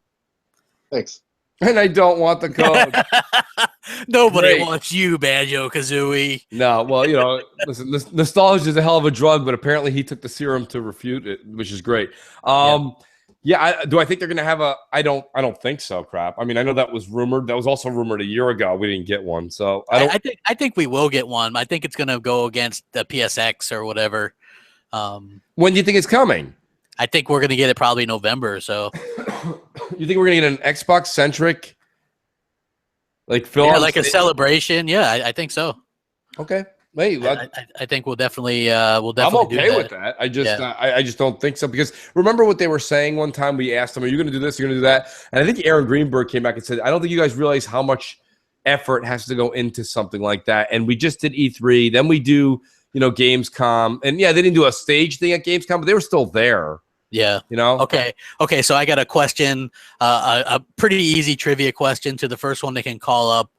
Thanks. And I don't want the code. Nobody wants you, Banjo-Kazooie. No, well, you know, listen, nostalgia is a hell of a drug, but apparently he took the serum to refute it, which is great. Yeah, do I think they're going to have a? I don't think so. Crap. I mean, I know that was rumored. That was also rumored a year ago. We didn't get one, so I think we will get one. I think it's going to go against the PSX or whatever. When do you think it's coming? I think we're going to get it probably November. So, you think we're going to get an Xbox centric, like film, yeah, like a celebration? Yeah, I think so. Okay. Wait, I think we'll definitely I'm okay with that. I just don't think so, because remember what they were saying one time? We asked them, "Are you going to do this? You're going to do that?" And I think Aaron Greenberg came back and said, "I don't think you guys realize how much effort has to go into something like that." And we just did E3, then we do, you know, Gamescom, and yeah, they didn't do a stage thing at Gamescom, but they were still there. Yeah. You know. Okay. So I got a question, a pretty easy trivia question to the first one they can call up.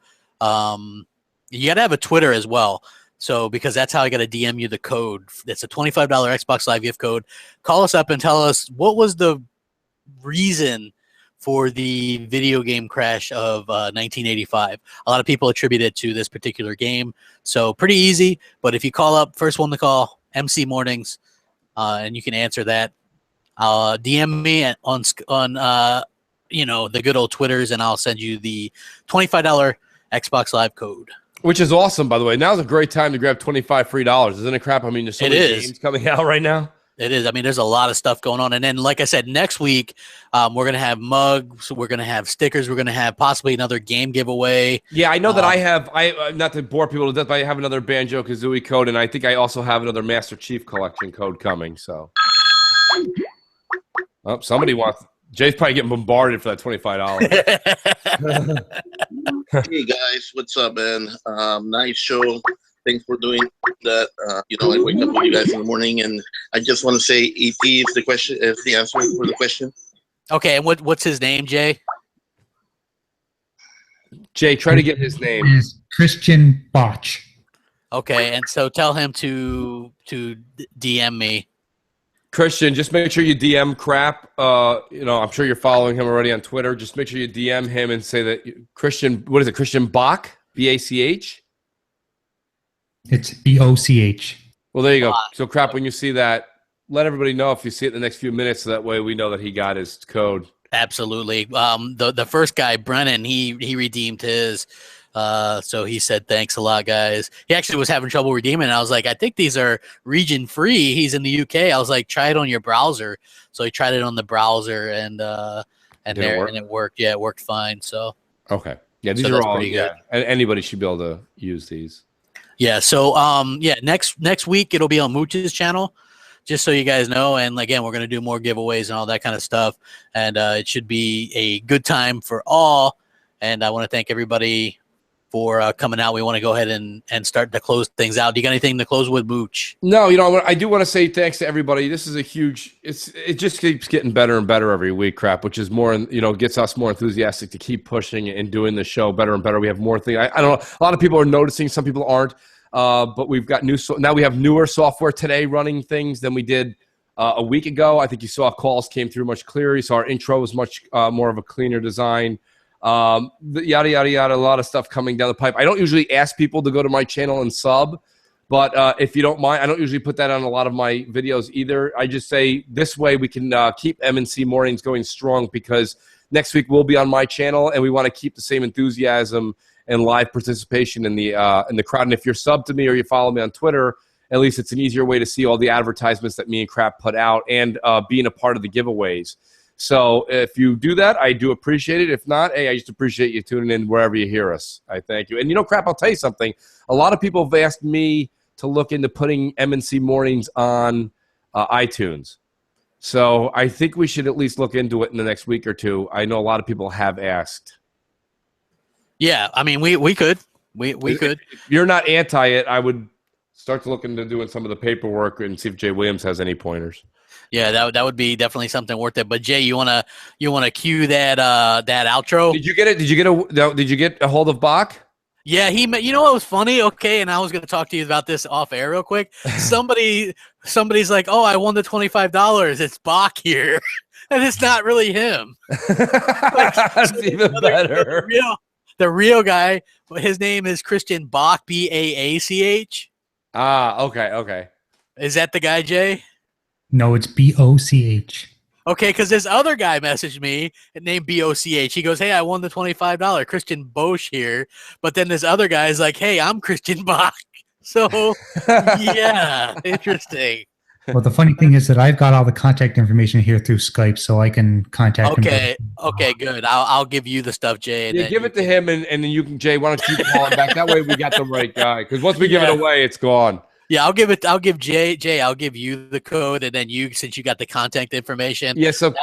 You got to have a Twitter as well. So, because that's how I got to DM you the code. It's a $25 Xbox Live gift code. Call us up and tell us what was the reason for the video game crash of 1985. A lot of people attribute it to this particular game. So, pretty easy. But if you call up, first one to call, MC Mornings, and you can answer that. DM me on you know, the good old Twitters, and I'll send you the $25 Xbox Live code. Which is awesome, by the way. Now's a great time to grab $25 free. Isn't it crap? I mean, there's so many games coming out right now. It is. I mean, there's a lot of stuff going on. And then, like I said, next week, we're going to have mugs. We're going to have stickers. We're going to have possibly another game giveaway. Yeah, I know that I not to bore people to death, but I have another Banjo-Kazooie code, and I think I also have another Master Chief Collection code coming. So, somebody wants... Jay's probably getting bombarded for that $25. Hey guys, what's up, man? Nice show. Thanks for doing that. You know, I wake up with you guys in the morning, and I just want to say ET is the question, is the answer for the question. Okay, and what's his name, Jay? Jay, try to get his name. Is Christian Botch. Okay, and so tell him to DM me. Christian, just make sure you DM crap. You know, I'm sure you're following him already on Twitter. Just make sure you DM him and say that Christian, what is it? Christian Bach? B-A-C-H? It's B-O-C-H. Well, there you go. So crap, when you see that, let everybody know if you see it in the next few minutes, so that way we know that he got his code. Absolutely. The first guy, Brennan, he redeemed his. So he said, thanks a lot, guys. He actually was having trouble redeeming, and I was like, I think these are region free. He's in the UK. I was like, try it on your browser. So he tried it on the browser, and it worked. Yeah, it worked fine. So okay, yeah, these are all pretty good. And anybody should be able to use these. Yeah. So next week it'll be on Mooch's channel, just so you guys know. And again, we're gonna do more giveaways and all that kind of stuff, and it should be a good time for all. And I want to thank everybody for coming out. We want to go ahead and start to close things out. Do you got anything to close with, Mooch? No, you know, I do want to say thanks to everybody. This is a huge, it just keeps getting better and better every week, crap, which is more, you know, gets us more enthusiastic to keep pushing and doing the show better and better. We have more things. I don't know. A lot of people are noticing. Some people aren't. But we've got now we have newer software today running things than we did a week ago. I think you saw calls came through much clearer. You saw our intro was much more of a cleaner design. Yada, yada, yada, a lot of stuff coming down the pipe. I don't usually ask people to go to my channel and sub, but if you don't mind, I don't usually put that on a lot of my videos either. I just say this way we can keep M&C Mornings going strong, because next week we'll be on my channel, and we want to keep the same enthusiasm and live participation in the crowd. And if you're sub to me or you follow me on Twitter at least it's an easier way to see all the advertisements that me and Crap put out and being a part of the giveaways. So if you do that, I do appreciate it. If not, hey, I just appreciate you tuning in wherever you hear us. I thank you. And, you know, Crap, I'll tell you something. A lot of people have asked me to look into putting MNC Mornings on iTunes. So I think we should at least look into it in the next week or two. I know a lot of people have asked. Yeah, I mean, we could. We could. If you're not anti it, I would start to look into doing some of the paperwork and see if Jay Williams has any pointers. Yeah, that would be definitely something worth it. But Jay, you wanna cue that outro? Did you get it? Did you get a hold of Bach? Yeah, you know what was funny? Okay, and I was gonna talk to you about this off air real quick. Somebody's like, "Oh, I won the $25. It's Bach here," and it's not really him. That's even better. The real guy. His name is Christian Bach, Baach. Okay. Is that the guy, Jay? No, it's Boch. Okay, because this other guy messaged me named Boch. He goes, "Hey, I won the $25. Christian Bosch here." But then this other guy is like, "Hey, I'm Christian Bach." So, yeah, interesting. Well, the funny thing is that I've got all the contact information here through Skype, so I can contact him. Okay, good. I'll give you the stuff, Jay. Yeah, give it to him, and then you can, Jay. Why don't you call him back? That way, we got the right guy. Because once we give it away, it's gone. Yeah, I'll give Jay. I'll give you the code, and then you, since you got the contact information. Yeah, so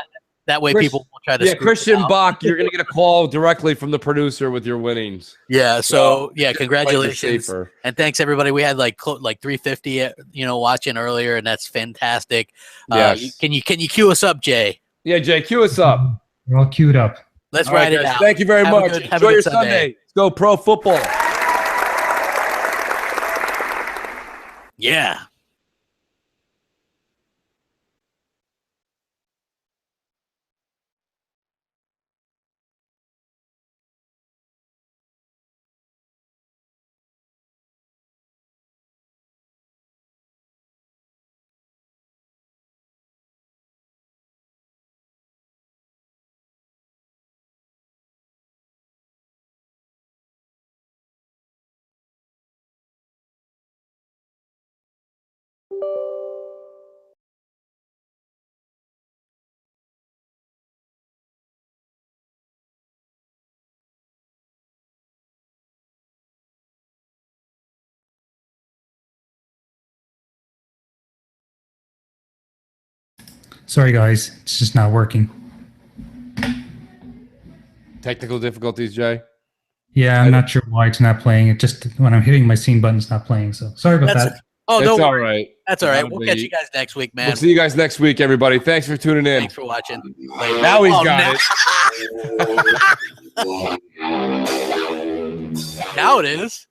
that way people won't try to. Yeah, screw Christian it out. Bach, you're gonna get a call directly from the producer with your winnings. Yeah. So yeah, congratulations, safer. and thanks everybody. We had like 350, watching earlier, and that's fantastic. Yes. Can you cue us up, Jay? Yeah, Jay, cue us up. We're all queued up. Let's All ride right, it guys, out. Thank you very much. Have a Enjoy your good Sunday. Let's go pro football. Yeah. Sorry, guys. It's just not working. Technical difficulties, Jay. Yeah, I'm not sure why it's not playing. It just, when I'm hitting my scene button, it's not playing. So sorry about that. Oh, It's no all worries. right. That's all right. That'll We'll catch be- you guys next week, man. We'll see you guys next week, everybody. Thanks for tuning in. Thanks for watching. Now he's got it. Now it is.